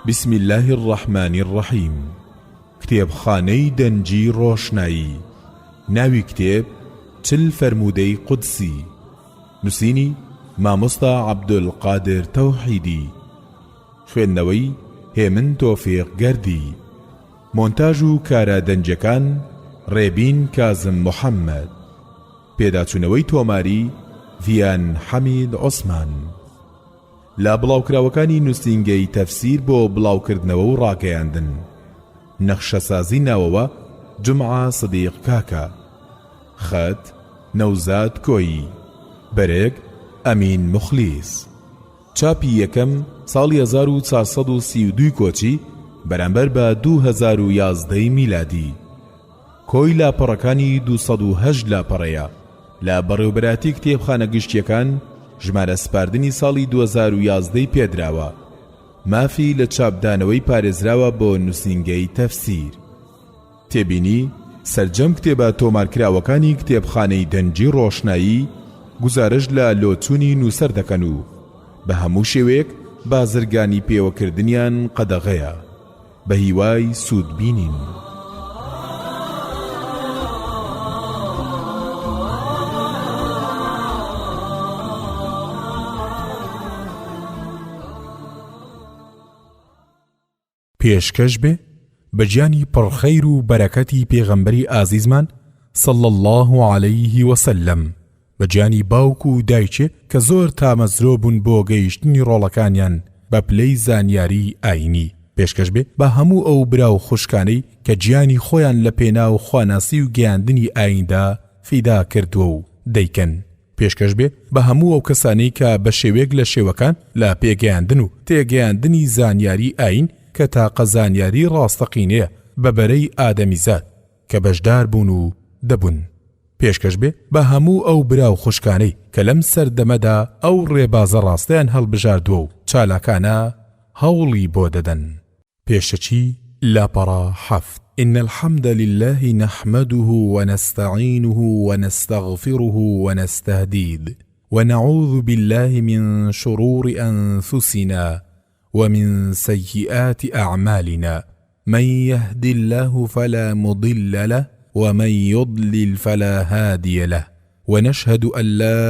بسم الله الرحمن الرحيم. كتاب خانەی دەنجی ڕۆشنایی. ناوی کتێب چل فەرموودەی قودسی. نووسینی مامۆستا عەبدولقادر تەوحیدی. خوێندنەوەی هێمن تۆفیق گەردی. مۆنتاژ و کارە دەنجەکان ڕێبین کازم محەممەد. پێداچوونەوەی تۆماری ڤیان حەمید عوسمان. لا بڵاوکراوەکانی نووسینگەی تەفسیر بۆ بڵاوکردنەوە و ڕاگەیاندن. نەخشەسازی ناوەوە جمعە سدیق کاکە. خەت نەوزاد کۆیی. بەرێک ئەمین مخلیس. چاپی یەکەم ساڵی 1432 کۆچی بەرامبەر بە 2011 میلادی. کۆی لاپەڕەکانی 208 لاپەڕەیە. لا بەڕێوەبەراتی کتێبخانە گشتیەکان ژمارە سپاردنی ساڵی 2011 پێدراوە. مافی لە چاپدانەوەی پارێزراوە بۆ نووسینگەی تەفسیر. تێبینی سەرجەم کتێبە تۆمارکراوەکانی کتێبخانەی دەنجی ڕۆشنایی گزارش لە لۆچوونی نووسەر دەکەن و بە هەموو شێوەیەک بازرگانی پێوەکردنیان قەدەغەیە بە هیوای سوود بینین. پێشکەش بێ بە گیانی پڕخەیر و بەرەکەتی پێغەمبەری ئازیزمان صلی الله عليه وسلم، بە گیانی باوک و دایکێ کە زۆر تامەزرۆ بوون بۆ گەیشتنی ڕۆڵەکانیان بە پلەی زانیاری ئاینی. پێشکەش بێ بە هەموو ئەو براو خوشکانەی کە گیانی خۆیان لە پێناو خواناسی و گەیاندنی ئایندا فیدا کردووە و دەیکەن. پێشکەش بێ بە هەموو ئەو کەسانەی کە بە شێوەیەک لە شێوەکان لە پێگەیاندن و تێگەیاندنی زانیاری ئاین کە تاقە زانیاری ڕاستەقینەیە بەبەرەی ئادەمیزاد کە بەشدار بوون و دەبوون. پێشکەش بێ بە هەموو ئەو براو خوشکانەی کە لەم سەردەمەدا ئەو ڕێبازە ڕاستیان هەڵبژاردووە و چالاکانە هەوڵی بۆ دەدەن. پێشەچی لاپەڕە حەفت. إن الحمد لله نحمده ونستعينه ونستغفره ونستهديه ونعوذ بالله من شرور أنفسنا ومن سيئات أعمالنا. من يهد الله فلا مضل له ومن يضلل فلا هادي له. ونشهد أن لا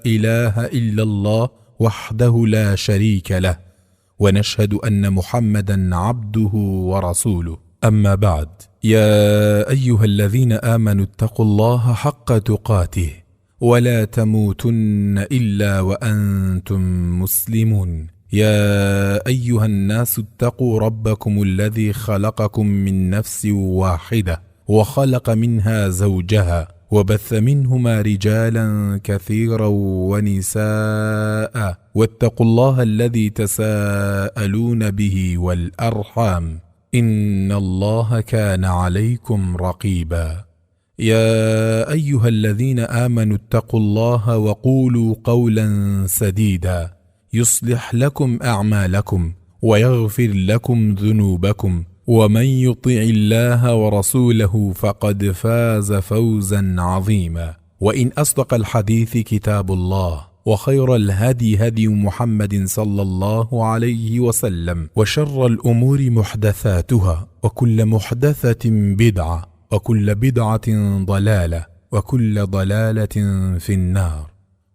إله إلا الله وحده لا شريك له ونشهد أن محمدا عبده ورسوله. أما بعد، يا أيها الذين آمنوا اتقوا الله حق تقاته ولا تموتن إلا وأنتم مسلمون. يا أيها الناس اتقوا ربكم الذي خلقكم من نفس واحدة وخلق منها زوجها وبث منهما رجالا كثيرا ونساء واتقوا الله الذي تساءلون به والأرحام إن الله كان عليكم رقيبا. يا أيها الذين آمنوا اتقوا الله وقولوا قولا سديدا يصلح لكم أعمالكم ويغفر لكم ذنوبكم ومن يطع الله ورسوله فقد فاز فوزا عظيما. وإن أصدق الحديث كتاب الله وخير الهدي هدي محمد صلى الله عليه وسلم وشر الأمور محدثاتها وكل محدثة بدعة وكل بدعة ضلالة وكل ضلالة في النار.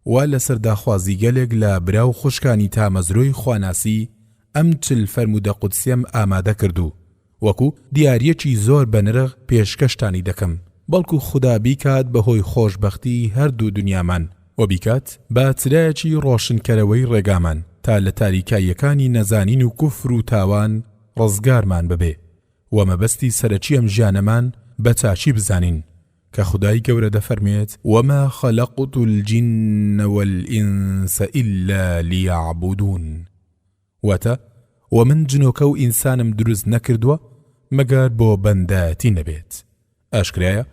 ولا سرداخوازی گەلێک لە براو خوشکانی تامەزرۆی خواناسی ئەم چل فەرموودە قودسیم ئامادە کردو. وەکو دیارەکی زۆر بەنرخ پێشکەشتانی دەکەم، بەڵکو خوددا بیکات بەهۆی خۆشبەختی هەردوو دنیامان و بیکات بە چرایەکی ڕۆشنکەرەوەی ڕێگامان تا لە تاریکاییەکانی نەزانین و کوفر و تاوان ڕزگارمان ببێ و مەبەستی سەرەکی ئەم ژیانەمان بە چاچی بزانین کە خودای گەورە دەفەرمێت وما خلقت الجن والإنس إلا ليعبدون. واتە ومن جنۆکە و ئینسانم دروست نەکردووە مەگەر بۆ بەندەتی نەبێت. ئاشکرایە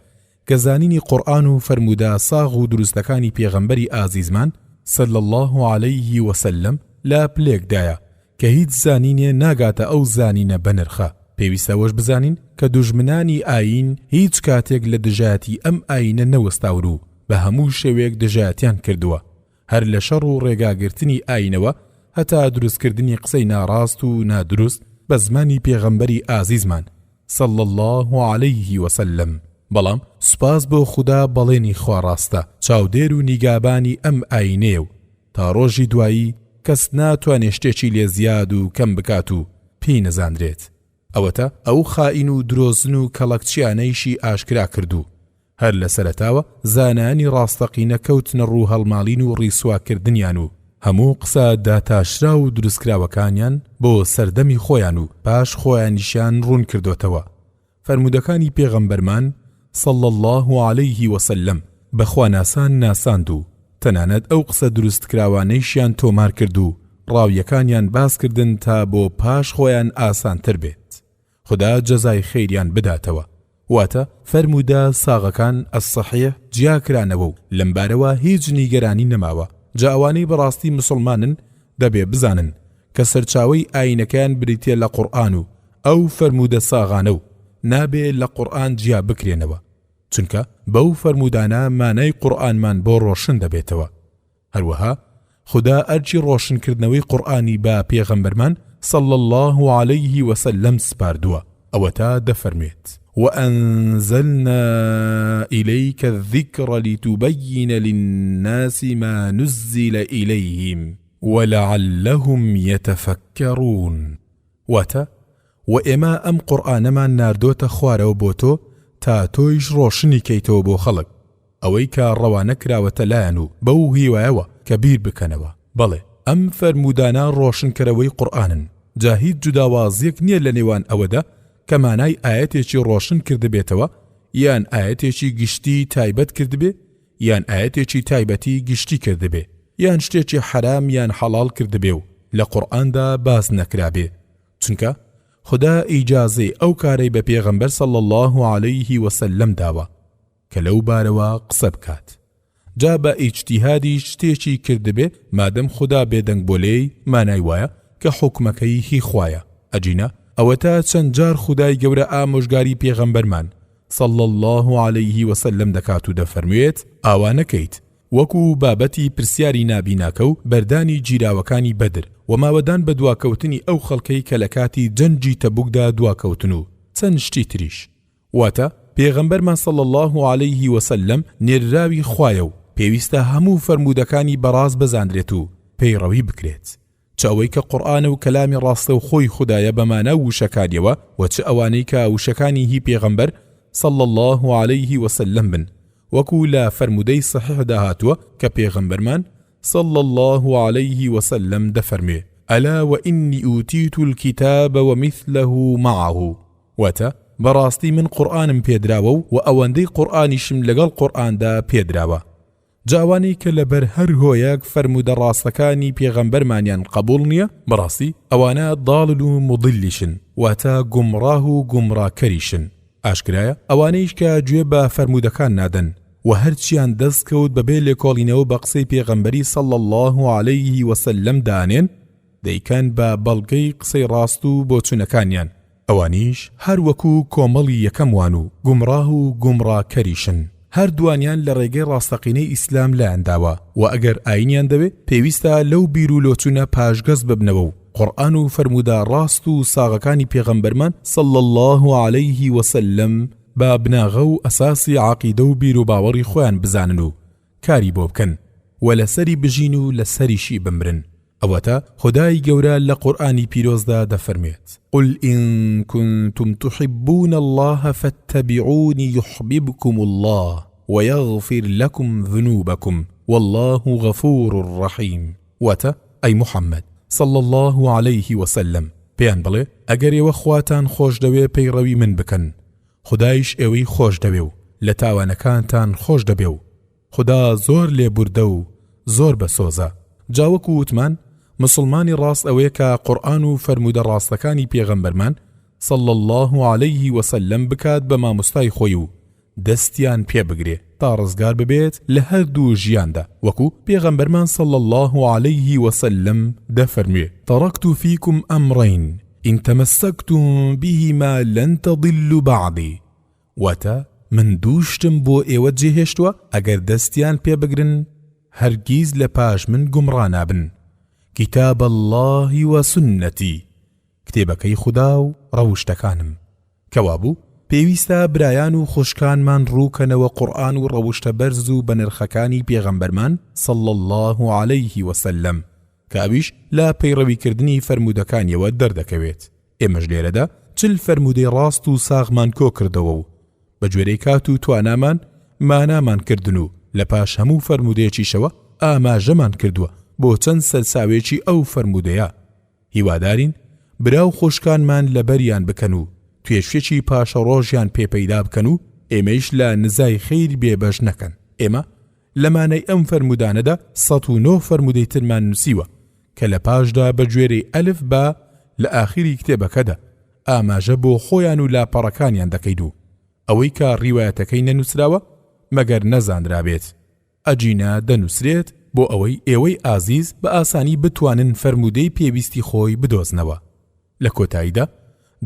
کە زانینی قورئان و فەرموودە ساغ و دروستەکانی پێغەمبەری ئازیزمان صلی الله عليه وسلم لا پلێکدایە کە هیچ زانینێ ناگاتە ئەو زانینە بەنرخە. پێویستەوەش بزانین کە دوژمنانی ئاین هیچ کاتێک لە دژایەتی ئەم ئاینە نەوەستاور و بە هەموو شێوەیەک دژایەتیان کردووە. هەر لە شەڕ و ڕێگاگرتنی ئاینەوە هەتا دروستکردنی قسەی ناڕاست و نادروست بە زمانی پێغەمبەری ئازیزمان صلى الله عليه وسلم. بەڵام سوپاس بۆ خوددا بەڵێنی خوا ڕاستە چاودێر و نیگابانی ئەم ئاینێ و تا ڕۆژی دوایی کەس ناتوانێت شتێکی لێ زیاد و کەم بکات و پێی نەزاندرێت. ئەوەتە ئەو خائین و درۆزن و کەڵەکچیانەیشی ئاشکرا کردو. هەر لە سەرەتاوە زانانی ڕاستەقینە کەوتنە ڕوو هەڵماڵین و ڕیسواکردنیان و هەموو قسە داتاشرا و دروستکراوەکانیان بۆ سەردەمی خۆیان و پاش خۆیانیشیان ڕوون کردوتەوە. فەرمودەکانی پێغەمبەرمان صلى الله عليه وسلم بەخوا ناساند و تەنانەت ئەو قسە دروستکراوانەیشیان تۆمار کرد و ڕاویەکانیان باس کردن تا بۆ پاش خۆیان ئاسانتر بێت. خدا جەزای خەیریان بداتەوە. واتە فەرموودە ساغەکان ئەسەحیح جیاکرانەوە و لەمبارەوە هیچ نیگەرانی نەماوە. جا ئەوانەی بەڕاستی مسلمانن دەبێ بزانن کە سەرچاوەی ئاینەکەیان بریتێ لە قورئان و ئەو فەرموودە ساغانە و نابێ لە قورئان جیا بکرێنەوە، چونکە بەو فەرمودانە مانای قورئانمان بۆ ڕۆشن دەبێتەوە. هەروەها خدا ئەرچی ڕۆشنکردنەوەی قورئانی بە پێغەمبەرمان صلى الله عليه وسلم سپاردووە. ئەوەتا دەفەرمێت وأنزلنا إليك الذكر لتبين للناس ما نزل إليهم ولعلهم يتفكرون. واتا وإما أم قرآن ما ناردوت خوارو بوتو تا تويش روشني كيتو بو خلق أويك روانك راوتلانو بوهي ويوا كبير بكنوا بلي أم فرمودانا روشن كروي قرآن جاهيد جداوازيك نير لنوان أودا کەمانای ئاەتێکی ڕۆشن کردبێتەوە یان ئاەتێکی گشتی تایبەت کردبێ یان ئاەتێکی تایبەتی گشتی کردبێ یان شتێکی حرام یان حەڵال کردبێ و لە قورئاندا باز نەکرابێ، چونکە خدا ئیجازەی ئەو کارەی بە پێغەمبەر صلی الله عليه وسلم داوە کە لەو بارەوە قسە بکات. جا بە ئیجتیهادی شتێکی کردبێ مادەم خدا بێدەنگ بۆ لێی مانای وایە کە حکمەکەی هی خوایە. ئەجینە ئەوەتا چەند جار خودای گەورە ئامۆژگاری پێغەمبەرمان صلى الله عليه وسلم دەکات و دەفەرموێت ئاوانەکەیت وەکو بابەتی پرسیاری نابیناکە و بەردانی جیراوەکانی بەدر و ماوەدان بە دواکەوتنی ئەو خەڵکەی کە لە کاتی جەنجی تەبوکدا دواکەوتن و چەند شتی تریش. واتە پێغەمبەرمان صلى الله عليه وسلم نێراوی خوایە و پێویستە هەموو فەرمودەکانی بەڕاست بزانرێت و پەیڕەوی بکرێت. چ ئەوەی کە قورئان و کەلامی ڕاستە و خۆی خودایە بەمانە وشەکانیەوە و چ ئەوانەی کە وشەکانی هی پێغەمبەر صلى الله عليه وسلم بن وەکو لە فەرمودەی صحیح داهاتووە کە پێغەمبەرمان صلى الله عليه وسلم دەفەرمێ ئەلا وإني أوتيت الكتاب ومثله معه. واتە بەڕاستی من قورئانم پێدراوە و ئەوەندەی قورئانیشم لەگەڵ قورئاندا پێدراوە. جاوانی کە لەبەر هەر هۆیەک فەرمودە ڕاستەکانی پێغەمبەرمانیان قبول نییە بەڕاستی ئەوانە داڵل و مضلیشن واتە گومڕاه و گومڕاکەریشن. ئاشکرایە ئەوانەیش کە گوێ بە فەرمودەکان نادەن و هەرچیان دەستکەوت بەبێ لێکۆڵینەوە بە قسەی پێغەمبەری صلى الله عليه وسلم دانێن دەیکەن بە بەڵگەی قسەی ڕاست و بۆچوونەکانیان. ئەوانیش هەر وەکو کۆمەڵی یەکەموان و گومڕاه و گومڕاکەریشن. هەردووانیان لە ڕێگەی ڕاستەقینەی ئیسلام لایەنداوە و ئەگەر ئاینیان دەوێت پێویستە لەو بیر و لۆچوونە پاشگەز ببنەوە و قورئان و فەرموودە ڕاست و ساغەکانی پێغەمبەرمان صلى الله عليه وسلم با بناغە و ئەساسی عەقیدە و بیر و باوەڕی خۆیان بزانن و کاری بۆ بکەن و لەسەری بژین و لەسەریشی بمرن. ئەوەتە خدای گەورە لە قورئانی پیرۆزدا دەفەرمێت قل إن كنتم تحبون الله فاتبعوني يحببكم الله ويغفر لكم ذنوبكم والله غفور رحيم. واتە ئەی محەممەد صلى الله عليه وسلم پێیان بڵێ ئەگەر ئێوە خواتان خۆش دەوێ پەیڕەوی من بکەن خدایش ئێوەی خۆش دەوێ و لە تاوانەکانتان خۆش دەبێ و خدا زۆر لێبوردە و زۆر بەسۆزە. جاوەکو وتمان مسلمانی ڕاست ئەوەیە کە قورئان و فەرمودە ڕاستەکانی پێغەمبەرمان صلى الله عليه وسلم بکات بە مامۆستای خۆی و دەستیان پێ بگرێ تا ڕزگار ببێت لە هەردوو ژیاندا وەکو پێغەمبەرمان صلى الله عليه وسلم دەفەرموێ تەرەکت فيكم أمرين إن تمسكتم بهما لن تضلوا بعدي. واتە من دووشتم بۆ ئێوە جێهێشتووە ئەگەر دەستیان پێ بگرن هەرگیز لە پاش من گومڕا نابن كتاب الله وسنتي کتێبەکەی خوددا و ڕەوشتەکانم. کەوابوو پێویستە برایان و خوشکانمان ڕووکەنەوە قورئان و ڕەوشتە بەرز و بە نرخەکانی پێغەمبەرمان صلی الله عليه وسلم کە ئەویش لا پەیڕەویکردنی فەرمودەکانیەوە دەردەکەوێت. ئێمەش لێرەدا چل فەرمودەی ڕاست و ساغمان کۆ کردەوە و بە گوێرەی کات و توانامان مانامان کردن و لە پاش هەموو فەرمودەیەکیشەوە ئاماژەمان کردووە بۆ چەند سەرساوێکی ئەو فەرمودەیە. هیوادارین براو خوشکانمان لەبەریان بکەن و توێشێکی پاشە ڕۆژیان پێپەیدا بکەن و ئێمەیش لە نزای خەیر بێبەش نەکەن. ئێمە لەمانەی ئەم فەرمودانەدا 109 فەرمودەی ترمان نووسیوە کە لە پاشدا بە گوێرەی ئەلف با لە ئاخری کتێبەکەدا ئاماژە بۆ خۆیان و لاپەڕەکانیان دەکەین و ئەوەی کە ڕیوایەتەکەی نەنووسراوە مەگەر نەزانرابێت ئەجینە دەنووسرێت بۆ ئەوەی ئێوەی ئازیز بە ئاسانی بتوانن فەرمودەی پێویستی خۆی بدۆزنەوە. لە کۆتاییدا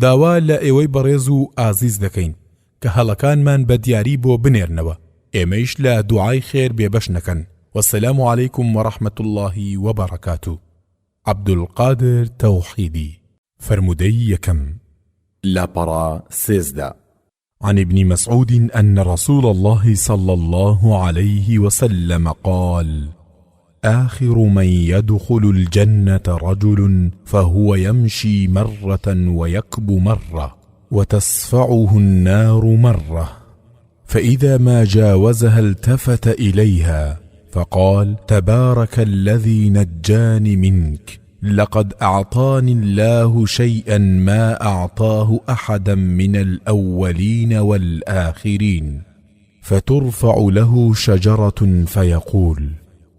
داوا لە ئێوەی بەڕێز و ئازیز دەکەین کە هەڵەکانمان بە دیاری بۆ بنێرنەوە. ئێمەیش لە دوعای خێر بێبەش نەکەن. والسلام عليكم ورحمة الله وبركاته. عبدالقادر توحيدي. فرمودي يكم لاپەڕە 13. عن ابن مسعود أن رسول الله صلى الله عليه وسلم قال: آخر من يدخل الجنة رجل فهو يمشي مرة ويكب مرة وتصفعه النار مرة، فإذا ما جاوزها التفت إليها فقال: تبارك الذي نجاني منك، لقد أعطاني الله شيئا ما أعطاه أحدا من الأولين والآخرين. فترفع له شجرة فيقول: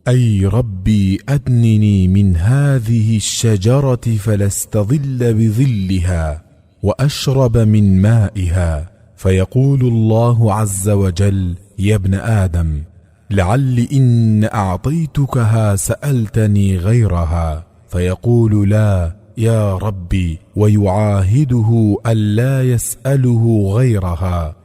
أي ربي أدنني من هذه الشجرة فلاستظل بظلها وأشرب من مائها. فيقول الله عز وجل: يا ابن آدم، لعل إن أعطيتكها سألتني غيرها. فيقول: لا يا ربي، ويعاهده ألا يسأله غيرها،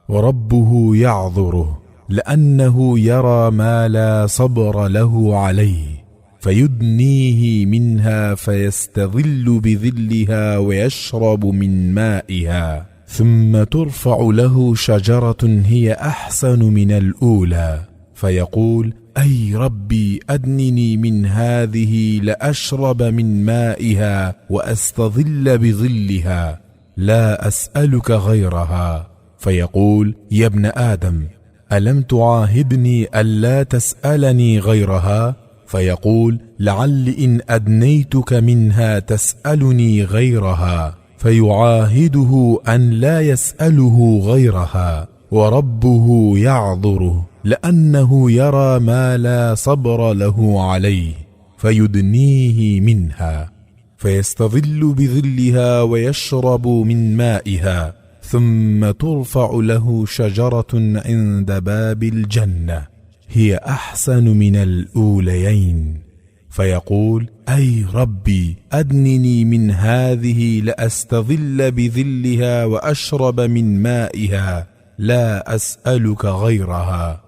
وربه يعذره لأنه يرى ما لا صبر له عليه، فيدنيه منها فيستظل بظلها ويشرب من مائها، ثم ترفع له شجرة هي أحسن من الأولى فيقول: أي ربي أدنني من هذه لأشرب من مائها وأستظل بظلها، لا أسألك غيرها. فيقول: يا ابن آدم، ألم تعاهدني ألا تسألني غيرها؟ فيقول: لعل إن أدنيتك منها تسألني غيرها. فيعاهده أن لا يسأله غيرها، وربه يعذره لأنه يرى ما لا صبر له عليه، فيدنيه منها فيستظل بظلها ويشرب من مائها، ثم ترفع له شجرة عند باب الجنة هي أحسن من الأوليين، فيقول: أي ربي أدنني من هذه لأستظل بظلها وأشرب من مائها، لا أسألك غيرها.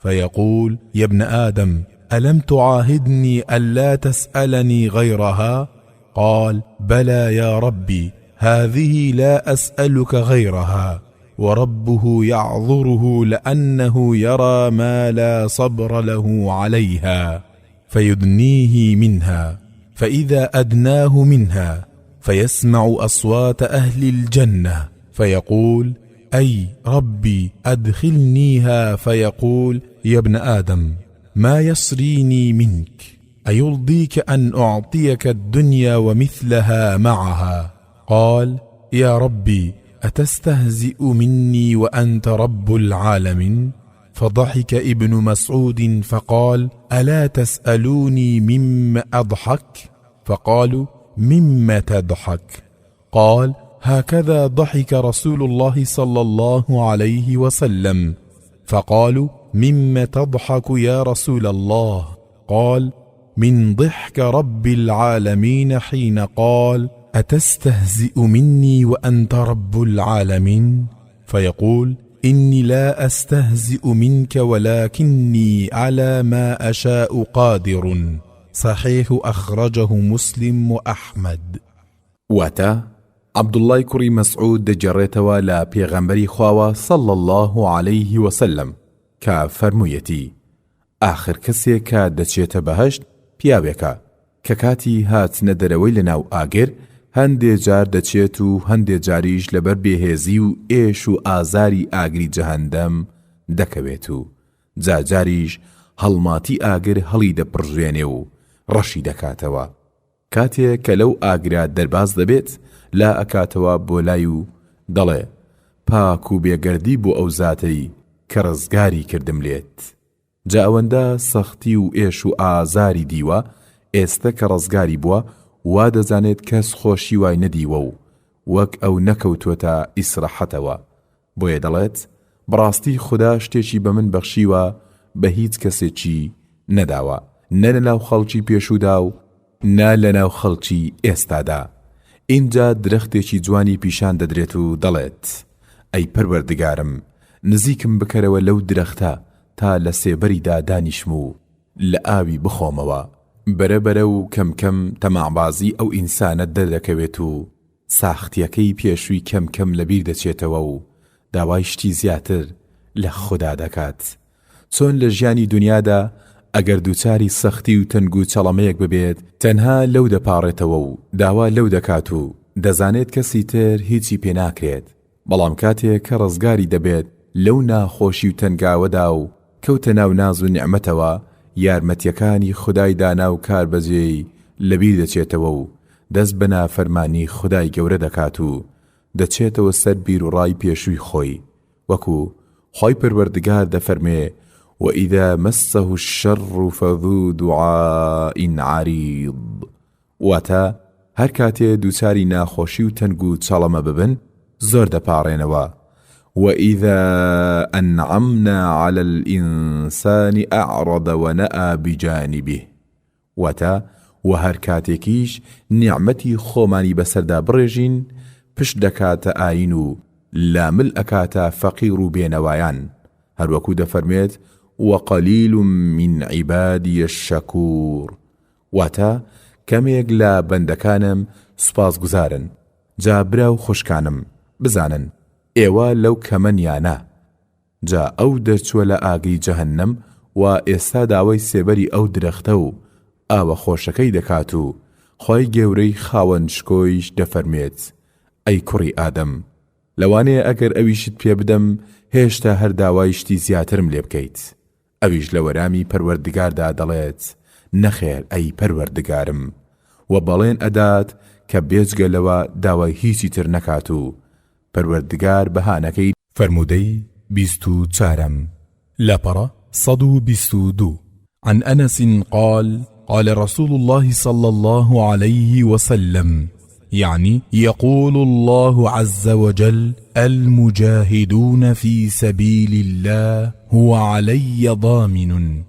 فيقول: يا ابن آدم، ألم تعاهدني ألا تسألني غيرها؟ قال: بلى يا ربي، هذه لا أسألك غيرها. وربه يعذره لأنه يرى ما لا صبر له عليها، فيدنيه منها. فإذا أدناه منها فيسمع أصوات أهل الجنة فيقول: أي ربي أدخلنيها. فيقول: يا ابن آدم، ما يسريني منك؟ أيرضيك أن أعطيك الدنيا ومثلها معها؟ قال: يا ربي، أتستهزئ مني وأنت رب العالمين؟ فضحك ابن مسعود فقال: ألا تسألوني مما أضحك؟ فقالوا: مما تضحك؟ قال: هكذا ضحك رسول الله صلى الله عليه وسلم. فقالوا: مما تضحك يا رسول الله؟ قال: من ضحك رب العالمين حين قال: أتستهزئ مني وأنت رب العالمين؟ فيقول: إني لا أستهزئ منك ولكني على ما أشاء قادر. صحيح أخرجه مسلم وأحمد. واتا عبد الله كري مسعود دجريتوا لا بيغمبري خواوا صلى الله عليه وسلم كفرمويتي آخر كسي كدچيت بهشت پیاوێکە کە کاتی هاتنە دەرەوەی لەناو ئاگر هەندێ جار دەچێت و هەندێ جاریش لەبەر بێهێزی و ئێش و ئازاری ئاگری جەهەندەم دەکەوێت و جاجاریش هەڵماتی ئاگر هەڵی دەپڕژێنێ و ڕەشی دەکاتەوە. کاتێک کە لەو ئاگرا دەرباز دەبێت لا ئەکاتەوە بۆ لای و دەڵێ پاک و بێگەردی بۆ ئەو زاتەی کە ڕزگاری کردم لێت. جا ئەوەندە سەختی و ئێش و ئازاری دیوە ئێستا کە ڕزگاری بووە وا دەزانێت کەس خۆشی وای نەدیوە و وەک ئەو نەکەوتوۆتە ئیسراحەتەوە. بۆیە دەڵێت بەڕاستی خوددا شتێکی بە من بەخشیوە بە هیچ کەسێکی نەداوە، نە لەناو خەڵکی پێشوودا و نا لەناو خەڵکی ئێستادا. اینجا درەختێکی جوانی پیشان دەدرێت و دەڵێت ئەی پەروەردگارم نزیکم بکەرەوە لەو درەختە تا لە سێبەریدا دانیشم و لە ئاوی بخۆمەوە. بەرەبەرە و کەمکەم تەماعبازی ئەو ئینسانە دەردەکەوێت و ساختیەکەی پێشووی کەمکەم لەبیر دەچێتەوە و داوای شتی زیاتر لە خوددا دەکات. چۆن لە ژیانی دنیادا ئەگەر دووچاری سەختی و تەنگ و چەڵەمەیەک ببێت تەنها لەو دەپاڕێتەوە و داوا لەو دەکات و دەزانێت کەسی تر هیچی پێ ناکرێت. بەڵام کاتێک کە ڕزگاری دەبێت لەو ناخۆشی و تەنگاوەدا و کەوتە ناو ناز و نیعمەتەوە یارمەتیەکانی خودای دانا و کاربەجێی لەبیر دەچێتەوە و دەست بە نافەرمانی خودای گەورە دەکات و دەچێتەوە سەر بیر و ڕای پێشووی خۆی وەکو خۆی پەروەردگار دەفەرمێ وإذا مسه الشر فذو دعاء عريض. واتا هەر کاتێ دووچاری ناخۆشی و تەنگ و چاڵەمە ببن زۆر دەپاڕێنەوە. وإذا أنعمنا على الإنسان أعرض ونأى بجانبه. واتا وهر كاتيكيش نعمتي خوماني بسردا بريجين پشت دەکاتە ئاین و لامل ئەکاتە فەقیر و بێنەوایان. هەروەکو دەفەرمێت وقليل من عبادي الشكور. واتا کەمێک لە بەندەکانم سوپاس گوزارن. جا برا و خوشکانم بزانن ئێوە لەو کەمەنیانە. جا ئەو دەرچووە لە ئاگری جەهەنەم و ئێستا داوای سێبەری ئەو درەختە و ئاوە خۆشەکەی دەکات و خۆی گەورەی خاوەن شکۆیش دەفەرمێت ئەی کوڕی ئادەم لەوانەیە ئەگەر ئەویشت پێ بدەم هێشتا هەر داوای شتی زیاترم لێ بکەیت. ئەویش لە وەرامی پەروەردگاردا دەڵێت نەخێر ئەی پەروەردگارم و بەڵێن ئەدات کە بێجگە لەوە داوای هیچی تر نەکات و پەروەردگار بەهانەکەی فرمودەی 24 لەپەڕە 122 عن أنس قال قال رسول الله صلى الله عليه وسلم يعني يقول الله عز وجل المجاهدون في سبيل الله هو علي ضامن.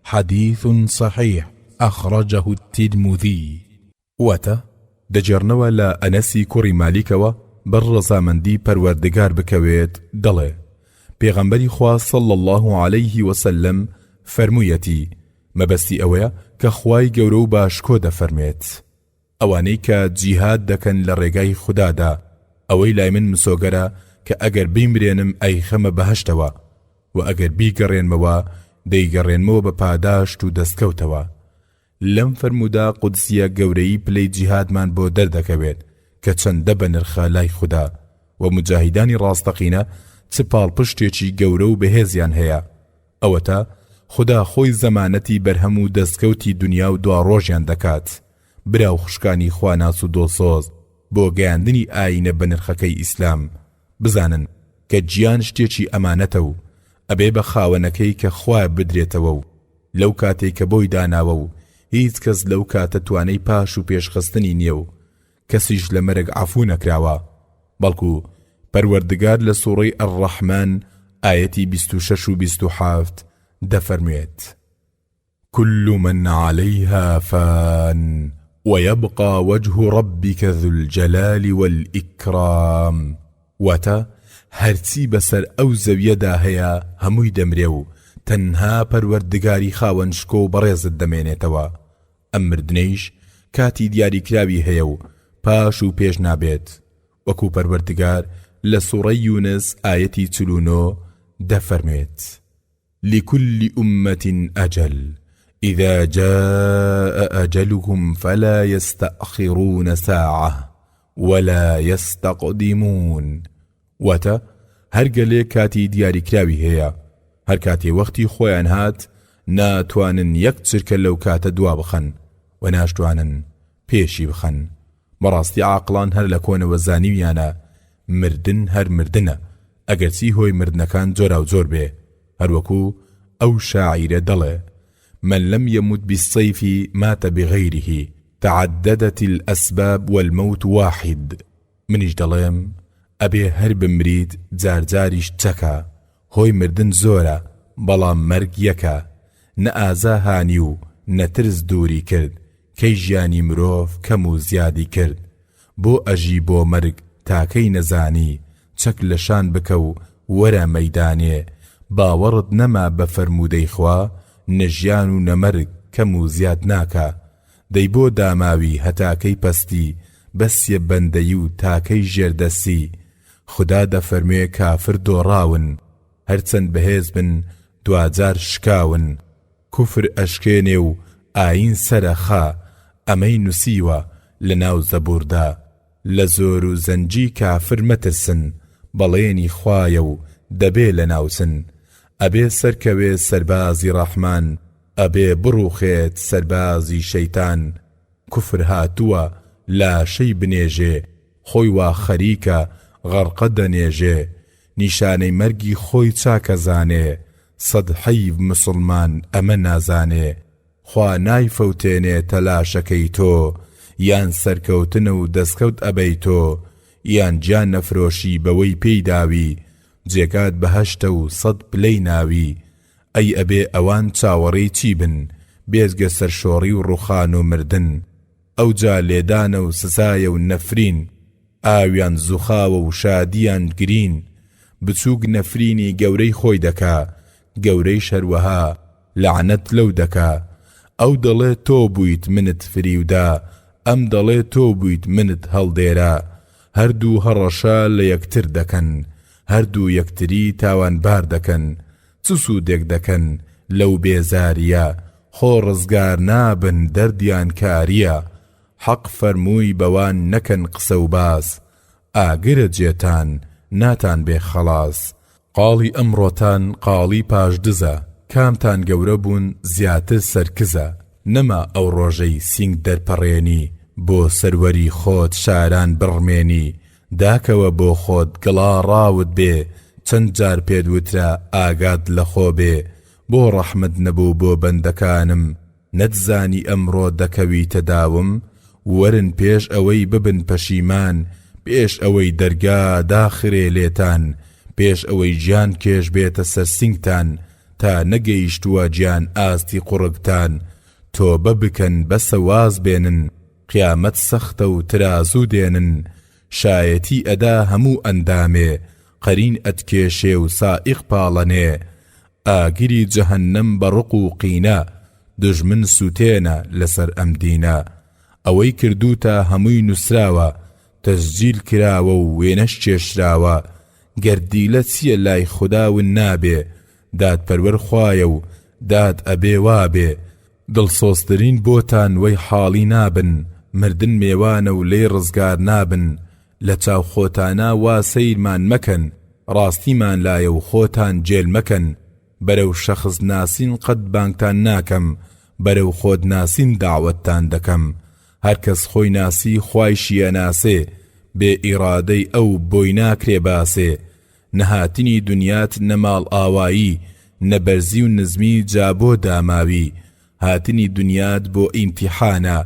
حديث صحيح أخرجه الترمذي. واتا دەجێڕنەوە لە ئەنەسی کوڕی مالیکەوە بەر ڕەزامەندی پەروەردگار بکەوێت دەڵێ پێغەمبەری خوا صلی الله عليه وسلم فەرموویەتی مەبەستی ئەوەیە کە خوای گەورە و باشکۆ دەفەرمێت ئەوانەی کە جیهاد دەکەن لە ڕێگای خوددادا ئەوەی لای من مسۆگەرە کە ئەگەر بیمرێنم ئەی خەمە بەهەشتەوە و ئەگەر بیگەڕێنمەوە دەیگەڕێنمەوە بە پاداشت و دەستکەوتەوە. لەم فەرموودا قودسیە گەورەی پلەی جیهادمان بۆ دەردەکەوێت کە چەندە بە نرخە لای خوددا و مجاهیدانی ڕاستەقینە چ پاڵپشتێکی گەورە و بەهێزیان هەیە. ئەوەتە خوددا خۆی زەمانەتی بەرهەم و دەستکەوتی دنیا و دوا ڕۆژیان دەکات برا و خوشکانی خواناس و دۆسۆز بۆ گەیاندنی ئاینە بە نرخەکەی ئیسلام. بزانن کە گیان شتێکی ئەمانەتە و ئەبێ بە خاوەنەکەی کە خوا بدرێتەوە و لەو کاتێک کە بۆی داناوە و هیچ کەس لەو کاتە توانەی پاش و پێشخستنی نییە و کەسیش لە مەرگ عەفو نەکراوە. بەڵکو پەروەردگار لە سوورەی ئەڕەحمان ئایەتی 26 و 27 دەفەرموێت كل من عليها فان ويبقى وجه ربك ذو الجلال والإكرام. واتا هەرچی بەسەر ئەو زەویەدا هەیە هەمووی دەمرێ و تەنها پەروەردگاری خاوەن شکۆ و بەڕێزت دەمێنێتەوە. ئەم مردنەیش کاتی دیاریکراوی هەیە و پاش و پێش نابێت وەکو پەروەردگار لە سوڕەی یونس ئایەتی 49 دەفەرمێت لكل أمة أجل إذا جاء أجلهم فلا يستأخرون ساعة ولا يستقدمون واتە هەرگەلێ کاتی دیاریکراوی هەیە هەر کاتێ وەختی خۆیان هات ناتوانن یەک چرکە لەو کاتە دوا بخەن و ناشتوانن پێشی بخەن بەڕاستی عاقڵان هەر لە کۆنەوە زانیویانە مردن هەر مردنە ئەگەرچی هۆی مردنەکان جۆرا و جۆر بێ هەروەکو ئەو شاعیرە دەڵێ من لم يمت بالسيف مات بغيره تعددت الأسباب والموت واحد منیش دەڵێم ئەبێ هەر بمرید جارجاریش چەکە هۆی مردن زۆرە بەڵام مەرگ یەکە نە ئازا هانی و نەترس دووری کرد کەی ژیانی مرۆڤ کەم و زیادی کرد بۆ ئەژی بۆ مەرگ تاکەی نەزانی چەک لەشان بکە و وەرە مەیدانێ باوەڕت نەما بە فەرموودەی خوا نەژیان و نەمەرگ کەم و زیاد ناکە دەی بۆ داماوی هەتاکەی پەستی بەسیە بەندەی و تاکەی ژێردەسی خدا دەفەرموێ کافر دۆڕاون هەرچەند بەهێز بن دوجار شکاون کوفر ئەشکێنێ و ئاین سەرەخا ئەمەی نووسیوە لە ناو زەبووردا لە زۆر و زەنجی کافر مەترسن بەڵێنی خوایە و دەبێ لە ناوسن ئەبێ سەرکەوێ سەربازی ڕەحمان ئەبێ بڕوخێت سەربازی شەیتان کوفر هاتووە لاشەی بنێژێ خۆی وا خەریکە غەرقە دەنێژێ نیشانەی مەرگی خۆی چاکە زانێ سەد حەیف مسلمان ئەمە نازانێ خوا نایفەوتێنێ تەلاشەکەی تۆ یان سەرکەوتنە و دەستکەوت ئەبەی تۆ یان گیان نەفرۆشی بەوەی پێی داوی جێگات بەهەشتە و سەد پلەی ناوی ئەی ئەبێ ئەوان چاوەڕێی چی بن بێزگە سەرشۆڕی و ڕوخان و مردن ئەو جا لێدانە و سزایە و نەفرین ئاویان زوخاوە و شادیان گرین بچووک نەفرینی گەورەی خۆی دەکا گەورەی شەروەها لعنەت لەو دەکا ئەو دەڵێ تۆ بوویت منت فریودا ئەم دەڵێ تۆ بوویت منت هەڵدێرا هەردوو هەڕەشە لە یەکتر دەکەن هەردوو یەکتری تاوانبار دەکەن چ سوودێک دەکەن لەو بێزاریە خۆ ڕزگار نابن دەردیان کاریە حەق فەرمووی بەوان نەکەن قسە و باس ئاگرە جێتان ناتان بێ خەڵاس قاڵی ئەمڕۆتان قاڵی پاشدزە کامتان گەورە بوون زیاتر سەرکزە نەما ئەو ڕۆژەی سینگ دەرپەڕێنی بۆ سەروەری خۆت شاران بڕمێنی داکەوە بۆ خۆت گڵا ڕاوت بێ چەند جار پێت وترا ئاگات لە خۆ بێ بۆ ڕەحمت نەبوو بۆ بەندەکانم نەتزانی ئەمڕۆ دەکەویتە داوم وەرن پێش ئەوەی ببن پەشیمان پێش ئەوەی دەرگا داخرێ لێتان پێش ئەوەی گیان کێش بێتە سەر سینگتان تا نەگەیشتووە گیان ئاستی قوڕگتان تۆبە بکەن بەسە واز بێنن قیامەت سەختە و ترازوو دێنن شایەتی ئەدا هەموو ئەندامێ قەرین ئەتکێشێ و سائیق پاڵەنێ ئاگری جەهەنەم بە ڕق و قینە دژمن سوتێنە لەسەر ئەم دینە ئەوەی کردوتە هەمووی نووسراوە تەسجیل کراوە و وێنەش چێشراوە گەردیلە چییە لای خوداون نابێ دادپەروەر خوایە و داد ئەبێ وابێ دڵسۆزترین بۆتان وەی حاڵی نابن مردن میوانە و لێی ڕزگار نابن لە چاو خۆتانە وا سەیرمان مەکەن ڕاستیمان لایە و خۆتان جێل مەکەن بەرەو شەخص ناسین قەت بانگتان ناکەم بەرەو خۆت ناسین داوەتتان دەکەم هەرکەس خۆی ناسی خوای شیە ناسێ بێ ئیرادەی ئەو بۆی ناکرێ باسێ نەهاتنی دنیات نەماڵ ئاوایی نەبەرزی و نزمی جابۆ داماوی هاتنی دنیات بۆ ئیمتیحانە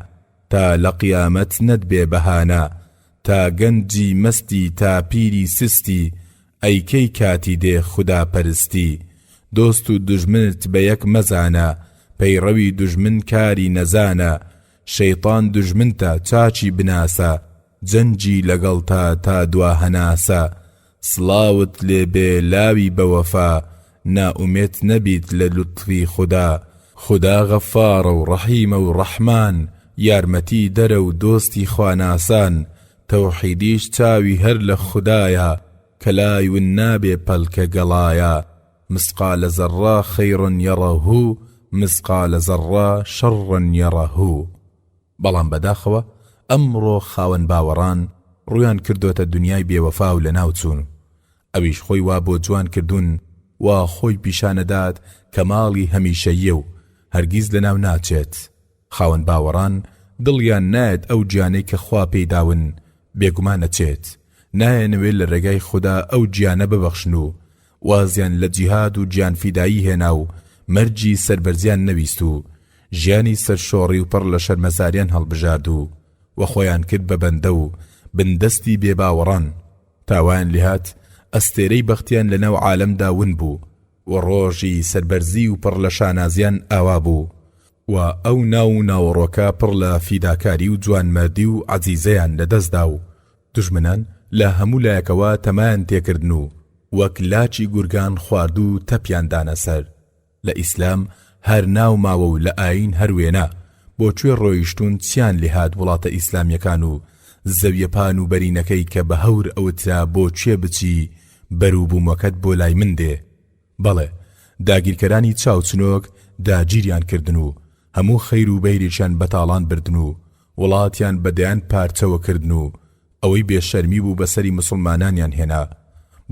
تا لە قیامەت نەتبێ بەهانە تا گەنجی مەستی تا پیری سستی ئەیکەی کاتی دێ خدا پەرستی دۆست و دژمنت بە یەک مەزانە پەیڕەوی دژمن کاری نەزانە شەیطان دژمنتە چاچی بناسە جەنجی لەگەڵتا تا دوا هەناسە سڵاوت لێبێ لاوی بەوەفا نائومێت نەبیت لە لوتفی خدا خدا غەفارە و ڕەحیمە و ڕەحمان، یارمەتی دەرە و دۆستی خواناسان، تەوحیدیش چاوی هەر لە خودایە، کە لای ون نابێ پەلکە گەڵایە. مسقال زەڕە خەیڕن یەڕەهوو، مسقال زەڕە شەڕن یەڕەهوو. بەڵام بەداخەوە ئەمڕۆ خاوەن باوەڕان ڕویان کردوتە دنیای بێوەفا و لە ناوچوون. ئەویش خۆی وا بۆ جوان کردوون، وا خۆی پیشانەدات کە ماڵی هەمیشەیە و هەرگیز لە ناو ناچێت. خاوەن باوەڕان دڵیان نایەت ئەو گیانەی کە خوا پێداون بێگومان نەچێت، نایەنوێت لە ڕێگای خوددا ئەو گیانە ببەخشن و وازیان لە جیهاد و گیان فیدایی هێنا و مەرجی سەربەرزیان نەویست و ژیانی سەرشۆڕی و پڕ لە شەرمەزاریان هەڵبژارد و خۆیان کرد بە بەندە و بندەستی بێباوەڕان. تاوان لێهات ئەستێرەی بەختیان لە ناو عالەمدا ون بوو و ڕۆژی سەربەرزی و پڕ لە شانازیان ئاوا بوو و ئەو ناو ناوەڕۆکە پڕ لە فیداکاری و جوانمەردی و عەزیزەیان لەدەستدا و دوژمنان لە هەموو لایەکەوە تەمایان تێکردن و وەک لاچی گورگان خوارد و تەپیان دانە سەر. لە ئیسلام هەر ناو ماوە و لە ئاین هەروێنە بۆکوێ ڕۆیشتون چیان لێهات وڵاتە ئیسلامیەکان و زەویەپان و بەرینەکەی کە بە هەور ئەوترا بۆکوێ بچی بەرووبوومەکەت بۆ لای من دێ. بەڵێ داگیرکەرانی چاوچنۆک داگیریان کردن و هەموو خەیر و بەیرێکیان بەتاڵان بردن و وڵاتیان بەدەیان پارچەوە کردن و ئەوەی بێشەرمی بوو بەسەری مسلمانانیان هێنا.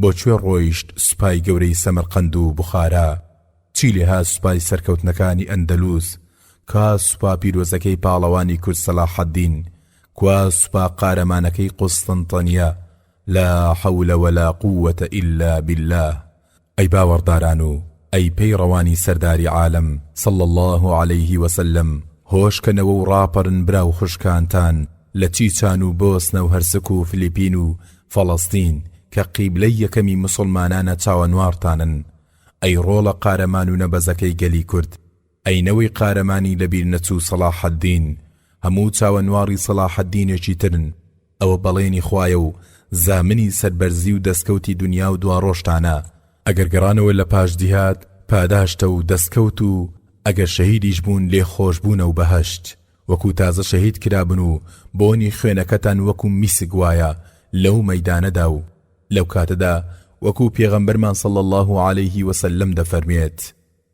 بۆکوێ ڕۆیشت سوپای گەورەی سەمەرقەند و بوخارا؟ چی لێها سوپای سەرکەوتنەکانی ئەندەلوس؟ کا سوپا پیرۆزەکەی پاڵەوانی کورد سەلاح الدین؟ کوا سوپا قارەمانەکەی قوستنطەنیە؟ لا حول ولا قوة إلا بالله. ئەی باوەڕداران و ئەی پێی ڕەوانی سەرداری عالم صلى الله عليه وسلم، هۆشکەنەوە و ڕاپەرن برا و خوشکانتان لە چیچان و بۆسنە و هەرسک و فلیپین و فەڵەستین کە قیبلەی یەکەمی مسلمانانە چاوەنوارتانن. ئەی ڕۆڵە قارەمان و نەبەزەکەی گەلی کورد، ئەینەوەی قارەمانی لەبیر نەچوو سەلاح الدین، هەموو چاوەنواری سەلاح الدینێکی ترن. ئەوە بەڵێنی خوایە و زامنی سەربەرزی و دەستکەوتی دنیا و دواڕۆشتانە. ئەگەر گەڕانەوە لە پاش جیهاد پاداشتە و دەستکەوت و ئەگەر شەهیدیش بوون لێ خۆشبوونە و بەهەشت، وەکو تازە شەهید کرابن و بۆنی خوێنەکەتان وەکو میسک وایە لەو مەیدانەدا و لەو کاتەدا وەکو پێغەمبەرمان صلى الله عليه وسلم دەفەرمێت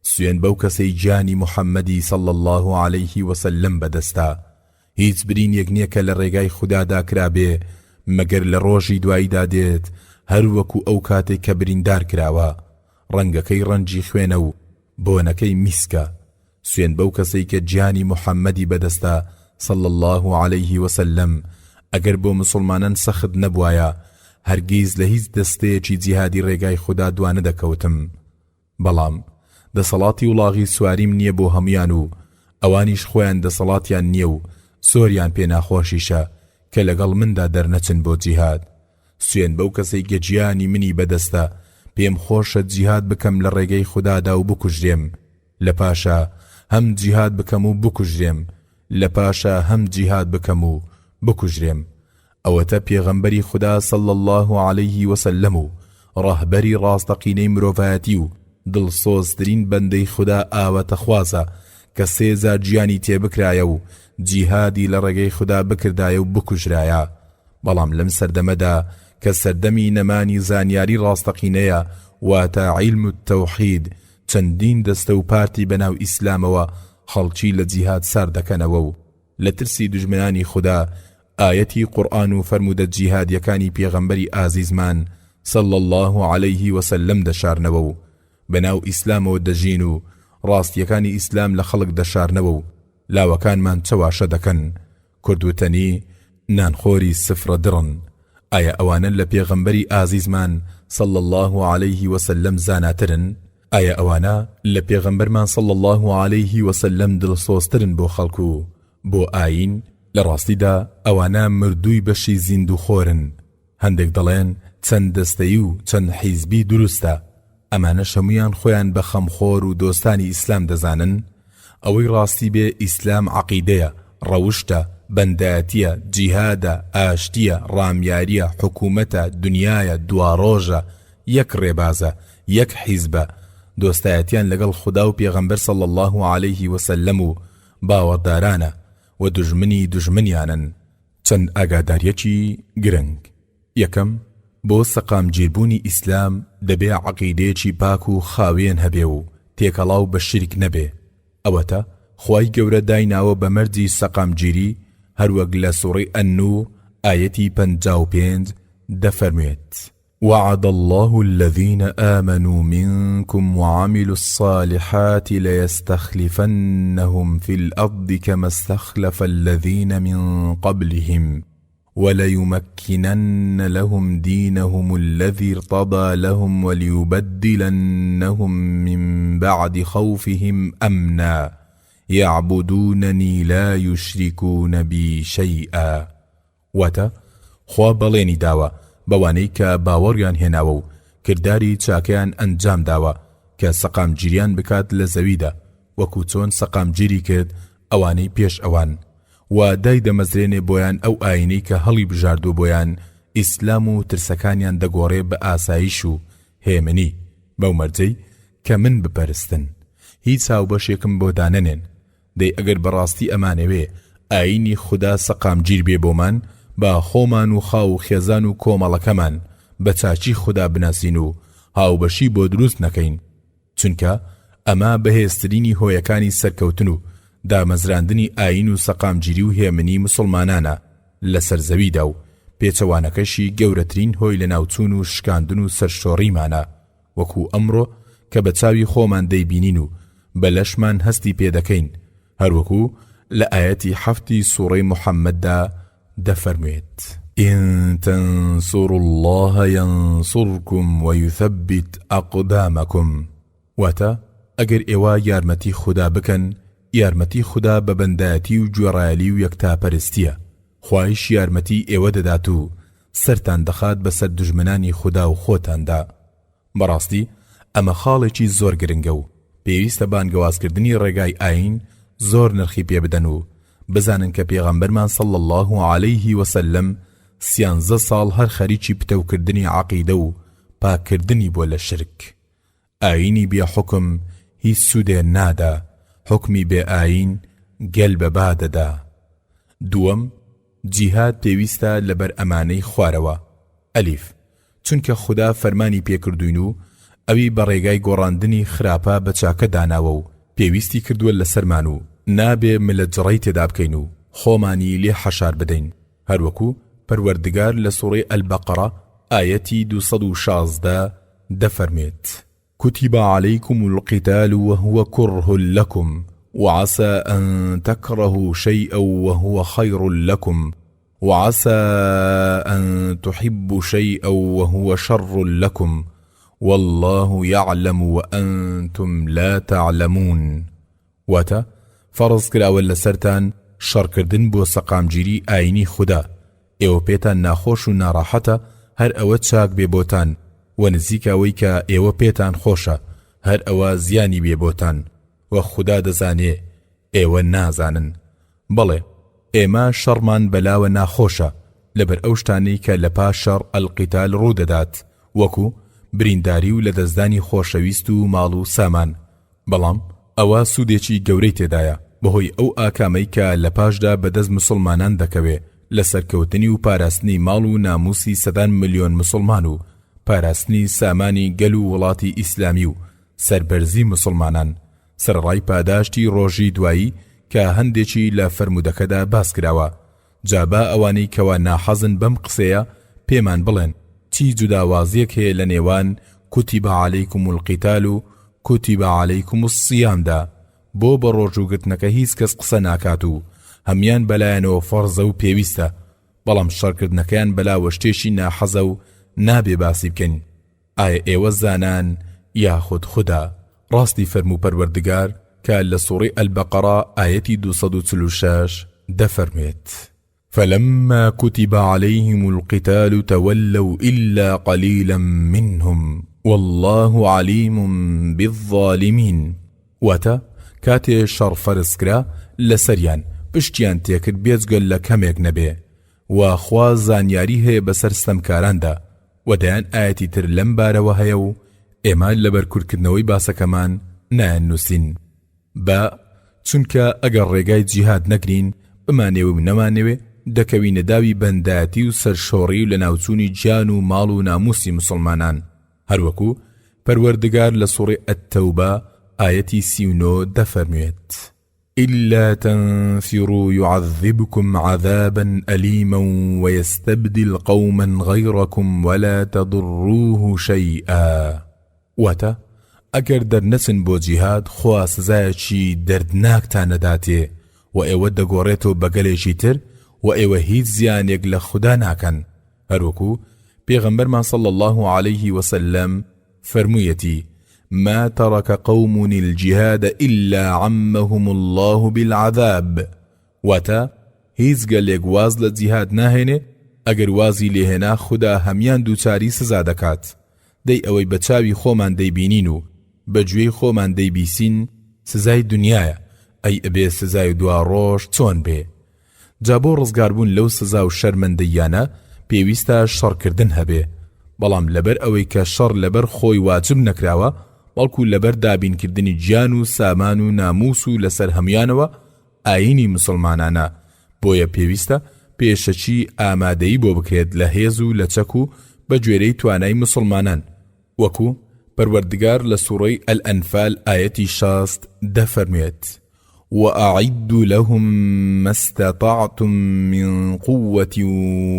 سوێن بەو کەسەی گیانی محەممەدی صلى الله عليه وسلم بەدەستا. هیچ برینێک نییە کە لە ڕێگای خوددادا کرابێ مەگەر لە ڕۆژی دواییدا دێت هەر وەکو ئەو کاتێک کە بریندار کراوە. ڕەنگەکەی ڕەنجی خوێنە و بۆنەکەی میسکە. سوێن بەو کەسەی کە گیانی محەممەدی بەدەستا صلى الله عليه وسلم. ئەگەر بۆ مسلمانان سەخت نەبوایە هەرگیز لە هیچ دەستەیەکی جیهادی ڕێگای خوددا دوانە دەکەوتم. بەڵام دەسەڵاتی وڵاغی سواریم نییە بۆ هەمویان و ئەوانیش خۆیان دەسەڵاتیان نییە و سۆریان پێ ناخۆشیشە کە لەگەڵ مندا دەرنەچن بۆ جیهاد. سوێن بەو کەسەی کە گیانی منی بەدەستە پێم خۆشە جیهاد بکەم لە ڕێگەی خوددادا و بکوژرێم، لە پاشا هەم جیهاد بکەم و بکوژرێم، لە پاشا هەم جیهاد بکەم و بکوژرێم. ئەوەتە پێغەمبەری خوددا صلى الله عليه وسلم و ڕاهبەری ڕاستەقینەی مرۆڤایەتی و دڵسۆزترین بەندەی خوددا ئاوەتە خوازە کە 3000 گیانی تێبکرایە و جیهادی لە ڕێگەی خوددا بکردایە و بکوژرایە. بەڵام لەم سەردەمەدا کە سەردەمی نەمانی زانیاری ڕاستەقینەیە واتە عیلم التەوحید، چەندین دەستە و پارتی بەناو ئیسلامەوە خەڵکی لە جیهاد سار دەکەنەوە و لە ترسی دژمنانی خوددا ئاەتی قورئان و فەرمودە جیهادیەکانی پێغەمبەری ئازیزمان صلى الله عليه وسلم دەشارنەوە و بەناو ئیسلامەوە دەژین و ڕاستیەکانی ئیسلام لە خەڵک دەشارنەوە و لاوەکانمان چەواشە دەکەن. کوردوتەنی نانخۆری سفرە درن. ئایا ئەوانە لە پێغەمبەری ئازیزمان صلى الله عليه وسلم زاناترن؟ ئایا ئەوانە لە پێغەمبەرمان صلى الله عليه وسلم دڵسۆزترن بۆ خەڵکو بۆ ئاین؟ لە ڕاستیدا ئەوانە مردووی بەشی زیندوخۆرن. هەندێک دەڵێن چەند دەستەیی و چەند حیزبی دروستە. ئەمانە هەموویان خۆیان بە خەمخۆر و دۆستانی ئیسلام دەزانن. ئەوەی ڕاستی بێ ئیسلام عەقیدەیە، ڕەوشتە، بەندایەتیە، جیهادە، ئاشتیە، ڕامیاریە، حکوومەتە، دنیایە، دواڕۆژە، یەک ڕێبازە، یەک حیزبە، دۆستایەتیان لەگەڵ خوددا و پێغەمبەر صلی الله عليه وسلم و باوەڕدارانە و دژمنی دژمنیانن. چەند ئاگاداریەکی گرنگ. یەکەم، بۆ سەقامگیربوونی ئیسلام دەبێ عەقیدەیەکی پاک و خاوێن هەبێ و تێکەڵاو بە شیرک نەبێ. ئەوەتە خوای گەورە دایناوە بە مەرجی سەقامگیری هەروەک لە سوڕەی ئەننوور ئایەتی 55 دەفەرموێت: وعد الله الذين آمنوا منكم وعملوا الصالحات ليستخلفنهم في الأرض كما استخلف الذين من قبلهم وليمكنن لهم دينهم الذي ارتضى لهم وليبدلنهم من بعد خوفهم أمنا يعبدونني لا يشركون بي شيئا. واتا خوا بەڵێنی داوە بەوانەی کە باوەڕیان هێناوە و کردداری چاکەیان ئەنجام داوە کە سەقامگیریان بکات لە زەویدا وەکو چۆن سەقامگیری کرد ئەوانەی پێش ئەوان، و دای دەمەزرێنێ بۆیان ئەو ئاینەی کە هەڵی بژاردوو بۆیان ئیسلام و ترسەکانیان دەگۆڕێ بە ئاسایش و هێمنی بەو مەرجەی کە من بپەرستن. هیچ هاوبەشێکم بۆ دانەنێن. دەی ئەگەر بەڕاستی ئەمانەوێ ئاینی خوددا سەقامگیر بێ بۆمان، با خۆمان و خاو و خێزان و کۆمەڵەکەمان بە چاچی خوددا بناسین و هاوبەشی بۆ دروست نەکەین، چونکە ئەمە بەهێزترینی هۆیەکانی سەرکەوتن و دامەزراندنی ئاین و سەقامگیری و هێمنی مسلمانانە لەسەر زەویدا و پێچەوانەکەشی گەورەترین هۆی لە ناوچوون و شکاندن و سەرشۆڕیمانە، وەکو ئەمڕۆ کە بە چاوی خۆمان دەیبینین و بە لەشمان هەستی پێدەکەین، هەروەکو لە ئایەتی 7 سوڕەی محەممەددا دەفەرموێت: إن تنصروا الله ينصركم ويثبت أقدامكم. واتە ئەگەر ئێوە یارمەتی خوددا بکەن، یارمەتی خوددا بە بەندایەتی و گوێڕایەلی و یەکتاپەرستیە. خوایش یارمەتی ئێوە دەدات و سەرتان دەخات بەسەر دژمنانی خوددا و خۆتاندا. بەڕاستی ئەمە خاڵێکی زۆر گرنگە و پێویستە بانگەوازکردنی ڕێگای ئاین زۆر نرخی پێ بدەن و بزانن کە پێغەمبەرمان صلی الله عليه وسلم 13 ساڵ هەر خەریکی پتەوکردنی عەقیدە و پاکردنی بۆ لە شرک. ئاینی بێ حکم هیچ سوودێ نادا، حکمی بێ ئاین گەل بە بادەدا. دووەم، جیهاد پێویستە لەبەر ئەمانەی خوارەوە. ئەلیف، چونکە خوددا فەرمانی پێکردوین و ئەوی بە ڕێگای گۆڕاندنی خراپە بە چاکە داناوە و پێویستی کردووە لەسەرمان و نابێ ملت جڕەی تێدا بکەین و خۆمانی لێ حەشار بدەین، هەروەکو پەروەردگار لە سوڕەی ئەلبەقەرە ئایەتی 216 دەفەرمێت: كتب عليكم القتال وهو كره لكم وعسى أن تكرهوا شيئا وهو خير لكم وعسى أن تحبوا شيئا وهو شر لكم والله يعلم وأنتم لا تعلمون. واتا فرض کراوە لەسەرتان شەڕکردن بۆ سەقامگیری ئاینی خوددا. ئێوە پێتان ناخۆش و ناڕاحەتە هەر ئەوە چاک بێ بۆتان، و نزیکەوەی کە ئێوە پێتان خۆشە هەر ئەوە زیانی بێ بۆتان، و خوددا دەزانێ ئێوە نازانن. بەڵێ ئێمە شەڕمان بەلاوە ناخۆشە لەبەر ئەو شتانەی کە لە پاش شەڕ ئەلقیتال ڕوودەدات، وەکو برینداری و لە دەستدانی خۆشەویست و ماڵ و سامان. بەڵام ئەوە سوودێکی گەورەی تێدایە بەهۆی ئەو ئاکامەی کە لە پاشدا بەدەست مسلمانان دەکەوێ لە سەرکەوتنی و پاراستنی ماڵ و ناموسی سەدان ملیۆن مسلمان و پاراستنی سامانی گەل و وڵاتی ئیسلامی و سەربەرزی مسلمانان، سەرڕای پاداشتی ڕۆژی دوایی کە هەندێکی لە فەرمودەکەدا باس کراوە. جابا ئەوانەی کەوا ناحەزن بەم قسەیە پێمان بڵێن چی جوداوازیەک هەیە لە نێوان كتب عليكم القتال و كتب عليكم الصيامدا، بۆ بە ڕۆژوگرتنەکە هیچ کەس قسە ناکات و هەمیان بەلایەنەوە فەرزە و پێویستە، بەڵام شەڕکردنەکەیان بەلاوە شتێشی ناحەزە و نابێ باسی بکەین. ئایا ئێوە زانان یاخود خوددا؟ ڕاستی فەرموو پەروەردگار کە لە سوڕەی ئەلبەقەرە ئایەتی 246 دەفەرمێت: فلما كتب عليهم القتال تولوا إلا قليلا منهم والله عليم بالظالمين. واتا كاتي شر فرسكرا لسريان پشتیان تێکرد بێجگەل لە کەمێک نەبێ، و خوا زانیاری هەیە بەسەر ستەمکاراندا، و دەیان ئاەتی تر لەم بارەوە هەیە و ئێمە لەبەر کورتکردنەوەی باسەکەمان نایەنووسین بە چونکە ئەگەر ڕێگای جیهاد نەگرین بمانێوە و نەمانەوێ دەکەوینە داوی بەندایەتی و سەرشۆڕی و لە ناوچوونی گیان و ماڵ و ناموسی مسلمانان. هەروەکو پەروەردگار لە سوڕی ئەت-تەوبە ئاەتی 39 دەفەرموێت: إلا تنفروا يعذبكم عذابا أليما ويستبدل قوما غيركم ولا تضروه شيئا. واتە ئەگەر دەرنەچن بۆ جیهاد خوا سزایەکی دەردناکتان نەداتێ و ئێوە دەگۆڕێتەوە بەگەلێکی تر و ئێوە هیچ زیانێک لە خوددا ناکەن. هەروەکو پێغەمبەرمان صلی الله عليه وسلم فەرموویەتی: ما ترك قوم الجهاد إلا عمهم الله بالعذاب. واتا هیچ گەلێک واز لە جیهاد ناهێنێ ئەگەر وازی لێهێنا خوددا هەمیان دووچاری سزا دەکات. دەی ئەوەی بە چاوی خۆمان دەیبینین و بە گوێی خۆمان دەیبیسین سزای دنیایە، ئەی ئەبێ سزای دوا ڕۆژ چۆن بێ؟ جا بۆ ڕزگاربوون لەو سزا و شەرمەندەیانە پێویستە شەڕکردن هەبێ، بەڵام لەبەر ئەوەی کە شەڕ لەبەر خۆی واجب نەکراوە بەڵکو لەبەر دابینکردنی گیان و سامان و ناموس و لەسەر هەمویانەوە ئاینی مسلمانانە، بۆیە پێویستە پێشەچی ئامادەیی بۆ بکرێت لە هێز و لە چەک و بە گوێرەی توانای مسلمانان، وەکو پەروەردگار لە سوڕەی ئەل-ئەنفال ئاەتی 60 دەفەرموێت: وأعدوا لهم ما استطعتم من قوة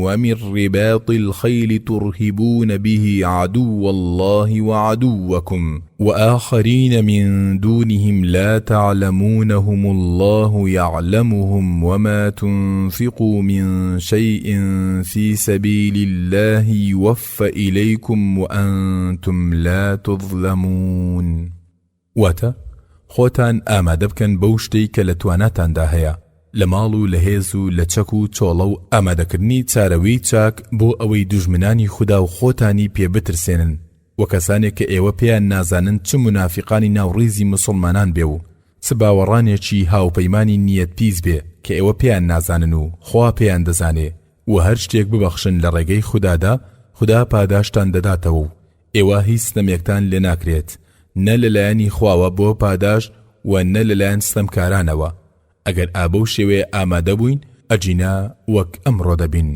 ومن رباط الخيل ترهبون به عدو الله وعدوكم وآخرين من دونهم لا تعلمونهم الله يعلمهم وما تنفقوا من شيء في سبيل الله يوفى إليكم وأنتم لا تظلمون. واتا خۆتان ئامادە بکەن بەو شتەی کە لە تواناتاندا هەیە لە ماڵ و لە هێز و لە چەک و چۆڵە و ئامادەکردنی چارەوەی چاک بۆ ئەوەی دوژمنانی خوددا و خۆتانی پێ بترسێنن و کەسانێک کە ئێوە پێیان نازانن چ منافقانی ناوڕێزی مسلمانان بێ و چ باوەڕانێکی هاوپەیمانی نیەت پیس بێ کە ئێوە پێیان نازانن و خوا پێیان دەزانێ و هەر شتێک ببەخشن لە ڕێگەی خوددادا خوددا پاداشتان دەداتەوە و ئێوە هیچ ستەمێکتان لێ ناکرێت، نە لەلایەنی خواوە بۆ پاداش و نە لەلایەن ستەمکارانەوە. ئەگەر ئابە و شێوەیە ئامادە بووین ئەجینا وەک ئەمڕۆ دەبین.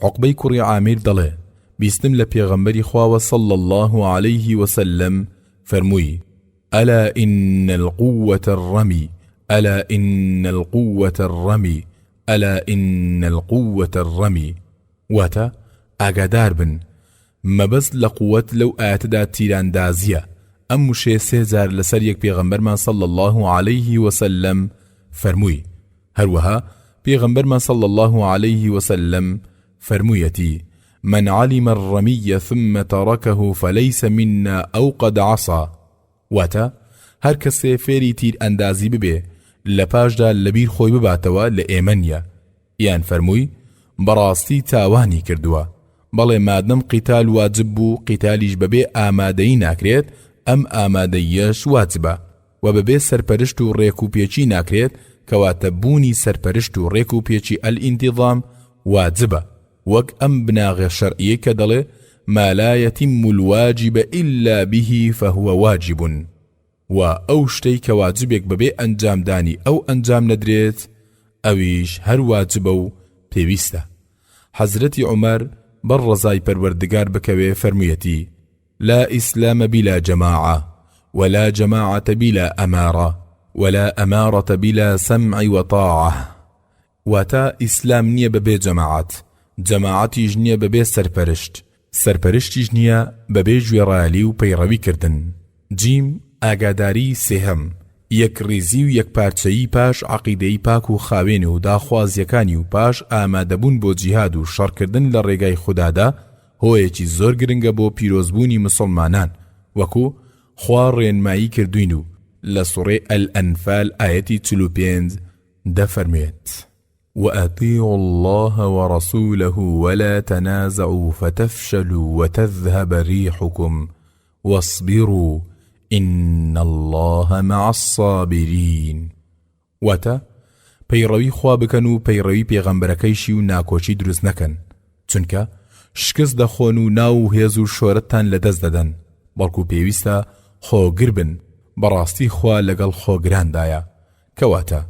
عوقبەی کوڕی عامیر دەڵێ بیستم لە پێغەمبەری خواوە صلی الله عليه وسلم فەرمووی: ألا إن القوة الرمي ألا إن القوة الرمي ألا إن القوة الرمي. واتە ئاگادار بن مەبەست لە قووەت لەو ئاەتەدا تیراندازیە. ئەم وشێ 3000 لەسەر یەک پێغەمبەرمان صلی الله عليه وسلم فەرمووی. هەروەها پێغەمبەرمان صلی الله عليه وسلم فەرموویەتی: من علم الرمي ثم تركه فليس منا أو قد عصى. واتە هەر کەسێ فێری تیر ئەندازی ببێ لە پاشدا لەبیر خۆی بباتەوە لە ئێمە نییە، یان فەرمووی بەڕاستی تاوانی کردووە. بەڵێ مادەم قیتال واجب بوو قیتالیش بەبێ ئامادەیی ناکرێت ئەم ئامادەیەش واجبە و بەبێ سەرپەرشت و ڕێک و پێچی ناکرێت کەواتە بوونی سەرپەرشت و ڕێک و پێچی ئەل-ئینتیظام واجبە، وەک ئەم بناغە شەرعیە کە دەڵێ ما لا يتم الواجب إلا به فهو واجب، و ئەو شتەی کە واجبێک بەبێ ئەنجامدانی ئەو ئەنجام نەدرێت ئەویش هەر واجبە و پێویستە. حەزرەتی عومەر بەڕ ڕەزای پەروەردگار بکەوێ فەرموویەتی: لا إسلام بلا جماعة ولا جماعة بلا أمارة ولا أمارة بلا سمع وطاعة. واتا إسلام نییە بەبێ جەماعەت، جەماعەتیش نییە بەبێ سەرپەرشت، سەرپەرشتیش نییە بەبێ گوێڕایەلی و پەیڕەوی کردن. جیم ئاگاداری سێهەم، یەکڕێزی و یەکپارچەیی پاش عەقیدەی پاک و خاوێن و داخوازیەکانی و پاش ئامادەبوون بۆ جیهاد و شەڕکردن لە ڕێگای خوددادا هۆیەکی زۆر گرنگە بۆ پیرۆزبوونی مسلمانان، وەکو خوا ڕێنمایی کردوین و لە سوڕەی ئەل-ئەنفال ئاەتی 45 دەفەرمێت: وأطيعوا الله ورسوله ولا تنازعوا فتفشلوا وتذهب ريحكم واصبروا إن الله مع الصابرين. واتا پەیڕەوی خوا بکەن و پەیڕەوی پێغەمبەرەکەیشی و ناکۆچی دروست نەکەن، چونکە شکست دەخۆن و ناو و هێز و شۆرەتتان لەدەست دەدەن، بەڵکو پێویستە خۆگر بن بەڕاستی خوا لەگەڵ خۆگراندایە. کەواتە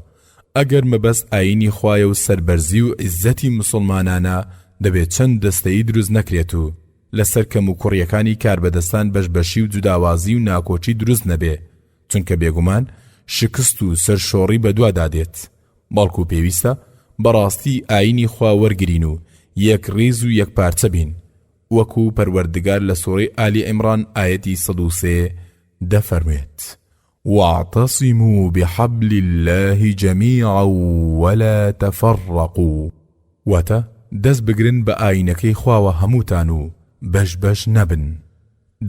ئەگەر مەبەست ئاینی خوایە و سەربەرزی و عیزەتی مسلمانانە دەبێت چەند دەستەیی دروست نەکرێت و لەسەر کەم و کوڕیەکانی کاربەدەستان بەشبەشی و جوداوازی و ناکۆچی دروست نەبێ، چونکە بێگومان شکست و سەرشۆڕی بەدوادادێت. بەڵکو پێویستە بەڕاستی ئاینی خوا وەرگرین و یەک ڕێز و یەک پارچە بین، وەکو پەروەردگار لە سوورەی ئالی عیمران ئایەتی 103 دەفەرموێت: واعتصموا بحبل الله جميعا ولا تفرقوا. واتە دەست بگرن بە ئاینەکەی خواوە هەمووتان و بەش نەبن.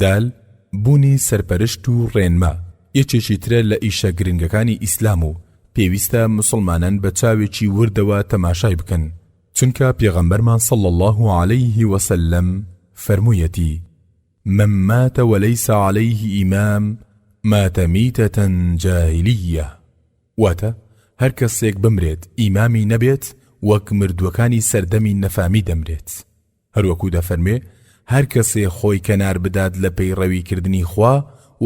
دال بوونی سەرپەرشت و ڕێنمە یەکێکی ترە لە ئیشە گرنگەکانی ئیسلام و پێویستە مسلمانان بە چاوێکی وردەوە تەماشای بکەن، چونکە پێغەمبەرمان صلی الله عليه وسلم فەرموویەتی: من مات وليس عليه إمام مات ميتة جاهلية. واتە هەر کەسێک بمرێت ئیمامی نەبێت وەک مردووەکانی سەردەمی نەفامی دەمرێت. هەروەکو دەفەرمێ هەر کەسێ خۆی کەنار بدات لە پەیڕەویکردنی خوا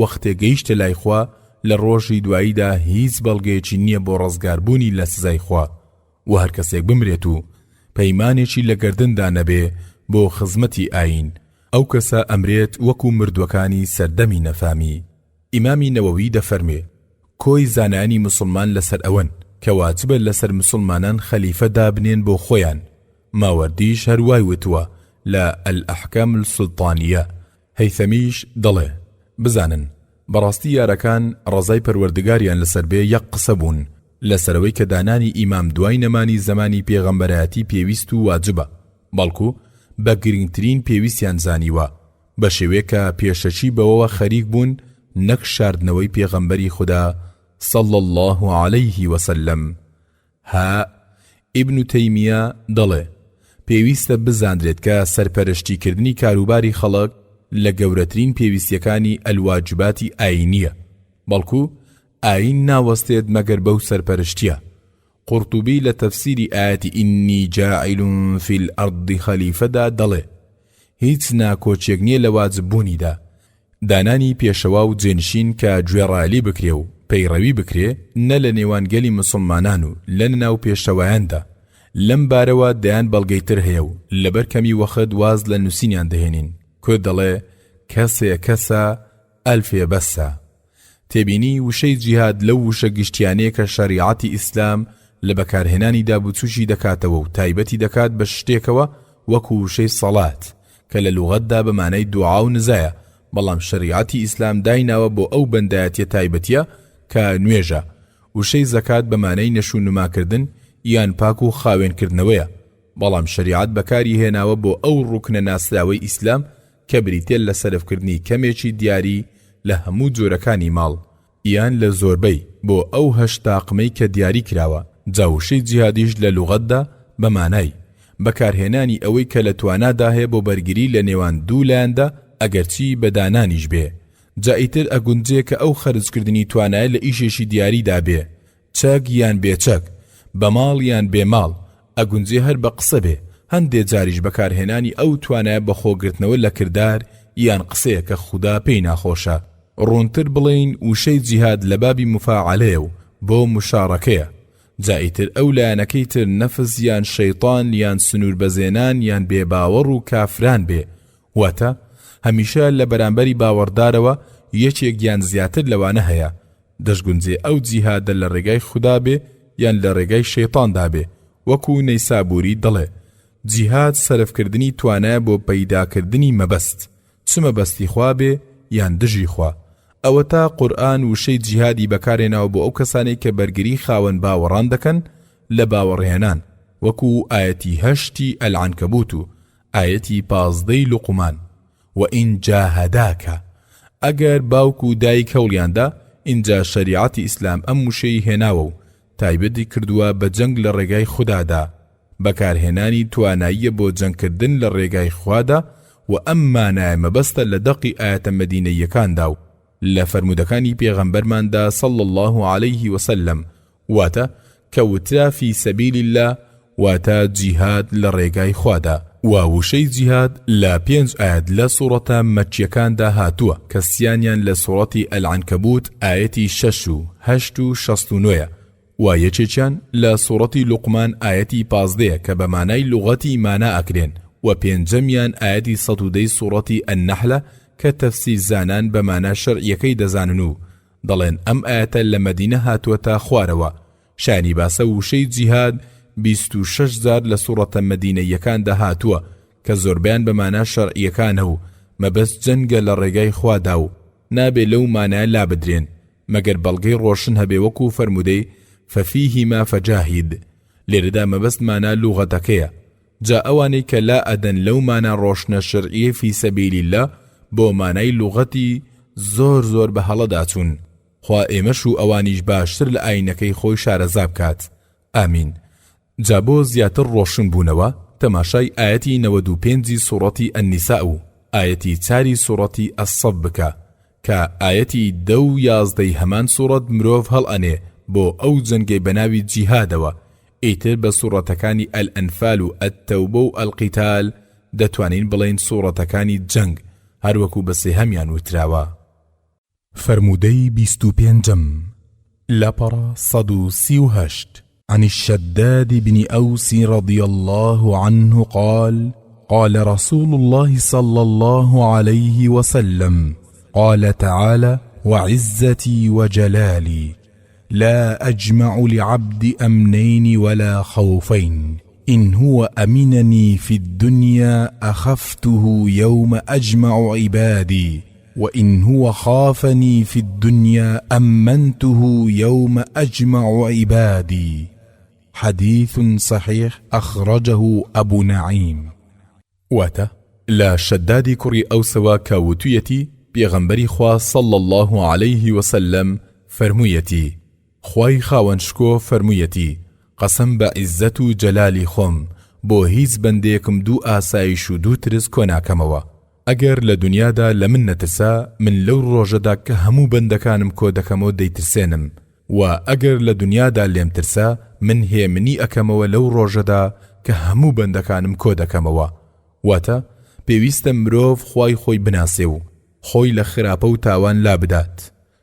وەختێ گەیشتە لای خوا لە ڕۆژی دواییدا هیچ بەڵگەیەکی نییە بۆ ڕزگاربوونی لە سزای خوا، و هەر کەسێک بمرێت و پەیمانێکی لە گەردندا نەبێ بۆ خزمەتی ئاین، ئەو کەسە ئەمرێت وەکو مردووەکانی سەردەمی نەفامی. ئیمامی نەوەوی دەفەرمێ کۆی زانانی مسلمان لەسەر ئەوەن کە واجبە لەسەر مسلمانان خەلیفە دابنێن بۆ خۆیان. ماوەردیش هەروای وتووە لە ئەلئەحکام السوڵتانیە. هەیثەمیش دەڵێ بزانن بەڕاستی یارەکان ڕەزای پەروەردگاریان لەسەر بێ یەک قسە بوون لەسەرەوەی کە دانانی ئیمام دوای نەمانی زمانی پێغەمبەرایەتی پێویست و واجبە، بەڵکو بە گرنگترین پێویستیان زانیوە بە شێوەیە پێشەچی بەوەوە خەریک بوون نەک شاردنەوەی پێغەمبەری خوددا صلى الله عليه وسلم. ها ئیبن تەیمیە دەڵێ پێویستە بزاندرێت کە سەرپەرشتیکردنی کاروباری خەڵک لە گەورەترین پێویستیەکانی ئەلواجباتی ئاینیە، بەڵکو ئاین ناوەستێت مەگەر بەو سەرپەرشتیە. قورتوبی لە تەفسیری ئاەتی ئینی جاعیل فی الئەرض خەلیفەدا دەڵێ هیچ ناکۆچێک نییە لە واجببوونیدا. دانانی پێشەوا و جێنشین کە گوێڕایەلی بکرێ و پەیڕەوی بکرێ نە لە نێوانگەلی مسلمانان و لە ناو پێشەوایاندا. لەم بارەوە دەیان بەڵگەیتر هەیە و لەبەر کەمی وەخت واز لە نووسینیان دەهێنین. کۆ دەڵێ کەسە ئەلفێ بەسە. تێبینی وشەی جیهاد لەو وشە گشتیانەیە کە شەریعەتی ئیسلام لە بەکارهێنانی دابوچوشی دەکاتەوە و تایبەتی دەکات بە شتێکەوە وەکو وشەی سەڵات کە لە لوغەتدا بەمانای دوعا و نزایە، بەڵام شەریعەتی ئیسلام دایناوە بۆ ئەو بەندایەتیە تایبەتیە کە نوێژە. وشەی زەکات بەمانەی نەشونماکردن یان پاک و خاوێنکردنەوەیە، بەڵام شەریعەت بەکاری هێناوە بۆ ئەو ڕوکنە ناسراوەی ئیسلام کە بریتێ لە سەرفکردنی کەمێکی دیاری لە هەموو جۆرەکانی ماڵ یان لە زۆربەی بۆ ئەو هەشتاقمەی کە دیاری کراوە. جاوشەی جیهادیش لە لوغەتدا بەمانای بەکارهێنانی ئەوەی کە لە توانادا هەیە بۆ بەرگری لە نێوان دوو لایەندا ئەگەرچی بەدانانیش بێ. جائیتر ئەگونجێ کە ئەو خەرجکردنی توانایە لە ئیشێشی دیاریدا بێ، چەک یان بێچەک، بە ماڵ یان بێماڵ، ئەگونجێ هەر بە قسە بێ. هەندێ جاریش بەکارهێنانی ئەو توانایە بە خۆگرتنەوە لە کردار یان قسەیە کە خودا پێی ناخۆشە. ڕوونتر بڵێین وشەی جیهاد لە بابی مفاعلەیە و بۆ مشارەکەیە. جائیتر ئەو لایەنەکەی تر نەفس یان شەیطان یان سنوور بەزێنان یان بێباوەڕ و کافران بێ، واتە هەمیشە لە بەرامبەری باوەڕدارەوە یەکێک یان زیاتر لەوانە هەیە. دەشگونجێ ئەو جیهادە لە ڕێگای خودا بێ یان لە ڕێگای شەیطاندا بێ. وەکو نەیسابوری دەڵێ جیهاد سەرفکردنی توانایە بۆ پەیداکردنی مەبەست، چ مەبەستی خوا بێ یان دژی خوا. ئەوە تا قورئان وشەی جیهادی بەکارهێناوە بۆ ئەو کەسانەی کە بەرگری خاوەن باوەڕان دەکەن لە باوەڕهێنان، وەکو ئایەتی 8 ئەلعنکەبوت و ئایەتی 15 لوقمان. وئین جاهەداکە، ئەگەر باوک و دایک هەوڵیاندا، ئینجا شەریعەتی ئیسلام ئەم وشەی هێناوە و تایبەتی کردووە بە جەنگ لە ڕێگای خودادا، بەکارهێنانی تواناییە بۆ جەنگکردن لە ڕێگای خوادا، و ئەم مانایە مەبەستە لە دەقی ئاەتە مەدینەیەکاندا و لە فەرمودەکانی پێغەمبەرماندا صلى الله عليه وسلم، واتە کەوترا فی سەبیل الله، واتە جیهاد لە ڕێگای خوادا. ووشەی جیهاد لا 5 ئاەت لە سوورەتە مەکیەکاندا هاتووە کە سیانیان لە سوورەتی ئەلعنکەبوت ئاەتی 6 و 8 و 69 و یەکێکیان لە سوورەتی لوقمان ئاەتی 15 کە بە مانای لوغەتی مانا ئەکرێن و پێنجەمیان ئاەتی 110 سوورەتی ئەننەحلە کە تەفسیر زانان بە مانا شەرعیەکەی دەزانن و دەڵێن ئەم ئاەتە لە مەدینە هاتووەتە خوارەوە. شانی باسە وشەی جیهاد 26,000 لە سوورەتە مەدینەیەکاندا هاتووە کە زۆربیان بە مانا شەرعیەکانە و مەبەست جەنگە لە ڕێگای خوادا و نابێ لەو مانایە لا بدرێن مەگەر بەڵگەی ڕۆشن هەبێ وەکو فەرمودەی فەفیهما فەجاهید. لێرەدا مەبەست مانا لوغەتەکەیە. جا ئەوانەی کە لا ئەدەن لەو مانا ڕۆشنە شەرعیە فی سەبیلیللا بۆ مانای لوغەتی زۆر بە هەڵەداچوون. خوا ئێمەش و ئەوانیش باشتر لە ئاینەکەی خۆی شارەزا بکات. ئامین. جا بۆ زیاتر ڕۆشن بوونەوە تەماشای ئاەتی 95 سوورەتی ئەننیسا و ئاەتی 4 سوورەتی ئەسەف بکە کە ئاەتی 10 و 11 هەمان سوورەت مرۆڤ هەڵئەنێ بۆ ئەو جەنگەی بەناوی جیهادەوە. ئیتر بە سوورەتەکانی ئەلئەنفال و ئەتتەوبە و ئەلقیتال دەتوانین بڵێن سوورەتەکانی جەنگ هەروەکو بەسێ هەمیان وتراوە. فرمودەی 25 لەپەڕە 138 عن الشداد بن أوس رضي الله عنه قال رسول الله صلى الله عليه وسلم قال تعالى وعزتي وجلالي لا أجمع لعبد أمنين ولا خوفين إن هو أمنني في الدنيا أخفته يوم أجمع عبادي وإن هو خافني في الدنيا أمنته يوم أجمع عبادي. حديث صحيح أخرجه أبو نعيم. واتە لا شەدادی کوڕی ئەوسەوە کە وتویەتی پێغەمبەری خوا صلی الله عليه وسلم فەرموویەتی خوای خاوەنشکۆ فەرموویەتی قەسەم بە عیززەت و جەلالی خۆم بۆ هیچ بەندێکم 2 ئاسایش و 2 ترس کۆناکەمەوە. ئەگەر لە دنیادا لە من نەترسا من لەو ڕۆژەدا کە هەموو بەندەکانم کۆ دەکەمەوە دەیترسێنم و ئەگەر لە دنیادا لێم ترسا من هێمنی ئەکەمەوە لەو ڕۆژەدا کە هەموو بەندەکانم کۆ دەکەمەوە. واتە پێویستە مرۆڤ خوای خۆی بناسێ و خۆی لە خراپە و تاوان لا بدات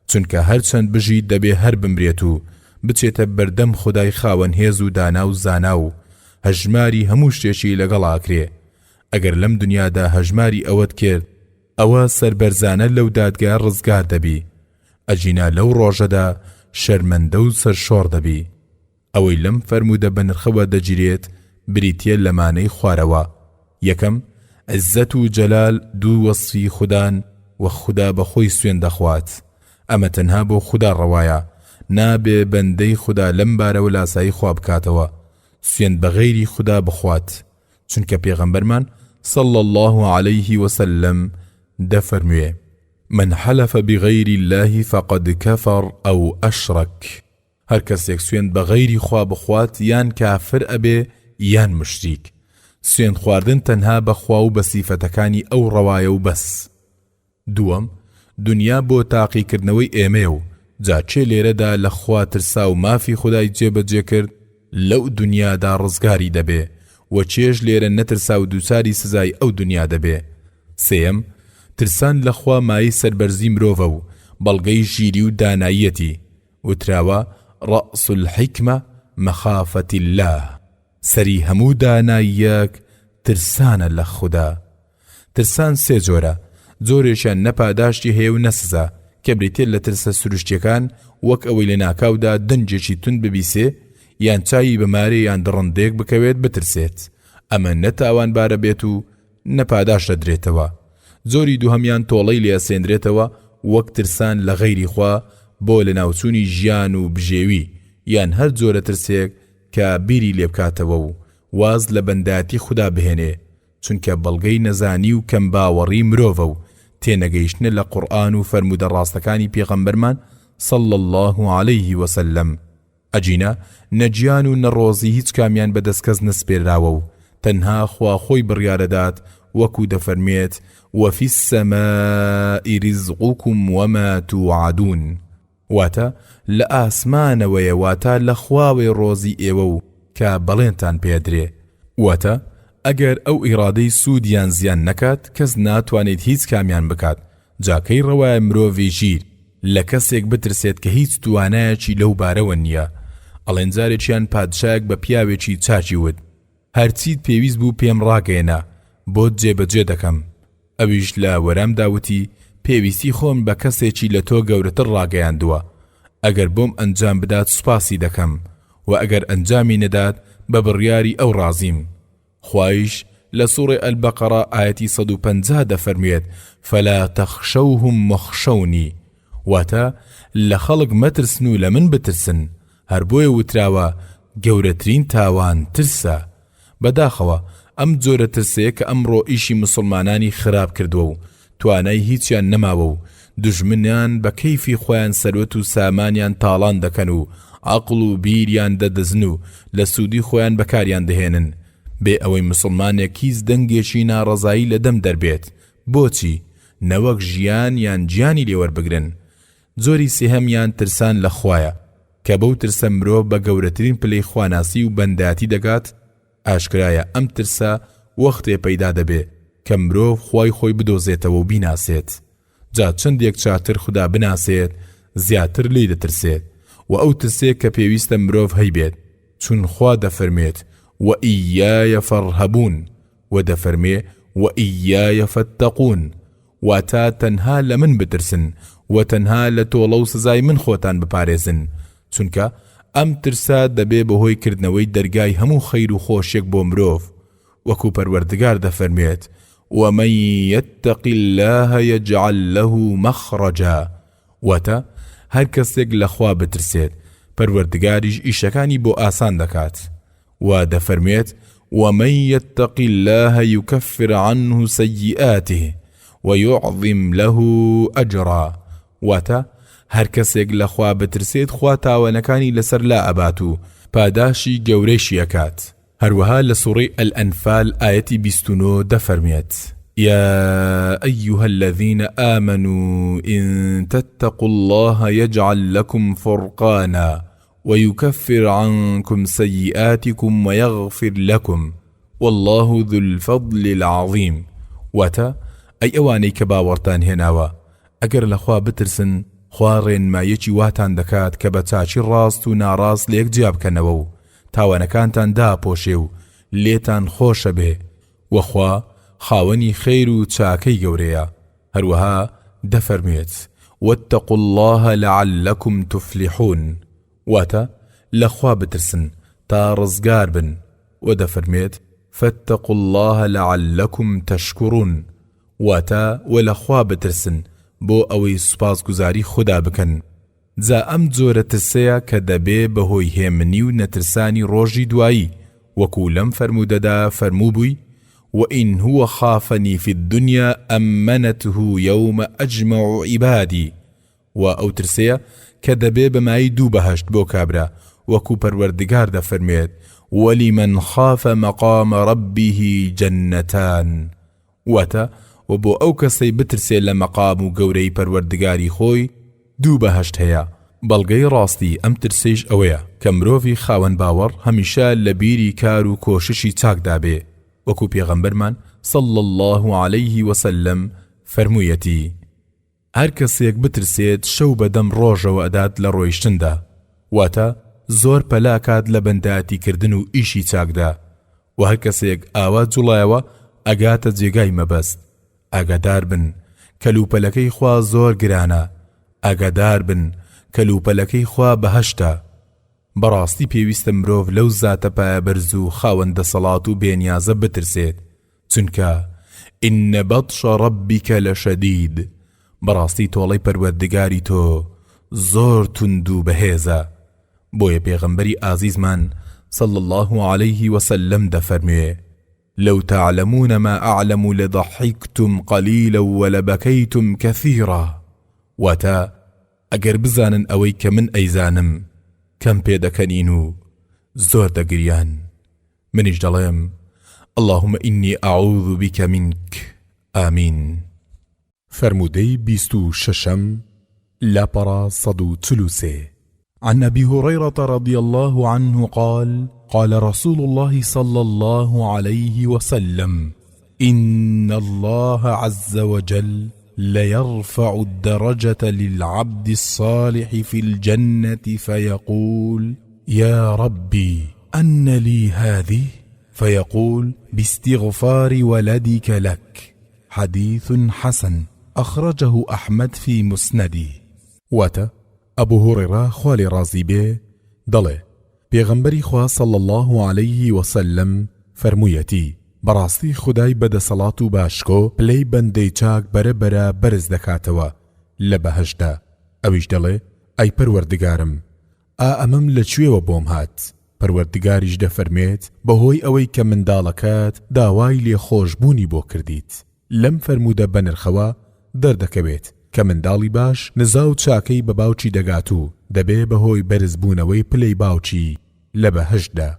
چونکە هەرچەند بژی دەبێ هەر بمرێت و بچێتە بەردەم خودای خاوەن هێز و دانا و زانا و هەژماری هەموو شتێکی لەگەڵاکرێ. ئەگەر لەم دنیادا هەژماری ئەوەت کرد ئەوە سەربەرزانە لەو دادگا ڕزگار دەبی ئەجینا لەو ڕۆژەدا شەرمەندە و سەرشۆڕ دەبی. ئەوەی لەم فەرموودە بەنرخەوە دەگیرێت بریتیە لەمانەی خوارەوە. یەکەم عزت و جەلال 2 وەصفی خودان و خدا بەخۆی سوێن دەخوات. ئەمە تەنها بۆ خدا ڕەوایە نابێ بەندەی خدا لەم بارەوە لاسایی خوا بکاتەوە سوێن بە غەیری خدا بخوات چونکە پێغەمبەرمان صلى الله عليه وسلم دەفەرموێ من حلف بغير الله فقد كفر أو أشرك. هەر کەسێک سوێن بە غەیری خوا بخوات یان کافر ئەبێ یان مشریک. سوێن خواردن تەنها بەخوا و بە سیفەتەکانی ئەو ڕەوایە و بەس. دووەم دنیا بۆ تاقیکردنەوەی ئێمەیە و جا چێ لێرەدا لە خوا ترسا و مافی خودای جێبەجێ کرد لەو دنیادا ڕزگاری دەبێ و چێژ لێرە نەترسا و دووچاری سزای ئەو دنیا دەبێ. سێم ترسان لە خوا مای سەربەرزی مرۆڤە و بەڵگەی ژیری و داناییەتی وتراوە رأس الحکمە مەخافەت الله. سەری هەموو داناییەک ترسانە لە خوددا. ترسان سێ جۆرە. جۆرێکیان نەپاداشتی هەیە و نەسزا کە بریتێت لە ترسە سروشتیەکان وەک ئەوەی لە ناکاودا دەنجێکی تون ببیسێ یان چاوی بەمارێ یان دڕندێک بکەوێت بترسێت. ئەمە نەتاوانبارە بێت و نەپاداش دەدرێتەوە. جۆری دووهەمیان تۆڵەی لێسێنرێتەوە وەک ترسان لە غەیری خوا بۆ لە ناوچوونی ژیان و بژێوی یان هەر جۆرە ترسێک کە بیری لێ بکاتەوە و واز لە بەنداتی خوددا بهێنێ چونکە بەڵگەی نەزانی و کەم باوەڕی مرۆڤە و تێنەگەیشتنە لە قورئان و فەرمودە ڕاستەکانی پێغەمبەرمان صلى الله عليه وسلم. ئەجینە نەجیان و نەڕۆزی هیچ کامیان بەدەستکەس نەسپێراوە و تەنها خوا خۆی بڕیارەدات وەکو دەفەرمێت وفي السماء رزقكم وما توعدون. واتە لە ئاسمانەوەیە واتە لە خواوەی ڕۆزی ئێوە و کە بەڵێنتان پێدرێ. واتە ئەگەر ئەو ئیرادەی سوودیان زیان نەکات کەس ناتوانێت هیچ کامیان بکات. جاکەی ڕەوایە مرۆڤی ژیر لە کەسێک بترسێت کە هیچ توانایەکی لەو بارەوە نییە. ئەڵێن جارێکیان پادشایەک بە پیاوێکی چاچی وت هەرچیت پێویست بوو پێم ڕاگەێنە بۆت جێبەجێ دەکەم. ئەویش لە وەرامدا وتی پێویستی خۆم بە کەسێکی لە تۆ گەورەتر ڕاگەیاندووە. ئەگەر بۆم ئەنجام بدات سوپاسی دەکەم و ئەگەر ئەنجامی نەدات بە بڕیاری ئەو ڕازیم. خوایش لە سوورەی ئەلبەقەرە ئایەتی 150 دەفەرموێت فەلا تەخشەوهم وەخشەونی، واتە لە خەڵک مەترسن و لە من بترسن. هەر بۆیە وتراوە گەورەترین تاوان ترسە. بەداخەوە ئەم جۆرە ترسەیە کە ئەمڕۆ ئیشی مسلمانانی خراپ کردووە و توانای هیچیان نەماوە و دژمنیان بە کەیفی خۆیان سەروەت و سامانیان تاڵان دەکەن و عەقڵ و بیریان دەدەزن و لە سوودی خۆیان بەکاریان دەهێنن بێ ئەوەی مسلمانێک هیچ دەنگێکی ناڕەزایی لە دەم دەربێت. بۆچی؟ نەوەک ژیان یان گیانی لێوەربگرن. جۆری سێهەمیان ترسان لە خوایە کە بەو ترسە مرۆڤ بە گەورەترین پلەی خواناسی و بەنداتی دەگات. ئاشکرایە ئەم ترسە وەختێ پەیدا دەبێ کە مرۆڤ خوای خۆی بدۆزێتەوە و بیناسێت. جا چەندێک چاتر خوددا بناسێت زیاتر لێی دەترسێت و ئەو ترسێک کە پێویستە مرۆڤ هەیبێت، چون خوا دەفەرمێت وَإِيَّايَ فَارْهَبُونَ و دەفەرمێ وَإِيَّايَ فَاتَّقُونَ، واتە تەنها لە من بترسن و تەنها لە تۆڵە و سزای من خۆتان بپارێزن، چونکە ئەم ترسا دەبێ بەهۆی کردنەوەی دەرگای هەموو خەیر و خۆشیێک بۆ مرۆڤ. وەکو پەروەردگار دەفەرمێت وَمَن يَتَّقِ اللَّهَ يَجْعَل لَّهُ مَخْرَجًا، واتە هەر کەسێک لە خوا بترسێت پەروەردگاریش ئیشەکانی بۆ ئاسان دەکات. و دەفەرمێت وَمَن يَتَّقِ اللَّهَ يُكَفِّرْ عَنْهُ سَيِّئَاتِهِ وَيُعْظِمْ لَهُ أَجْرًا، واتە هەر کەسێک لە خوا بترسێت خوا تاوانەکانی لەسەر لا ئەبات و پاداشی گەورەیشی ئەکات. هەروەها لە سوورەی ئەلئەنفال ئایەتی 29 دەفەرمێت يا أيها الذين آمنوا إن تتقوا الله يجعل لكم فرقانا ويكفر عنكم سيئاتكم ويغفر لكم والله ذو الفضل العظيم. واتا أي أواني كباورتان هناوا ئەگەر لە خوا بترسن خوا ڕێنمایەکی واتان دەکات کە بە چاچی ڕاست و ناڕاست لە یەکجیا بکەنەوە و تاوانەکانتان داپۆشێ و لێتان خۆشە بێ، وەخوا خاوەنی خەیر و چاکەی گەورەیە. هەروەها دەفەرمێت واتقوا الله لعلكم تفلحون، واتە لە خوا بترسن تا ڕزگار بن. و دەفەرمێت فاتقوا الله لعلكم تشكرون، واتە و لە خوا بترسن بۆ ئەوەی سوپاسگوزاری خوددا بکەن. جا ئەم جۆرە ترسەیە کە دەبێ بەهۆی هێمنی و نەترسانی ڕۆژی دوایی، وەکو لەم فەرموودەدا فەرموو بووی وَإِنْ هُوَ خَافَنِي فِي الدُّنْيَا أَمَّنَتْهُ يَوْمَ أَجْمَعُ عِبَادِي، و ئەو ترسەیە کە دەبێ بەمای دوو بەهەشت بۆ کابرا، وەکو پەروەردگار دەفەرمێت وَلِمَنْ خَافَ مَقَامَ رَبِّهِ جَنَّتَانِ، واتە و بۆ ئەو کەسەی بترسێ لە مەقام و گەورەی پەروەردگاری خۆی دوو بەهەشت هەیە. بەڵگەی ڕاستی ئەم ترسەیش ئەوەیە کە مرۆڤی خاوەن باوەڕ هەمیشە لە بیری کار و کۆششی چاکدا بێ، وەکو پێغەمبەرمان صلی الله عليه وسلم فەرموویەتی هەر کەسێک بترسێت شەو بەدەم ڕۆژەوە ئەدات لە ڕۆیشتندا، واتە زۆر پەلاکات لە بەنداتی کردن و ئیشی چاکدا، و هەر کەسێک ئاوا جوڵایەوە ئەگاتە جێگای مەبەست. ئاگادار بن کەلوپەلەکەی خوا زۆر گرانە، ئاگادار بن کەلوپەلەکەی خوا بەهەشتە. بەڕاستی پێویستە مرۆڤ لەو زاتە پایەبەرز و خاوەندە سەڵات و بێنیازە بترسێت، چونکە ئینە بەطشە ڕەبیکە لەشەدید، بەڕاستی تۆڵەی پەروەردگاری تۆ زۆر توند و بەهێزە. بۆیە پێغەمبەری ئازیزمان صلی الله عليه وسلم دەفەرموێ لو تعلمون ما أعلم لضحكتم قليلا ولبكيتم كثيرا، واتا ئەگەر بزانن ئەوەی کە من ئەیزانم کەم پێدەکەنین و زۆر دەگریان. منیش دەڵێم اللهم إني أعوذ بك منك آمين. فرمودەی 26 لاپەڕە 143 عن أبي هريرة رضي الله عنه قال: قال رسول الله صلى الله عليه وسلم: إن الله عز وجل ليرفع الدرجة للعبد الصالح في الجنة فيقول: يا ربي أن لي هذه؟ فيقول: باستغفار ولدك لك. حديث حسن أخرجه أحمد في مسنده. واتە ئەبوو هوڕێرە خوا لێ ڕازی بێ دەڵێ پێغەمبەری خوا صلی الله عليه وسلم فەرموویەتی: بەڕاستی خودای بەدەسەڵات و باشکۆ پلەی بەندەی چاک بەرەبەرە بەرز دەکاتەوە لە بەهەشدا. ئەویش دەڵێ: ئەی پەروەردگارم، ئەمەم لەکوێوە بۆم هات؟ پەروەردگاریش دەفەرمێت: بەهۆی ئەوەی کە منداڵەکەت داوای لێخۆشبوونی بۆ کردیت. لەم فەرموودە بەنرخەوە دەردەکەوێت کە منداڵی باش نزا و چاکەی بە باوکی دەگات و دەبێ بەهۆی بەرزبوونەوەی پلەی باوکی لە بەهەشدا.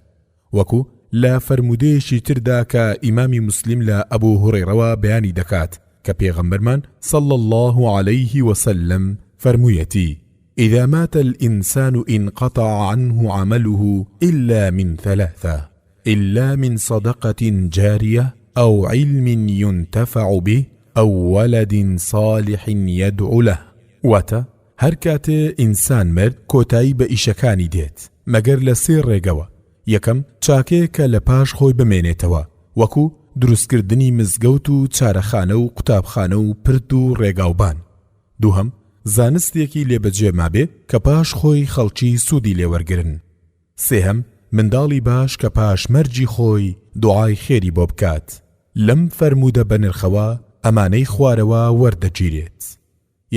وەکو لە فەرمودەیەکی تردا کە ئیمامی مسلم لە ئەبوو هوڕێرەوە بەیانی دەکات کە پێغەمبەرمان صلى الله عليه وسلم فەرموویەتی: إذا مات الإنسان انقطع عنه عمله إلا من ثلاثة: إلا من صدقة جارية أو علم ينتفع به أو ولد صالح يدعو له. واتە هەر کاتێ ئینسان مرد کۆتایی بە ئیشەکانی دێت مەگەر لە سێ ڕێگەوە. یەکەم چاکەیە کە لە پاش خۆی بمێنێتەوە، وەکو دروستکردنی مزگەوت و چارەخانە و قوتابخانە و پرد و ڕێگاوبان. دووهەم زانستێکی لێبەجێ مابێ کە پاش خۆی خەڵکی سوودی لێوەرگرن. سێهەم منداڵی باش کە پاش مەرجی خۆی دوعای خێری بۆ بکات. لەم فەرموودە بەنرخەوە ئەمانەی خوارەوە وەردەگیرێت.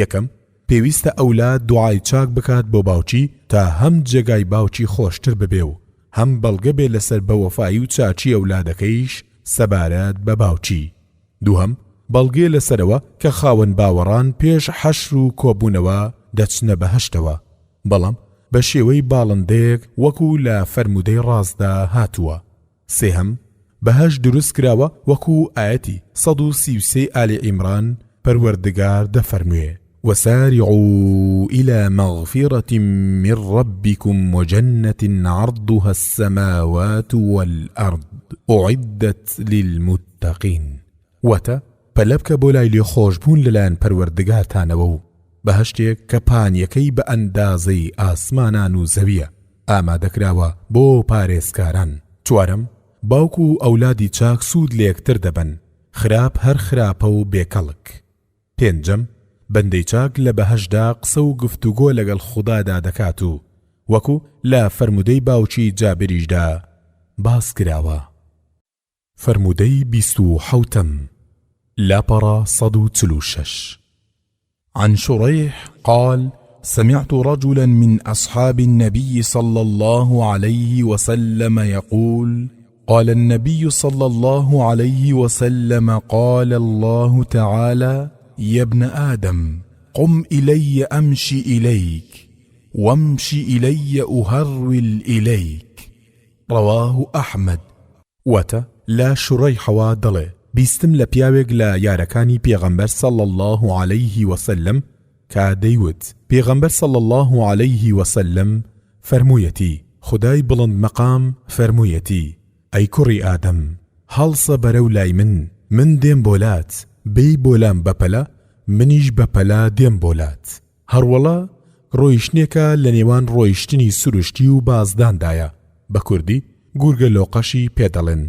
یەکەم پێویستە ئەولاد دوعای چاک بکات بۆ باوکی تا هەم جێگای باوکی خۆشتر ببێ و هەم بەڵگە بێ لەسەر بەوەفایی و چاچی ئەولادەکەیش سەبارەت بە باوکی. دووهەم بەڵگێ لەسەرەوە کە خاوەن باوەڕان پێش حەشر و کۆبوونەوە دەچنە بەهەشتەوە، بەڵام بە شێوەی باڵندەیەک وەکو لە فەرمودەی ڕازدا هاتووە. سێهەم بەهەش دروست کراوە وەکو ئاەتی 133 ئالی عیمران پەروەردگار دەفەرموێ: وسارعوا إلى مغفرة من ربكم وجنة عرضها السماوات والأرض أعدت للمتقين. واتە پەلەبکە بۆ لای لێخۆشبوون لەلایەن پەروەردگارتانەوە و بەهەشتێک کە پانیەکەی بە ئەندازەی ئاسمانان و زەویە ئامادەکراوە بۆ پارێزکاران. چوارەم باوکو و ئەولادی چاک سوود لە یەکتر دەبن، خراپ هەر خراپە و بێکەڵک. پێنجەم بەندەی چاک لە بەهەشدا قسە و گفتوگۆ لەگەڵ خودادا دەکات و وەکو لە فەرمودەی باوکی جابریشدا باس کراوە. فەرمودەی 27م لاپەڕە 146. عن شريح قال: سمعت رجلا من أصحاب النبي صلى الله عليه وسلم يقول: قال النبي صلى الله عليه وسلم: قال الله تعالى: يا ابن آدم قم إلي أمشي إليك وامشي إلي أهرول إليك. رواه أحمد. واتە لا شريحەوە دەڵێ بیستم لە پیاوێک لە یارەکانی پێغەمبەر صلى الله عليه وسلم کە دەیوت پێغەمبەر صلى الله عليه وسلم فەرموویەتی: خدای بڵند مەقام فەرموویەتی: ئەی کوڕی ئادەم هەڵسە بەرەو لای من دێم بۆلات، بێی بۆلام بەپەلە، منیش بەپەلا دێم بۆلات. هەروەڵا ڕۆیشتنێکە لە نێوان ڕۆیشتنی سروشتی و بازداندایە، بە کوردی گورگە لۆقەشی پێدەڵێن.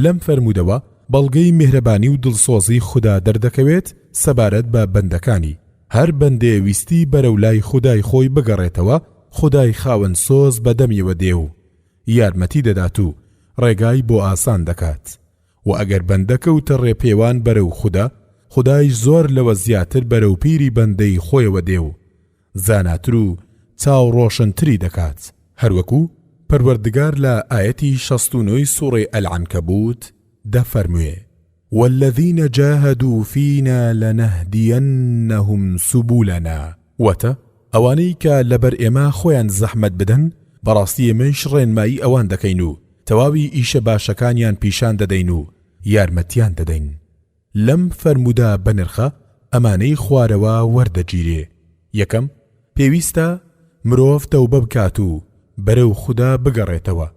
لەم فەرمودەوە بەڵگەی میهرەبانی و دڵسۆزی خوددا دەردەکەوێت سەبارەت بە بەندەکانی. هەر بەندێ ویستی بەرەو لای خودای خۆی بگەڕێتەوە، خودای خاوەن سۆز بەدەمیەوە دێ و یارمەتی دەدات و ڕێگای بۆ ئاسان دەکات. و ئەگەر بەندەکەوتە ڕێپێوان بەرەو خوددا، خودای زۆر لەوە زیاتر بەرەو پیری بەندەی خۆیەوە دێ و زاناتر و چاو ڕۆشنتری دەکات. هەروەکو پەروەردگار لە ئاەتی 69 سوڕەی ئەلعنکەبوت دەفەرموێ: والذين جاهدوا فينا لنهدينهم سبلنا. واتە ئەوانەی کە لەبەر ئێمە خۆیان زەحمەت بدەن بەڕاستی ئێمەش ڕێنمایی ئەوان دەکەین و تەواوی ئیشە باشەکانیان پیشان دەدەین و یارمەتیان دەدەین. لەم فەرموودە بەنرخە ئەمانەی خوارەوە وەردەگیرێ. یەکەم پێویستە مرۆڤ تەوبە بکات و بەرەو خوددا بگەڕێتەوە،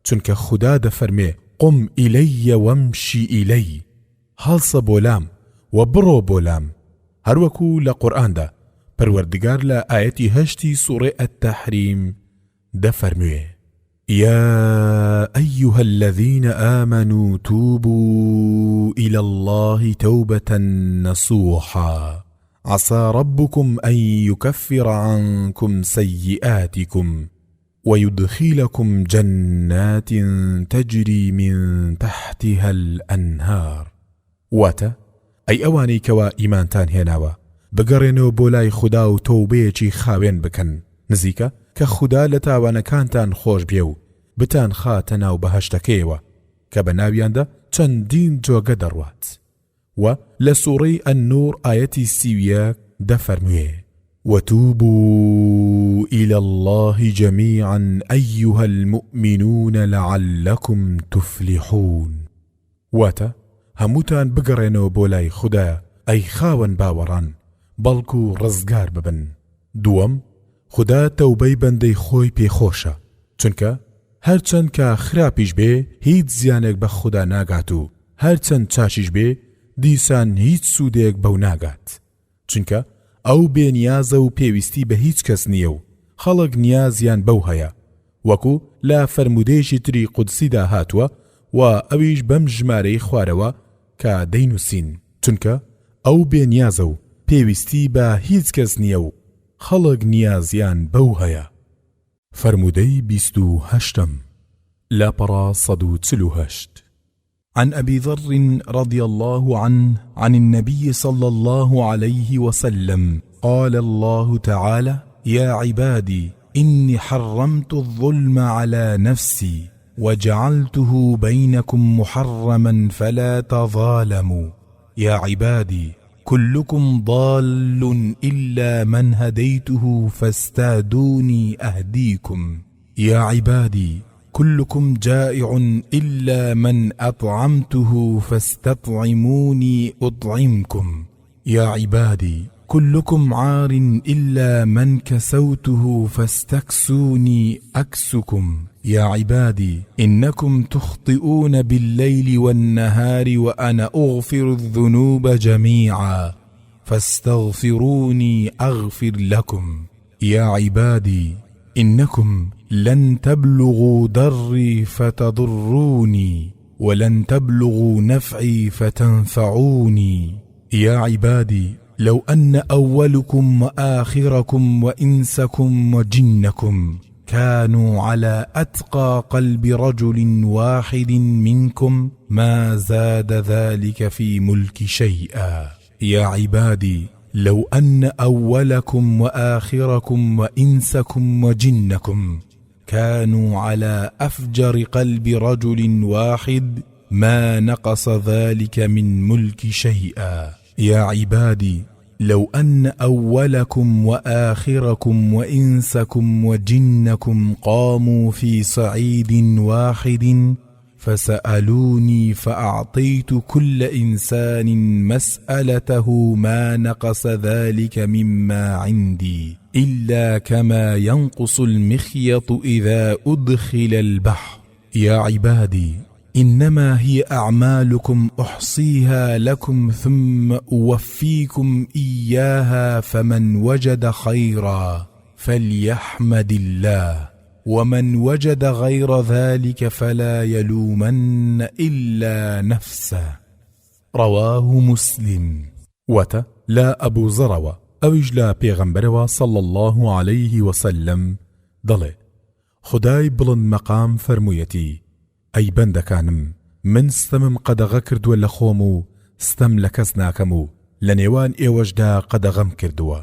چونکە خوددا دەفەرمێ قم ئیلەیە وەمشی ئیلەی، هەڵسە بۆ لام و بڕۆ بۆ لام. هەروەکو لە قورئاندا پەروەردگار لە ئاەتی 8 سوورەی التەحریم دەفەرموێ يا أيها الذين آمنوا توبوا إلى الله توبة نصوحا عسى ربكم أن يكفر عنكم سيئاتكم ويدخلكم جنات تجري من تحتها الأنهار. واتا أي أواني كوا إيمانتان هناوا بگەڕێنەوە بۆ لای خوددا و تەوبەیەکی خاوێن بکەن، نزیکە کە خوددا لە تاوانەکانتان خۆش بێ و بتان خاتە ناو بەهەشتەکەیەوە کە بە ناویاندا چەندین جۆگە دەڕوات. و لە سوورەی النور ئاەتی 31 دەفەرموێ وتوبوا إلى الله جميعا أيها المؤمنون لعلكم تفلحون. واتە هەمووتان بگەڕێنەوە بۆ لای خوددا ئەی خاوەن باوەڕان بەڵکو ڕزگار ببن. دووەم، خوددا تەوبەی بەندەی خۆی پێخۆشە، چونکە هەرچەند کە خراپیش بێ هیچ زیانێک بە خوددا ناگات و هەرچەند چاشیش بێ دیسان هیچ سوودێک بەو ناگات، چونکە ئەو بێنیازە و پێویستی بە هیچ کەس نییە و خەڵک نیازیان بەو هەیە، وەکو لە فەرمودەیەکی تری قودسیدا هاتووە و ئەویش بەم ژمارەی خوارەوە کە دەینووسین، چونکە ئەو بێنیازە و پێویستی بە هیچ کەس نییە و خەڵک نیازیان بەو هەیە. فەرمودەی 28 لاپەڕا 148 عن أبي ذر رضي الله عنه عن النبي صلى الله عليه وسلم قال الله تعالى يا عبادي إني حرمت الظلم على نفسي وجعلته بينكم محرما فلا تظالموا يا عبادي كلكم ضال إلا من هديته فاستهدوني أهديكم يا عبادي كلكم جائع إلا من أطعمته فاستطعموني أطعمكم يا عبادي كلكم عار إلا من كسوته فاستكسوني أكسكم يا عبادي إنكم تخطئون بالليل والنهار وأنا أغفر الذنوب جميعا فاستغفروني أغفر لكم يا عبادي إنكم لن تبلغوا ضري فتضروني ولن تبلغوا نفعي فتنفعوني يا عبادي لو أن أولكم وآخركم وإنسكم وجنكم كانوا على أتقى قلب رجل واحد منكم ما زاد ذلك في ملك شيئا يا عبادي لو أن أولكم وآخركم وإنسكم وجنكم كانوا على أفجر قلب رجل واحد ما نقص ذلك من ملك شيئا يا عبادي لو أن أولكم وآخركم وإنسكم وجنكم قاموا في صعيد واحد فسألوني فأعطيت كل إنسان مسألته ما نقص ذلك مما عندي إلا كما ينقص المخيط إذا أدخل البحر يا عبادي إنما هي أعمالكم أحصيها لكم ثم أوفيكم إياها فمن وجد خيرا فليحمد الله ومن وجد غير ذلك فلا يلومن إلا نفسه رواه مسلم. وتا لا أبو زروا أوج لا پیغمبروا صلى الله عليه وسلم دڵێ خدای بڵند مەقام فەرموویەتی ئەی بەندەکانم من ستەمم قەدەغە کردووە لە خۆم و ستەم لە کەس ناکەم و لە نێوان ئێوەشدا قەدەغەم کردووە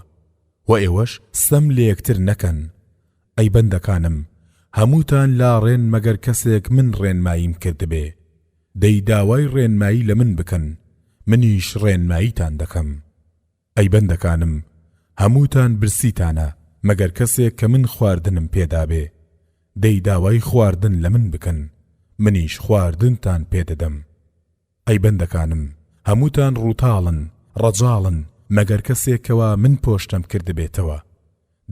و ئێوەش ستەم لە یەکتر نەکەن. ئەی بەندەکانم هەمووتان لاڕێن مەگەر کەسێک من ڕێنماییم کردبێ دەی داوای ڕێنمایی لە من بکەن منیش ڕێنماییتان دەکەم. ئەی بەندەکانم هەمووتان برسیتانە مەگەر کەسێک کە من خواردنم پێدابێ دەی داوای خواردن لە من بکەن منیش خواردنتان پێدەدەم. ئەی بەندەکانم هەمووتان ڕووتاڵن ڕەجاڵن مەگەر کەسێکەوە من پۆشتم کردبێتەوە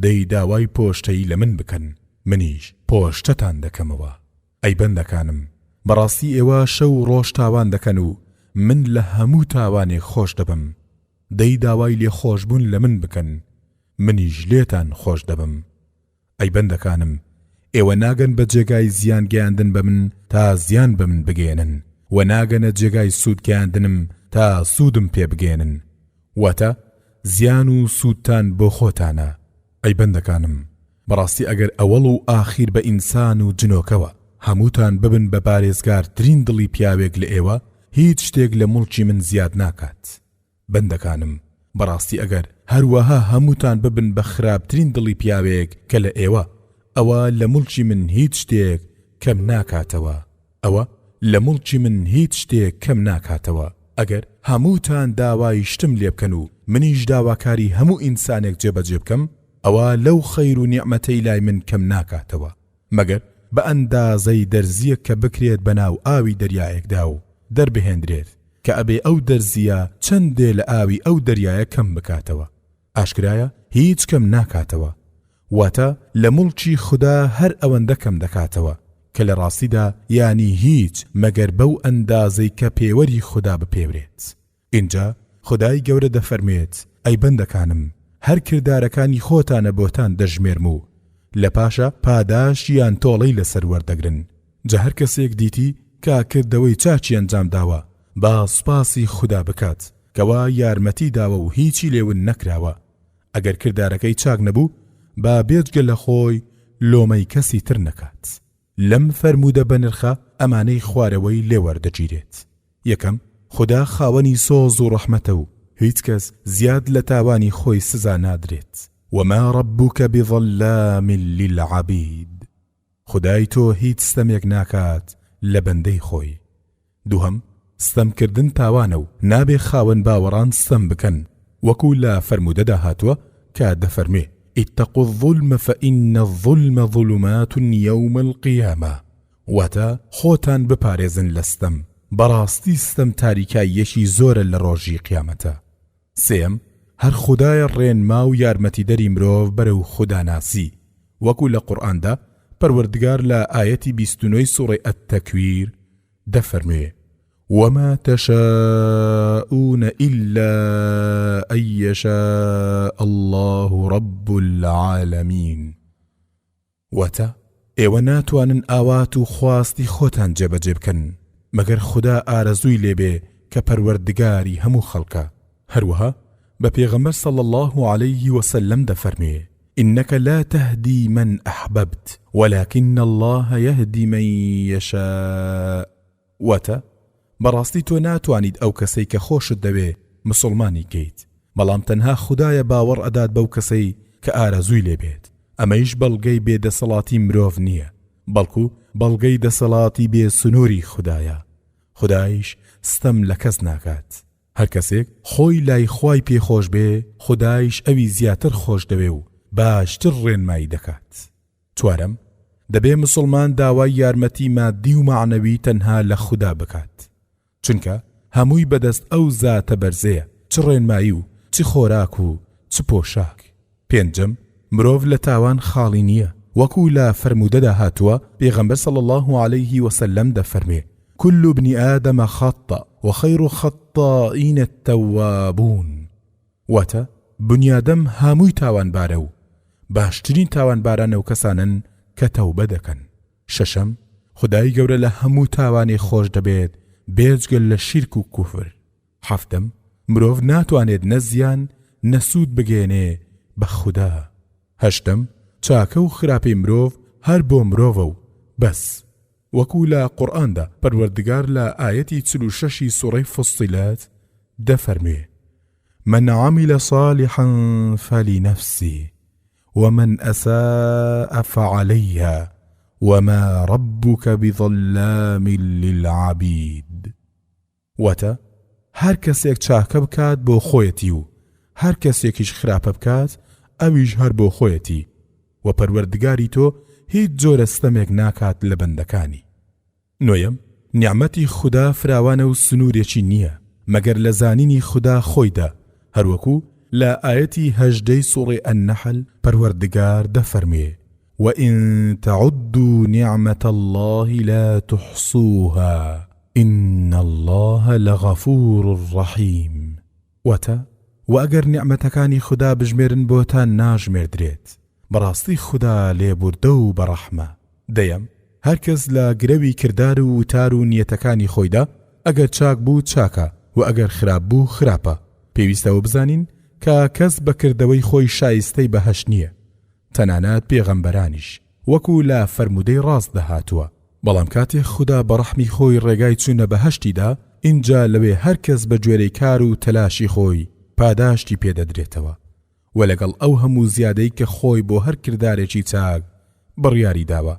دەی داوای پۆشتەی لە من بکەن منیش پۆشتەتان دەکەمەوە. ئەی بەندەکانم بەڕاستی ئێوە شەو ڕۆژ تاوان دەکەن و من لە هەموو تاوانێک خۆش دەبم. دەی داوای لێ خۆشبوون لە من بکەن منیش لێتان خۆش دەبم. ئەی بەندەکانم ئێوە ناگەن بە جێگای زیان گەیاندن بە من تا زیان بە من بگێنن و ناگەنە جێگای سوود گەیاندنم تا سوودم پێ بگێنن واتە زیان و سوودتان بۆ خۆتانە. ئەی بەندەکانم بەڕاستی ئەگەر ئەوەڵ و ئاخیر بە ئینسان و جنۆکەوە هەمووتان ببن بە پارێزگارترین دڵی پیاوێک لە ئێوە هیچ شتێک لە موڵکی من زیاد ناکات. بەندەکانم بەڕاستی ئەگەر هەروەها هەمووتان ببن بە خراپترین دڵی پیاوێک کە لە ئێوە ئەوە لە موڵکی من هیچ شتێک کەم ناکاتەوە. ئەوە لە موڵکی من هیچ شتێک کەم ناکاتەوە. ئەگەر هەمووتان داوای شتم لێ بکەن و منیش داواکاری هەموو ئینسانێک جێبەجێ بکەم ئەوە لەو خەیر و نیعمەتەی لای من کەم ناکاتەوە مەگەر بە ئەندازەی دەرزیەک کە بکرێت بەناو ئاوی دەریایەکدا و دەربهێنرێت کە ئەبێ ئەو دەرزیە چەندێ لە ئاوی ئەو دەریایە کەم بکاتەوە. ئاشکرایە هیچ کەم ناکاتەوە. واتە لە موڵکی خوددا هەر ئەوەندە کەم دەکاتەوە کە لە ڕاستیدا یانی هیچ مەگەر بەو ئەندازەی کە پێوەری خوددا بپێورێت. اینجا خودای گەورە دەفەرمێت ئەی بەندەکانم هەر کردارەکانی خۆتانە بۆتان دەژمێرم و لە پاشە پاداش یان تۆڵەی لەسەر وەردەگرن. جا هەر کەسێک دیتی کە کردەوەی چاچی ئەنجام داوە با سوپاسی خوددا بکات کەوا یارمەتی داوە و هیچی لێون نەکراوە. ئەگەر کردارەکەی چاک نەبوو با بێجگە لە خۆی لۆمەی کەسی تر نەکات. لەم فەرموودە بەنرخە ئەمانەی خوارەوەی لێوەردەگیرێت. یەکەم خوددا خاوەنی سۆز و ڕەحمەتە و هیچ کەس زیاد لە تاوانی خۆی سزا نادرێت. وما ربك بظلام للعبید خدای تۆ هیچ ستەمێک ناکات لە بەندەی خۆی. دووهەم ستەمکردن تاوانە و نابێ خاوەن باوەڕان ستەم بکەن وەکو لە فەرموودەدا هاتووە کە دەفەرمێ اتقوا الظلم فإن الظلم ظلمات يوم القيامة واتە خۆتان بپارێزن لە ستەم بەڕاستی ستەم تاریکاییەکی زۆرە لە ڕۆژی قیامەتە. سێم هەر خودایە ڕێنما و یارمەتیدەری مرۆڤ بەرەو خوداناسی وەکو لە قورئاندا پەروەردگار لە ئاەتی 29 سوڕەی ئەتتەکویر دەفەرمێ وما تشاءون إلا أن يشاء الله رب العالمين واتە ئێوە ناتوانن ئاوات و خواستی خۆتان جێبەجێ بکەن مەگەر خوددا ئارەزووی لێبێ کە پەروەردگاری هەموو خەڵکە. هەروەها بە پێغەمبەر صلى الله عليه وسلم دەفەرمێ إنك لا تهدي من أحببت ولكن الله يهدي من يشاء واتە بەڕاستی تۆ ناتوانیت ئەو کەسەی کە خۆشت دەوێ مسلمانی کەیت بەڵام تەنها خودایە باوەڕ ئەدات بەو کەسەی کە ئارەزووی لێبێت. ئەمەیش بەڵگەی بێدەسەڵاتی مرۆڤ نییە بەڵکو بەڵگەی دەسەڵاتی بێ سنووری خودایە. خودایش ستەم لە کەس ناکات. هەر کەسێک خۆی لای خوای پێخۆش بێ خودایش ئەوی زیاتر خۆش دەوێ و باشتر ڕێنمایی دەکات. چوارەم دەبێ مسلمان داوای یارمەتی مادی و معنەوی تەنها لە خوددا بکات چونکە هەمووی بەدەست ئەو زاتە بەرزەیە چ ڕێنمایی و چ خۆراک و چ پۆشاک. پێنجەم مرۆڤ لە تاوان خاڵی نییە وەکو لە فەرموودەدا هاتووە پێغەمبەر صلى الله عليه وسلم دەفەرمێ كل ابن آدم خطأ وخير الخطائين التوابون واتە بنیادەم هەمووی تاوانبارە و باشترین تاوانبارانە و کەسانن کە تەوبە دەکەن. شەشەم خودای گەورە لە هەموو تاوانی خۆش دەبێت بێجگە لە شیرک و کوفر. هەفتم مرۆڤ ناتوانێت نەزیان نەسوود بگێنێ بە خوددا. هەشتم چاکە و خراپەی مرۆڤ هەر بۆ مرۆڤە و بەس وەکو لە قورئاندا پەروەردگار لە ئاەتی 46 سوڕەی فوسیلات دەفەرمێ من عمل صالحا فلنفسه ومن أساء فعليها وما ربك بظلام للعبيد واتە هەر کەسێک چاکە بکات بۆ خۆیەتی و هەر کەسێکیش خراپە بکات ئەویش هەر بۆ خۆیەتی و پەروەردگاری تۆ هیچ جۆرە ستەمێک ناکات لە بەندەکانی. نۆیەم نیعمەتی خوددا فراوانە و سنوورێکی نییە مەگەر لە زانینی خوددا خۆیدا هەروەکو لا آيەتی 18 سوڕەی النەحل پەروەردگار دەفەرمێ وَإِن تَعُدُّوا نِعْمَةَ اللَّهِ لَا تُحْصُوهَا إِنَّ اللَّهَ لَغَفُورٌ رَحِيمٌ واتە وەگەر نیعمەتەکانی خوددا بژمێرن بۆتان ناژمێردرێت بەڕاستی خوددا لێبوردە و بەڕەحمە. دەیەم هەرکەس لە گرەوی کردار و وتار و نیەتەکانی خۆیدا ئەگەر چاک بوو چاکە و ئەگەر خراپ بوو خراپە. پێویستەوە بزانین کە کەس بەکردەوەی خۆی شایستەی بەهەشت نییە، تەنانەت پێغەمبەرانیش وەکو لە فەرمودەی ڕاست دەهاتووە. بەڵام کاتێک خوددا بەڕەحمی خۆی ڕێگای چوونە بەهەشتیدا، اینجا لەوێ هەرکەس بە جوێرەی کار و تەلاشی خۆی پاداشتی پێدەدرێتەوە و لەگەڵ ئەو هەموو زیادەی کە خۆی بۆ هەر کردارێکی چاک بڕیاری داوە.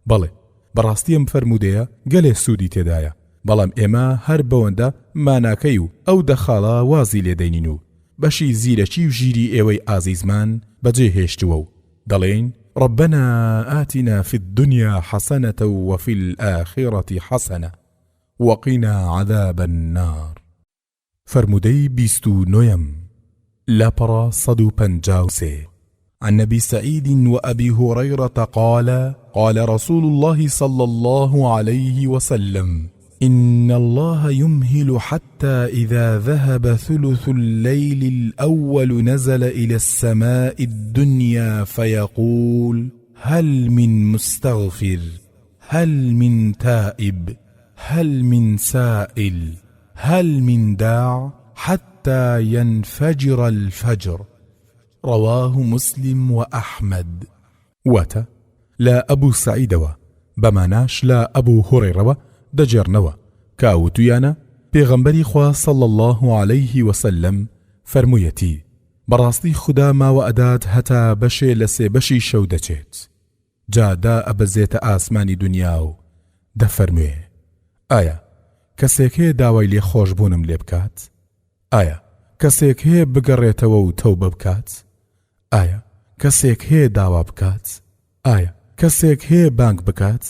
بەڵێ بەڕاستی ئەم فەرمودەیە گەلێ سوودی تێدایە، بەڵام ئێمە هەر بەوەندە ماناکەی و ئەو دەخاڵە وازی لێدەینین و بەشی زیرەکی و ژیری ئێوەی ئازیزمان بەجێ هێشتووە و دەڵێن ربنا آتنا في الدنيا حسنة وفي الآخرة حسنة وقنا عذاب النار. فرمودي 29 لاپەڕە 153 عن نبي سعيد وأبي هريرة قال رسول الله صلى الله عليه وسلم إن الله يمهل حتى إذا ذهب ثلث الليل الأول نزل إلى السماء الدنيا فيقول هل من مستغفر هل من تائب هل من سائل هل من داع حتى ينفجر الفجر. رواه مسلم وأحمد. واتا لا أبو سعيدوا بماناش لا أبو هريرة دەجێڕنەوە کاوتویانە پێغەمبەری خوا صلی الله عليه وسلم فەرموویەتی بەڕاستی خوددا ماوە ئەدات هەتا بەشێ لە سێ بەشی شەو دەچێت، جادا ئەبەزێتە ئاسمانی دنیا و دەفەرموێ ئایا کەسێک هەیە داوای لێ خۆشبوونم لێ بکات؟ ئایا کەسێک هەیە بگەڕێتەوە و تەوبە بکات؟ ئایا کەسێک هەیە داوا بکات؟ ئایا کەسێک هەیە بانگ بکات؟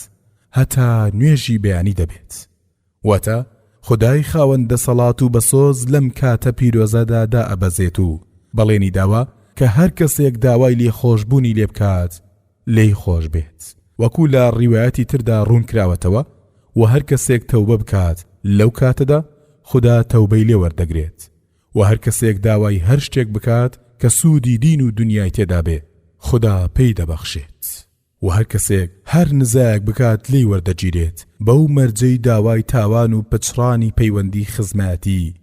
هەتا نوێژی بەیانی دەبێت. واتە خودای خاوەن دەسەڵات و بەسۆز لەم کاتە پیرۆزەدا دائەبەزێت و بەڵێنی داوە کە هەر کەسێک داوای لێ خۆشبوونی لێ بکات لێی خۆش بێت. وەکو لە ڕیوایەتی تردا ڕوون کراوەتەوە و هەر کەسێک تەوبە بکات لەو کاتەدا خوددا تەوبەی لێ وەردەگرێت و هەر کەسێک داوای هەر شتێک بکات کە سوودی دین و دنیای تێدا بێ خوددا پێی دەبەخشێت و هەر کەسێک هەر نزایەک بکات لی وەردەگیرێت بەو مەرجەی داوای تاوان و پچڕانی پەیوەندی خزمەتی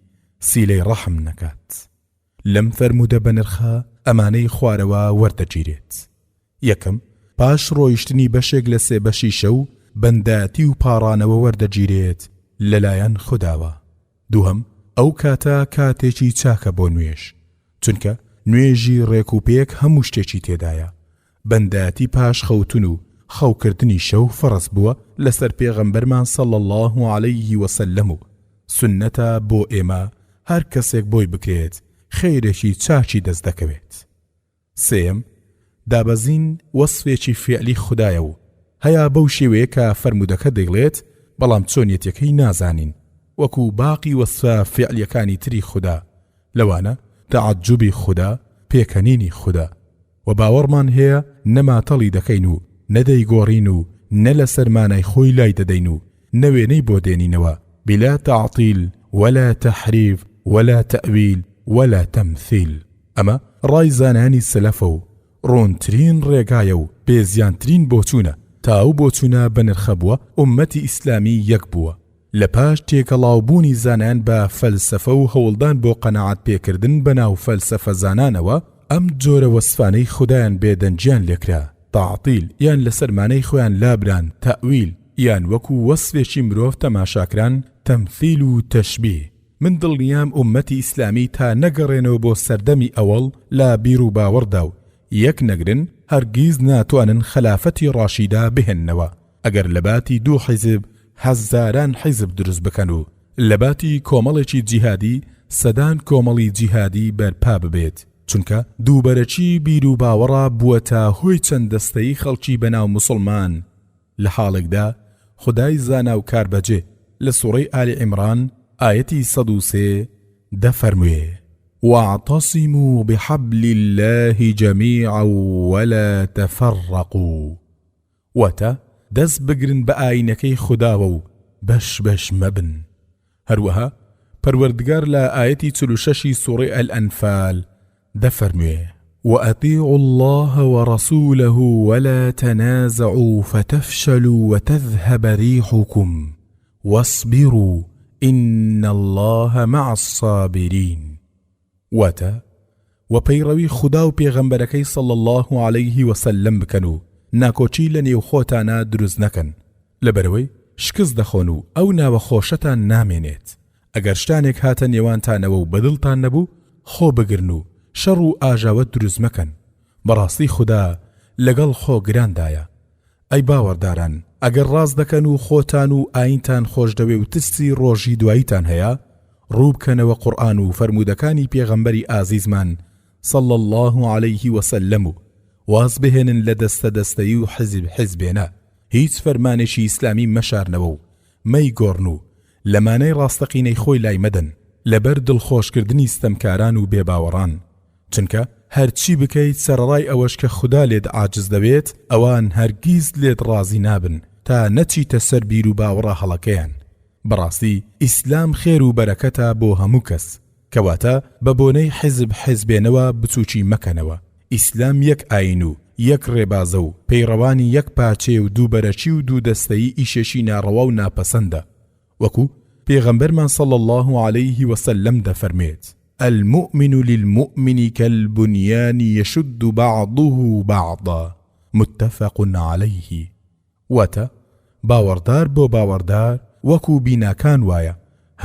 سیلەی ڕەحم نەکات. لەم فەرمودە بەنرخە ئەمانەی خوارەوە وەردەگیرێت. یەکەم پاش ڕۆیشتنی بەشێک لە سێ بەشی شەو بەنداتی و پاڕانەوە وەردەگیرێت لەلایەن خودداوە. دووهەم ئەو کاتە کاتێکی چاکە بۆ نوێژ، چونکە نوێژی ڕێک و پێک هەموو شتێکی تێدایە. بەنداتی پاش خەوتن و خەوکردنی شەو فەرز بووە لەسەر پێغەمبەرمان صلی الله عليه وسلم و سنەتە بۆ ئێمە هەر کەسێک بۆی بکرێت خەیرێکی چاکی دەست دەکەوێت. سێم دابەزین وەسفێکی فعلی خوددایە و هەیە بەو شێوەیە کە فەرمودەکە دەیڵێت بەڵام چۆنیەتەکەی نازانین، وەکو باقی وەسفە فعلیەکانی تری خوددا لەوانە تەعەجوبی خوددا، پێکەنینی خوددا و باوەڕمان هەیە نەماتەڵی دەکەین و نەدەیگۆڕین و نە لە سەرمانای خۆی لای دەدەین و نەوێنەی بۆ دێنینەوە بلا تعطیل ولا تحریف ولا تأویل ولا تمثیل. ئەمە ڕای زانانی سەلەفە و ڕۆنترین ڕێگایە و بێزیانترین بۆچوونە تا ئەو بۆچوونە بەنرخە بووە ئومەتی ئیسلامی یەک بووە لە پاش تێکەڵاوبوونی زانان بە فەلسەفە و هەوڵدان بۆ قەناعەت پێکردن بەناو فەلسەفە زانانەوە ئەم جۆرە وەسفانەی خوددایان بێدەنجیان لێکرا، تعطیل یان لە سەرمانەی خۆیان لابران، تەئویل یان وەکو وەسفێکی مرۆڤ تەماشاکران، تەمثیل و تەشبیه. من دڵنیام ئومەتی ئیسلامی تا نەگەڕێنەوە بۆ سەردەمی ئەوەڵ لا بیر و باوەڕدا و یەک نەگرن هەرگیز ناتوانن خلافەتی ڕاشیدا بهێننەوە ئەگەر لە باتی دوو حیزب هەزاران حیزب دروست بکەن و لە باتی کۆمەڵێکی جیهادی سەدان کۆمەڵی جیهادی بەرپا ببێت، چونکە دووبەرەچی بیر و باوەڕە بووە تا هۆی چەند دەستەی خەڵکی بەناو موسڵمان. لە حاڵێکدا خودای زانا و کاربەجێ لە سوڕەی ئالی عیمران ئاەتی 103 دەفەرموێ واعتصموا بحبل الله جميعا ولا تفرقوا. واتە دەست بگرن بە ئاینەکەی خوداوە و بەش بەش مەبن. هەروەها پەروەردگار لە ئاەتی 46 سوڕەی ئەلئەنفال دەفەرموێ: وأطيعوا الله ورسوله ولا تنازعوا فتفشلوا وتذهب ريحكم واصبروا إن الله مع الصابرين. واتە وەپەیڕەوی خوددا و پێغەمبەرەکەی صلی الله عليه وسلم بکەن و ناکۆچی لە نێو خۆتانە دروست نەکەن، لەبەرەوەی شکست دەخۆن و ئەو ناوە خۆشەتان نامێنێت. ئەگەر شتانێک هاتە نێوانتانەوە و بەدڵتان نەبوو، خۆ بگرن و شەڕ و ئاژاوە دروست مەکەن. بەڕاستی خوددا لەگەڵ خۆگراندایە. ئەی باوەڕداران، ئەگەر ڕاست دەکەن و خۆتان و ئاینتان خۆش دەوێ و ترسی ڕۆژی دواییتان هەیە، ڕوو بکەنەوە قورئان و فەرموودەکانی پێغەمبەری ئازیزمان صلی الله عليه وسلم و واز بهێنن لە دەستە دەستەیی و حزب حزبێنە. هیچ فەرمانێکی ئیسلامی مەشارنەوە و مەیگۆڕن و لەمانەی ڕاستەقینەی خۆی لای مەدەن لەبەر دڵخۆشکردنی ستەمکاران و بێباوەڕان. چونکە هەرچی بکەیت سەرڕای ئەوەش کە خوددا لێت عاجز دەوێت، ئەوان هەرگیز لێت ڕازی نابن تا نەچیتە سەر بیر و باوەڕە هەڵەکەیان. بەڕاستی ئیسلام خێر و بەرەکەتە بۆ هەموو کەس، کەواتە بە بۆنەی حزب حزبێنەوە بچووکی مەکەنەوە. ئیسلام یەک ئاین و یەک ڕێبازە و پەیڕەوانی یەک پاچێ و دوو بەرەچی و دوو دەستەیی ئیشێشی ناڕەوا و ناپەسەندە. وەکو پێغەمبەرمان صلی الله عليه وسلم دەفەرمێت: المؤمن للمؤمن كالبنيان يشد بعضه بعضا متفق عليه. واتە باوەڕدار بۆ باوەڕدار وەکو بیناکان وایە،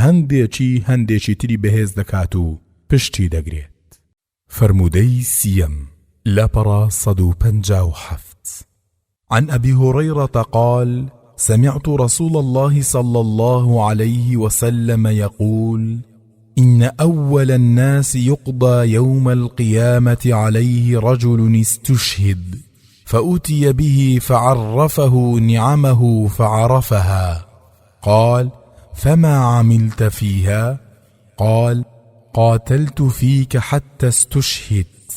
هەندێکی تری بەهێز دەکات و پشتی دەگرێت. فرمودەی سیەم لەپەڕە 157 عن أبي هريرة قال: سمعت رسول الله صلى الله عليه وسلم يقول: إن أول الناس يقضى يوم القيامة عليه رجل استشهد فأتي به فعرفه نعمه فعرفها، قال: فما عملت فيها؟ قال: قاتلت فيك حتى استشهدت.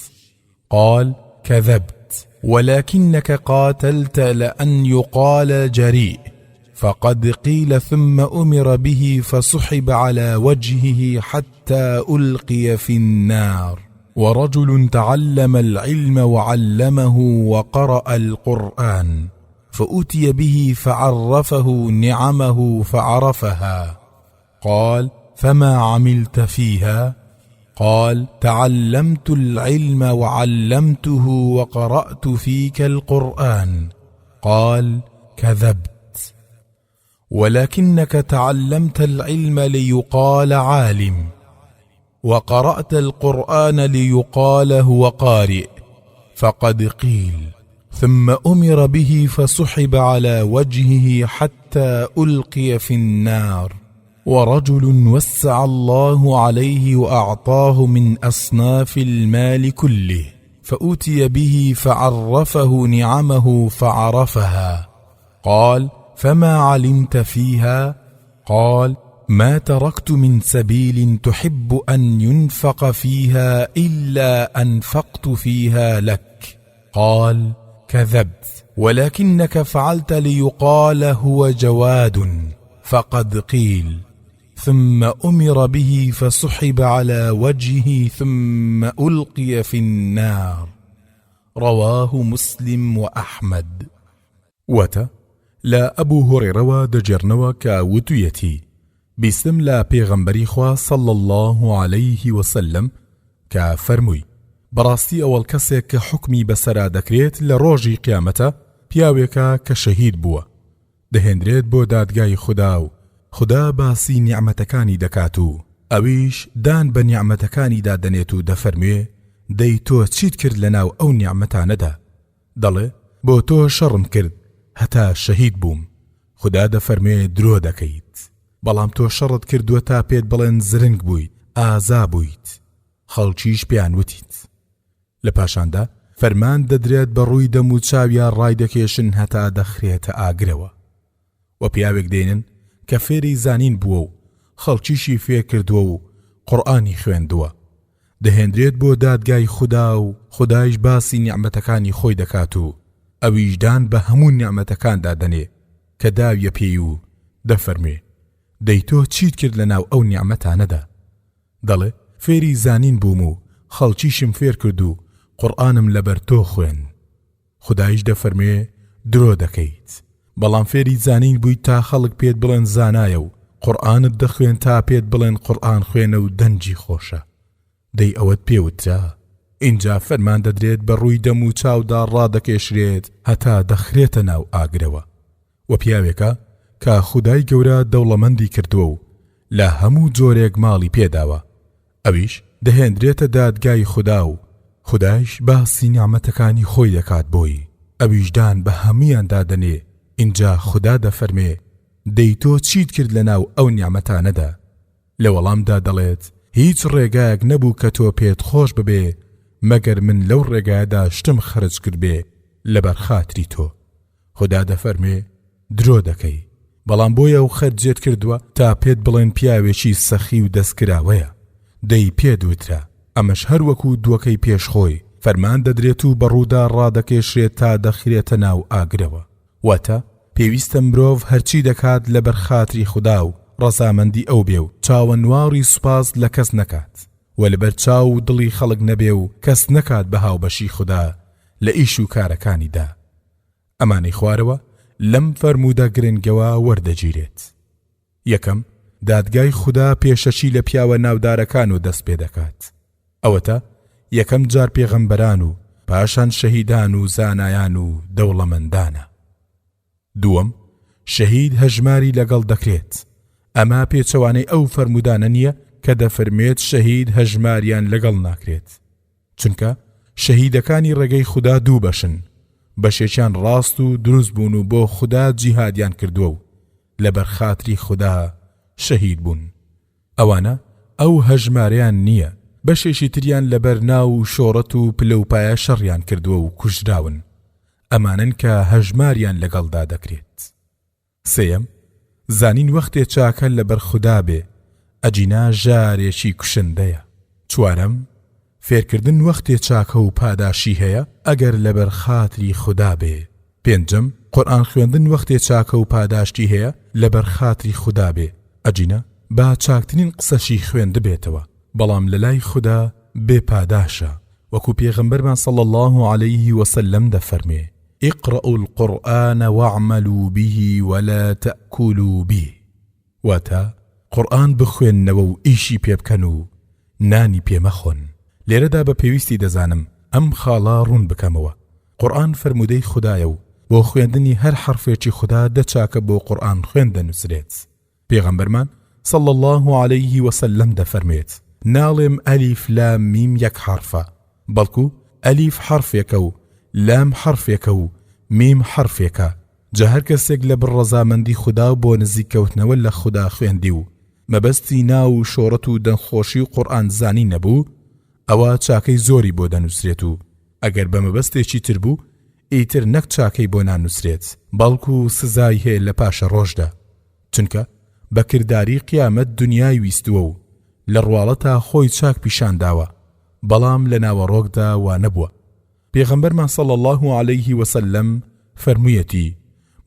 قال: كذبت، ولكنك قاتلت لأن يقال جريء. فقد قيل ثم أمر به فسحب على وجهه حتى ألقي في النار. ورجل تعلم العلم وعلمه وقرأ القرآن فأتي به فعرفه نعمه فعرفها، قال: فما عملت فيها؟ قال: تعلمت العلم وعلمته وقرأت فيك القرآن. قال: كذبت، ولكنك تعلمت العلم ليقال عالم، وقرأت القرآن ليقال هو قارئ. فقد قيل ثم أمر به فسحب على وجهه حتى ألقي في النار. ورجل وسع الله عليه وأعطاه من أصناف المال كله فأتي به فعرفه نعمه فعرفها، قال: فما علمت فيها؟ قال: ما تركت من سبيل تحب أن ينفق فيها إلا أنفقت فيها لك. قال: كذبت، ولكنك فعلت ليقال هو جواد. فقد قيل ثم أمر به فسحب على وجهه ثم ألقي في النار. رواه مسلم وأحمد. وتا لا أبو هريرة دجرنوا كاوتيتي بسم لا پیغمبری خوا صلی الله عليه وسلم که فرموی براستی اول کسی که حکمی بسرا دکریت لروجی قیامتا پیاویکا که شهید بوا دهندرید بو دادگای خدا و خدا باسی نعمتکانی دکاتو اویش دان به نعمتکانی دادنیتو دفرموی دی تو چید کرد لناو او نعمتانه دا دله بو تو شرم کرد هتا شهید بوم خدا دفرموی درو دکید بەڵام تۆ شەڕت کردووە تا پێت بڵێن زرنگ بوویت ئازا بوویت خەڵکیش پێیان وتیت لە پاشاندا فەرمان دەدرێت بە ڕووی دەم و چاویان ڕای دەکێشن هەتا دەخرێتە ئاگرەوە و پیاوێک دێنن کە فێری زانین بووە و خەڵکیشی فێر کردووە و قورئانی خوێندووە دەهێنرێت بۆ دادگای خوددا و خودایش باسی نیعمەتەکانی خۆی دەکات و ئەویشدان بە هەموو نیعمەتەکاندا دەنێ کە داویە پێی و دەفەرمێ دەی تۆ چیت کرد لەناو ئەو نیعمەتانەدا؟ دەڵێ فێری زانین بووم و خەڵکیشم فێر کرد و قورئانم لەبەر تۆ خوێن. خودایش دەفەرمێ درۆ دەکەیت، بەڵام فێری زانین بوویت تا خەڵک پێت بڵێن زانایە و قورئانت دەخوێن تا پێت بڵێن قورئان خوێنە و دەنجی خۆشە. دەی ئەوەت پێوترا؟ اینجا فەرمان دەدرێت بە ڕووی دەم و چاودا ڕادەکێشرێت هەتا دەخرێتە ناو ئاگرەوە. و پیاوێکە کە خودای گەورە دەوڵەمەندی کردووە و لە هەموو جۆرێک ماڵی پێداوە، ئەویش دەهێنرێتە دادگای خوددا و خودایش باسی نیعمەتەکانی خۆی دەکات بۆی، ئەویشدان بە هەمویاندا دەنێ. اینجا خوددا دەفەرمێ دەی تۆ چیت کرد لەناو ئەو نیعمەتانەدا؟ لە وەڵامدا دەڵێت هیچ ڕێگایەک نەبوو کە تۆ پێت خۆش ببێ مەگەر من لەو ڕێگایەدا شتم خرج کرد بێ لەبەر خاتری تۆ. خوددا دەفەرمێ درۆ دەکەی، بەڵام بۆیە و خەرجێت کردووە تا پێت بڵێن پیاوێکی سەخی و دەستکراوەیە. دەی پێت وترا ئەمەش هەر وەکو دووەکەی پێشخۆی فەرمان دەدرێت و بەڕوودا ڕادەکێشرێت تا دەخرێتە ناو ئاگرەوە. واتە پێویستە مرۆڤ هەرچی دەکات لەبەر خاتری خوددا و ڕەزامەندی ئەو بێ و چاوەنواری سوپاس لە کەس نەکات و لەبەر چاو و دڵی خەڵک نەبێ و کەس نەکات بە هاوبەشی خوددا لە ئیش و کارەکانیدا. ئەمانەی خوارەوە لەم فەرموودە گرنگەوە وەردەگیرێت. یەکەم، دادگای خوددا پێشەشی لە پیاوە ناودارەکان و دەست پێ دەکات. ئەوەتە یەکەم جار پێغەمبەران و پاشان شەهیدان و زانایان و دەوڵەمەندانە. دووەم، شەهید هەژماری لەگەڵ دەکرێت. ئەمە پێچەوانەی ئەو فەرمودانە نییە کە دەفەرمێت شەهید هەژماریان لەگەڵ ناکرێت، چونکە شەهیدەکانی ڕێگەی خوددا دوو بەشن، بەشێکیان ڕاست و دروست بوون و بۆ خوددا جیهادیان کردووە و لەبەر خاتری خوددا شەهید بوون. ئەوانە ئەو هەژماریان نییە، بەشێکی تریان لەبەر ناو و شۆڕەت و پلەپایە شەڕیان کردووە و کوژراون، ئەمانن کە هەژماریان لەگەڵدا دەکرێت. سێیەم، زانین وەختێ چاکە لەبەر خوددا بێ ئەجینا ژارێکی کوشندەیە. چوارەم، فێرکردن وەختێ چاکە و پاداشی هەیە ئەگەر لەبەر خاتری خوددا بێ. پێنجەم، قورئان خوێندن وەختێ چاکە و پاداشتی هەیە لەبەر خاتری خوددا بێ ئەجینا با چاکترین قسەشی خوێندە بێتەوە، بەڵام لە لای خوددا بێ پاداشە، وەکو پێغەمبەرمان صلی الله عليه وسلم دەفەرمێ اقرأوا القرآن واعملوا به ولا تأكلوا به. واتا قرآن بخوێننەوە و ئیشی پێ بکەن و نانی پێ مەخۆن. لێرەدا بە پێویستی دەزانم ئەم خاڵە ڕوون بکەمەوە. قورئان فەرمودەی خوددایە و بۆ خوێندنی هەر حرفێکی خوددا دەچاکە بۆ قورئان خوێندە نووسرێت. پێغەمبەرمان صلی الله عليه وسلم دەفەرمێت ناڵێم ئەلیف لام میم یەک حرفە، بەڵکو ئەلیف حرفێکە و لام حرفێکە و میم حرفێکە. جا هەر کەسێک لە بڕەزامەندی خوددا بۆ نزیکەوتنەوە لە خوددا خوێندی و مەبەستی ناو و شۆڕەت و دەنخۆشی و قورئان زانی نەبوو، ئەوە چاکەی زۆری بۆ دەنووسرێت و ئەگەر بە مەبەستێکی تر بوو ئیتر نەک چاکەی بۆ نانووسرێت، بەڵکو سزای هەیە لە پاشە ڕۆژدا، چونکە بە کردداری قیامەت دنیای ویستووە و لە ڕواڵەتا خۆی چاک پیشان داوە، بەڵام لە ناوەڕۆکدا وا نەبووە. پێغەمبەرمان صلی الله عليه وسلم فەرموویەتی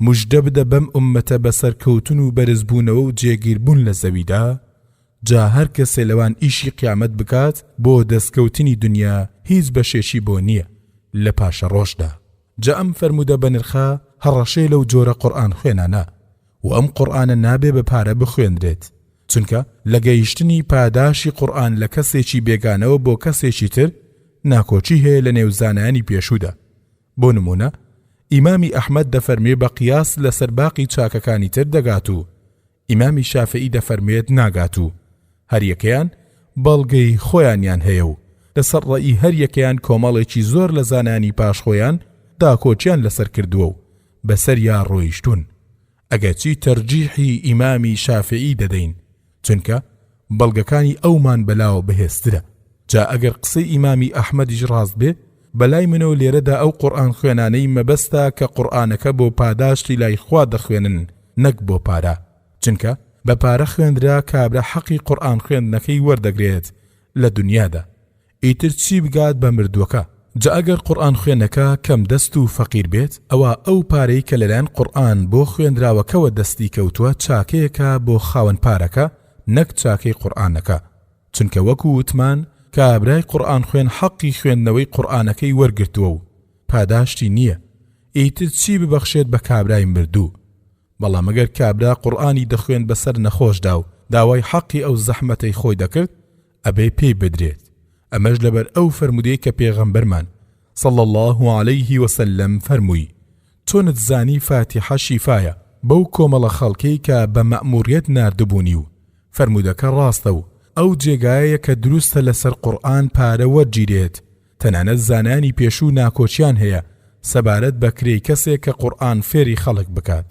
موژدە بدە بەم ئوممەتە بەسەر کەوتن و بەرزبوونەوە و جێگیربوون لە زەویدا، جا هەر کەسێ لەوان ئیشی قیامەت بکات بۆ دەستکەوتنی دنیا هیچ بەشێشی بۆ نییە لە پاشە ڕۆژدا. جا ئەم فەرمودە بەنرخە هەڕەشەی لەو جۆرە قورئان خوێنانە و ئەم قورئانە نابێ بە پارە بخوێندرێت، چونکە لە گەیشتنی پاداشی قورئان لە کەسێکی بێگانەوە بۆ کەسێکی تر ناکۆچی هەیە لە نێوزانایانی پێشوودا. بۆ نمونە ئیمامی ئەحمەد دەفەرمێ بە قیاس لەسەر باقی چاکەکانی تر دەگات و ئیمامی شافعی دەفەرمێت ناگات و هەر یەکەیان بەڵگەی خۆیانیان هەیە و لەسەر ڕەئی هەر یەکەیان کۆمەڵێکی زۆر لە زانانی پاشخۆیان داکۆچیان لەسەر کردووە و بەسەر یا ڕۆیشتون. ئەگەرچی تەرجیحی ئیمامی شافعی دەدەین چونکە بەڵگەکانی ئەومان بەلاوە بەهێزترە. جا ئەگەر قسەی ئیمامی ئەحمەدیش ڕاست بێ، بەلای منەوە لێرەدا ئەو قورئان خوێنانەی مەبەستە کە قورئانەکە بۆ پاداشتی لای خوا دەخوێنن نەک بۆ پارە، چونکە بە پارە خوێندرا کابرا حەقی قورئان خوێندنەکەی وەردەگرێت لە دنیادا، ئیتر چی بگات بە مردووەکە؟ جا ئەگەر قورئان خوێنەکە کەم دەست و فەقیر بێت، ئەوە ئەو پارەی کە لەلایەن قورئان بۆ خوێندراوەکەوە دەستی کەوتووە چاکەیەکە بۆ خاوەن پارەکە، نەک چاکەی قورئانەکە. چونکە وەکو وتمان کابرای قورئان خوێن حەقی خوێندنەوەی قورئانەکەی وەرگرتووە و پاداشتی نییە. ئیتر چی ببەخشێت بە کابرای مردوو؟ بەڵام ئەگەر کابرا قورئانی دەخوێن بەسەر نەخۆشدا و داوای حەقی ئەو زەحمەتەی خۆی دەکرد، ئەبێ پێی بدرێت. ئەمەش لەبەر ئەو فەرمودەی کە پێغەمبەرمان صلى الله عليه وسلم فەرمووی: چۆنت زانی فاتحە شیفایە بەو کۆمەڵە خەڵکەی کە بە مەئموریەت ناردبوونی و فەرمودەکە ڕاستە و ئەو جێگایە کە دروستە لەسەر قورئان پارە وەرگیرێت. تەنانەت زانانی پێشوو ناکۆچیان هەیە سەبارەت بە کرێی کەسێک کە قورئان فێری خەڵک بکات.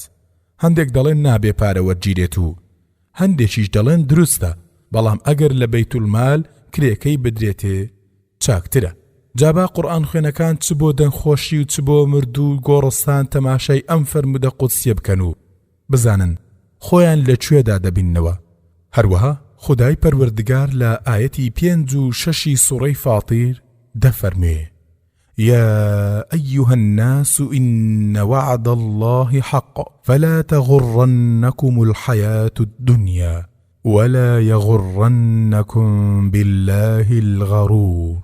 هەندێک دەڵێن نابێ پارە وەرگیرێت و هەندێکیش دەڵێن دروستە، بەڵام ئەگەر لە بەیتولمال کرێکەی بدرێتێ چاکترە. جابا قورئان خوێنەکان چ بۆ دەنگخۆشی و چ بۆ مردوو گۆڕستان تەماشای ئەم فەرمودە قودسیە بکەن و بزانن خۆیان لەکوێدا دەبیننەوە. هەروەها خودای پەروەردگار لە ئاەتی 5 و 6 سوڕەی فاتیر دەفەرمێ: يا أيها الناس إن وعد الله حق فلا تغرنكم الحياة الدنيا ولا يغرنكم بالله الغرور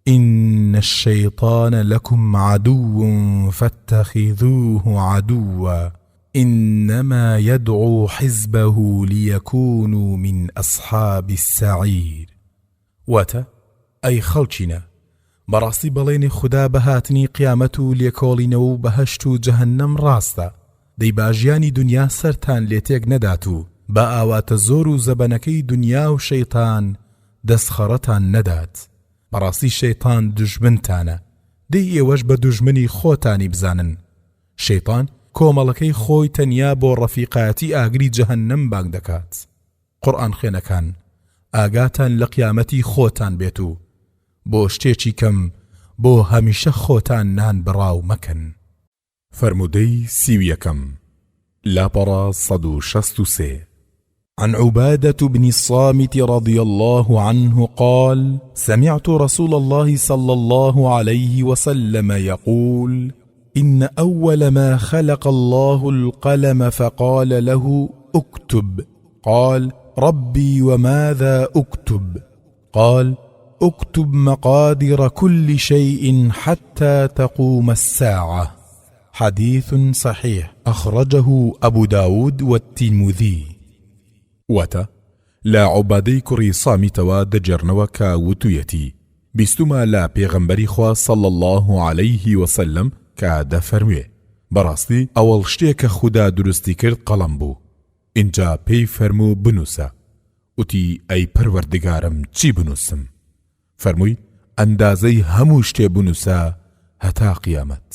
إن الشيطان لكم عدو فاتخذوه عدوا إنما يدعو حزبه ليكونوا من أصحاب السعير. واتا أي خلچنا بەڕاستی بەڵێنی خوددا بەهاتنی قیامەت و لێکۆڵینەوە و بەهەشت و جەهەنەم ڕاستە. دەی باژیانی دنیا سەرتان لێتێک نەدات و بە ئاواتە زۆر و زەبەنەکەی دنیا و شەیطان دەستخەڕەتان نەدات. بەڕاستی شەیطان دوژمنتانە، دەی ئێوەش بە دوژمنی خۆتانی بزانن. شەیطان کۆمەڵەکەی خۆی تەنیا بۆ ڕەفیقایەتی ئاگری جەهەنەم بانگ دەکات. قورئان خوێنەکان ئاگاتان لە قیامەتی خۆتان بێت و بۆ شتێکی کەم بۆ هەمیشە خۆتان نان بڕاو مەکەن. فەرمودەی 31 لاپەڕە 163 عن عبادة بن الصامت رضي الله عنه قال: سمعت رسول الله صلى الله عليه وسلم يقول: إن أول ما خلق الله القلم فقال له: اكتب. قال: ربي وماذا أكتب؟ قال: اكتب مقادر كل شيء حتى تقوم الساعة. حديث صحيح أخرجه أبو داود والترمذي. واتە لا عوبادەی کوڕی سامیتەوە دەجێڕنەوە کە وتویەتی بیستومە لا پێغەمبەری خوا صلی الله عليه وسلم کە دەفەرموێ بەڕاستی ئەوەڵ شتێک کە خوددا دروستی کرد قەڵەم بوو. اینجا پێی فەرموو بنووسە. وتی ئەی پەروەردگارم چی بنووسم؟ فەرمووی ئەندازەی هەموو شتێ بنووسە هەتا قیامەت.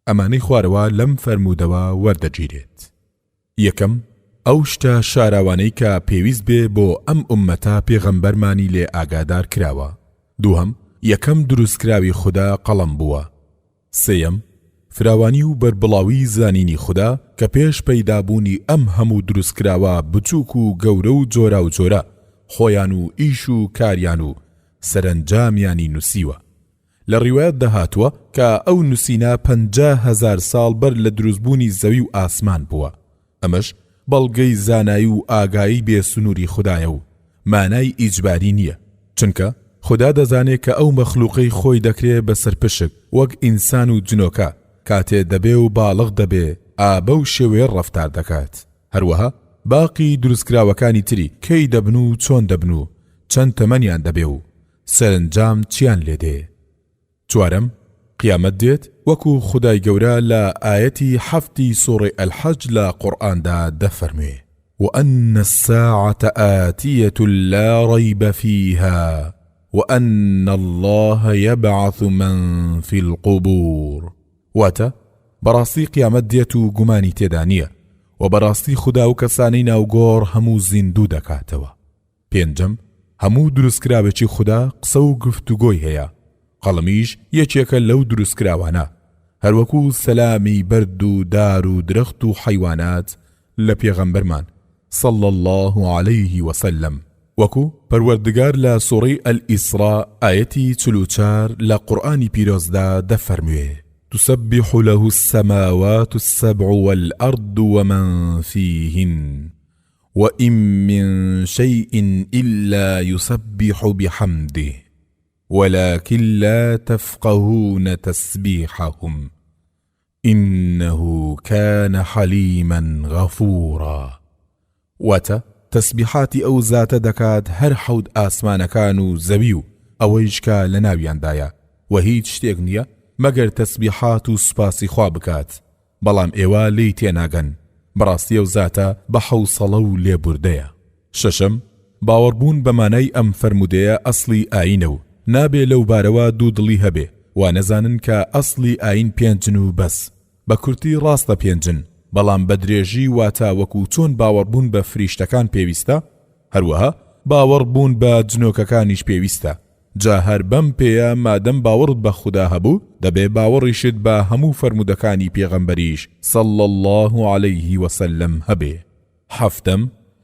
ئەمانەی خوارەوە لەم فەرموودەوە وەردەگیرێت. یەکەم ئەو شتە شاراوانەی کە پێویست بێ بۆ ئەم ئوممەتە پێغەمبەرمانی لێ ئاگادار کراوە. دووهەم یەکەم دروستکراوی خوددا قەڵەم بووە. سێیەم فراوانی و بەربڵاوی زانینی خوددا کە پێش پەیدابوونی ئەم هەموو دروستکراوە بچووک و گەورە و جۆرا و جۆرە خۆیان و ئیش و کاریان و سەرنجامیانی نووسیوە. لە ڕیوایەت دەهاتووە کە ئەو نووسینە 50,000 ساڵ بەر لە دروستبوونی زەوی و ئاسمان بووە. ئەمەش بەڵگەی زانایی و ئاگایی بێ سنووری خوددایە و مانای ئیجباری نییە، چونکە خوددا دەزانێت کە ئەو مەخلوقەی خۆی دەکرێت بە سەرپشک وەک ئینسان و جنۆکە کاتێ دەبێ و باڵغ دەبێ ئابە و شێوەیە ڕەفتار دەکات. هەروەها باقی دروستکراوەکانی تری کەی دەبن و چۆن دەبن و چەند تەمەنیان دەبێ و سەرنجام چیان لێدێ. چوارەم قیامەت دێت وەکو خودای گەورە لە ئاەتی 7 سوڕەی ئەلحەج لە قورئاندا دەفەرمێ: وأن الساعة آتية لا ريب فيها وأن الله يبعث من في القبور. واتە بەڕاستی قیامەت دێت و گومانی تێدا نییە و بەڕاستی خوددا و کەسانەی ناوگۆڕ هەموو زیندوو دەکاتەوە. پێنجەم هەموو دروستکراوێکی خوددا قسە و گفتوگۆی هەیە. قەڵەمیش یەکێکە لەو دروستکراوانە، هەروەکو سەلامی بەرد و دار و درەخت و حەیوانات لە پێغەمبەرمان صلی الله عليه وسلم وەکو پەروەردگار لە سوڕەی ئەلئیسرا ئایەتی 44 لە قورئانی پیرۆزدا دەفەرموێ: تسبح له السماوات السبع والأرض ومن فيهن وإن من شيء إلا يسبح بحمده ولكن لا تفقهون تسبيحهم إنه كان حليما غفورا. واتە تەسبیحاتی ئەو زاتە دەکات هەر حەوت ئاسمانەکان و زەوی و ئەوەیش کە لە ناویاندایە و هیچ شتێک نییە مەگەر تەسبیحات و سوپاسی خوا بکات، بەڵام ئێوە لی تێناگەن. بەڕاستی ئەو زاتە بە حەوسەڵە و لێبوردەیە. شەشەم، باوەڕبوون بە مانای ئەم فەرمودەیە ئەسڵی ئاینە و نابێ لەو بارەوە دوو دڵی هەبێ و نەزانن کە ئەسڵی ئاین پێنجن و بەس. بە کورتی ڕاستە پێنجن، بەڵام بە درێژی واتە وەکو چۆن باوەڕبوون بە فریشتەکان پێویستە، هەروەها باوەڕبوون بە جنۆکەکانیش پێویستە. جا هەر بەم پێیە مادەم باوەڕت بە خودا هەبوو دەبێ باوەڕیشت بە هەموو فەرمودەکانی پێغەمبەریش صلی الله عليه وسلم هەبێ. حەفتەم،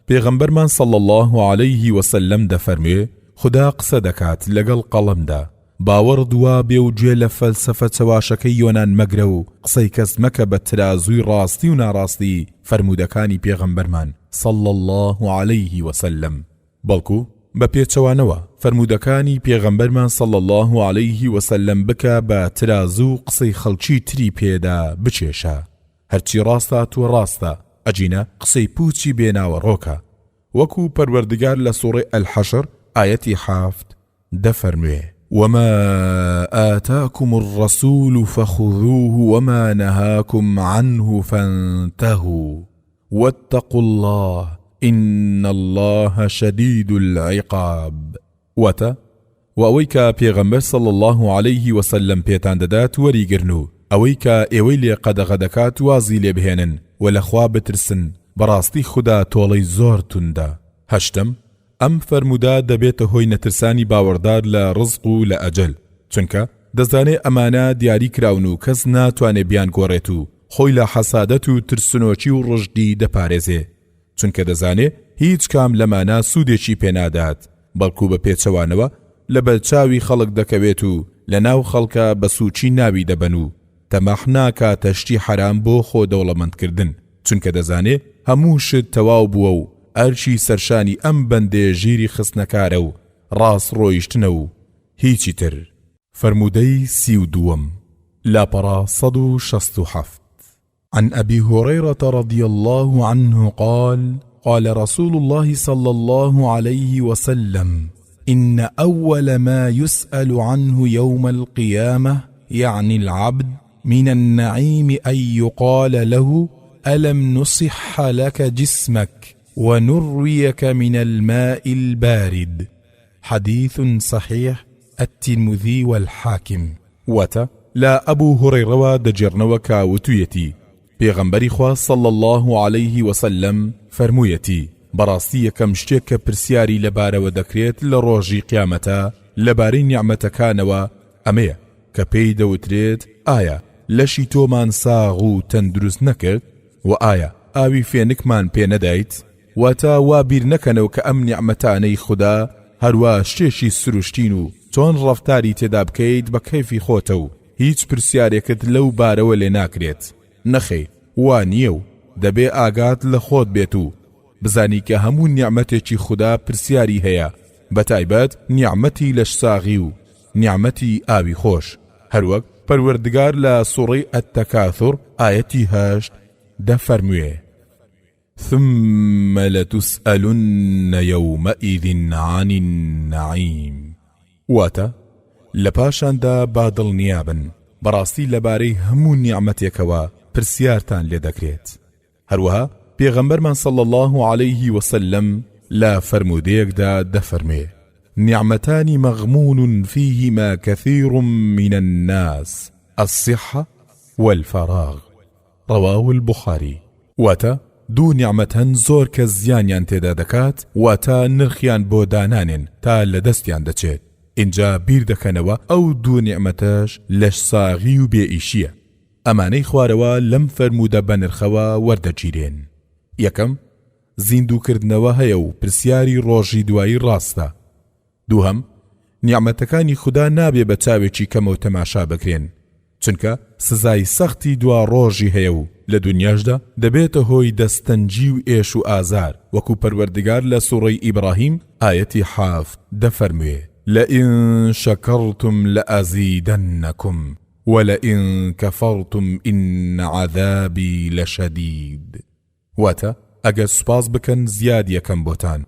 پێغەمبەرمان صلی الله عليه وسلم دەفەرمێ خدا قسە دەکات لەگەڵ قەڵەمدا، باوەڕ دوا بێ و گوێ لە فەلسەفە چەواشەکەی یۆنان مەگرە و قسەی کەس مەکە بە ترازووی ڕاستی و ناڕاستی فەرمودەکانی پێغەمبەرمان صلی الله عليه وسلم، بەڵکو بە پێچەوانەوە فەرمودەکانی پێغەمبەرمان صلی الله عليه وسلم بکە بە ترازوو قسەی خەڵکی تری پێدا بچێشە. هەرچی ڕاستە تو ڕاستە، ئەجینە قسەی پوچی بێناوەڕۆکە. وەکو پەروەردگار لە سوڕەی ئەلحەشر ئایەتی 7 دەفەرموێ: وما آتاكم الرسول فخذوه وما نهاكم عنه فانتهوا واتقوا الله إن الله شديد العقاب. واتە و ئەوەی کە پێغەمبەر صلی الله عليه وسلم پێتان دەدات وەریگرن و ئەوەی کە ئێوەی لێ قەدەغە دەکات وازی لێ بهێنن و لەخوا بترسن، بەڕاستی خوددا تۆڵەی زۆر توندە. هەشتم، ئەم فەرمودا دەبێتە هۆی نەترسانی باوەڕدار لە ڕزق و لە ئەجەل، چونکە دەزانێ ئەمانە دیاری کراون و کەس ناتوانێ بیان گۆڕێت و خۆی لە حەسادەت و ترسنۆکی و ڕژدی دەپارێزێ، چونکە دەزانێ هیچ کام لەمانە سوودێکی پێنادات، بەڵکو بە پێچەوانەوە لە بەرچاوی خەڵک دەکەوێت و لە ناو خەڵکە بە سوچی ناوی دەبەن و تەماح ناکاتە شتی حرام بۆ خۆ دەوڵەمەندکردن، چونکە دەزانێ هەموو شت تەواو بووە و ئەرشی سەرشانی ئەم بەندێ ژیری خستنەکارە و ڕاست ڕۆیشتنە و هیچی تر. فەرمودەی 32 لاپەڕا 167 عن أبي هريرة رضي الله عنه قال قال رسول الله صلى الله عليه وسلم إن أول ما يسأل عنه يوم القيامة يعني العبد من النعيم أن يقال له ألم نصح لك جسمك ونرويك من الماء البارد. حديث صحيح الترمذي والحاكم. وتا لا أبو هريرة دجرنوا كاوتويتي پێغەمبەری خوا صلی الله عليه وسلم فەرموویەتی بەڕاستی یەکەم شتێک کە پرسیاری لەبارەوە دەکرێت لە ڕۆژی قیامەتە لەبارەی نیعمەتەکانەوە ئەمەیە کە پێی دەوترێت ئایا لەشی تۆمان ساغ و تەندروست نەکرد و ئایا ئاوی فێنکمان پێ نەدایت؟ واتە وا بیر نەکەنەوە کە ئەم نیعمەتانەی خوددا هەروە شتێکی سروشتین و چۆن ڕەفتاری تێدا بکەیت بە کەیفی خۆتە و هیچ پرسیارێکت لەو بارەوە لێ ناکرێت. نەخێ، وا نییە و دەبێ ئاگات لە خۆت بێت و بزانی کە هەموو نیعمەتێکی خوددا پرسیاری هەیە، بەتایبەت نیعمەتی لەش ساغی و نیعمەتی ئاوی خۆش. هەروەک پەروەردگار لە سوڕەی ئەتتەکاثور ئایەتی 8 دەفەرموێ ثم لتسألن يومئذ عن النعيم. واتە لە پاشاندا با دڵنیابن بەڕاستی لەبارەی هەموو نیعمەتێکەوە پرسیارتان لێ دەکرێت. هەروەها پێغەمبەرمان صلی الله عليه وسلم لا فەرمودەیەکدا دەفەرمێ نعمتان مغمون فيهما كثير من الناس الصحة والفراغ. رواه البخاري. واتە دوو نیعمەتەن زۆر کە زیانیان تێدا دەکات واتە نرخیان بۆ دانانێن تا لە دەستیان دەچێت. اینجا بیر دەکەنەوە ئەو دوو نیعمەتەش لەش ساغی و بێئیشیە. ئەمانەی خوارەوە لەم فەرمودە بە نرخەوە وەردەگیرێن. یەکەم زیندووکردنەوە هەیە و پرسیاری ڕۆژی دوایی ڕاستە. دووهەم، نیعمەتەکانی خوددا نابێ بە چاوێکی کەمە و تەماشا بکرێن، چونکە سزای سەختی دوا ڕۆژی هەیە و لە دنیاشدا دەبێتە هۆی دەستەنجی و ئێش و ئازار، وەکو پەروەردگار لە سوڕەی ئیبراهیم ئایەتی 7 دەفەرموێ: لئن شەکەڕتم لەئەزیدەنەکم وَلَئِن كَفَرْتُمْ إِنَّ عَذَابِي لَشَدِيدٌ. واتە ئەگەر سوپاس بکەن زیاد یەکەم بۆتان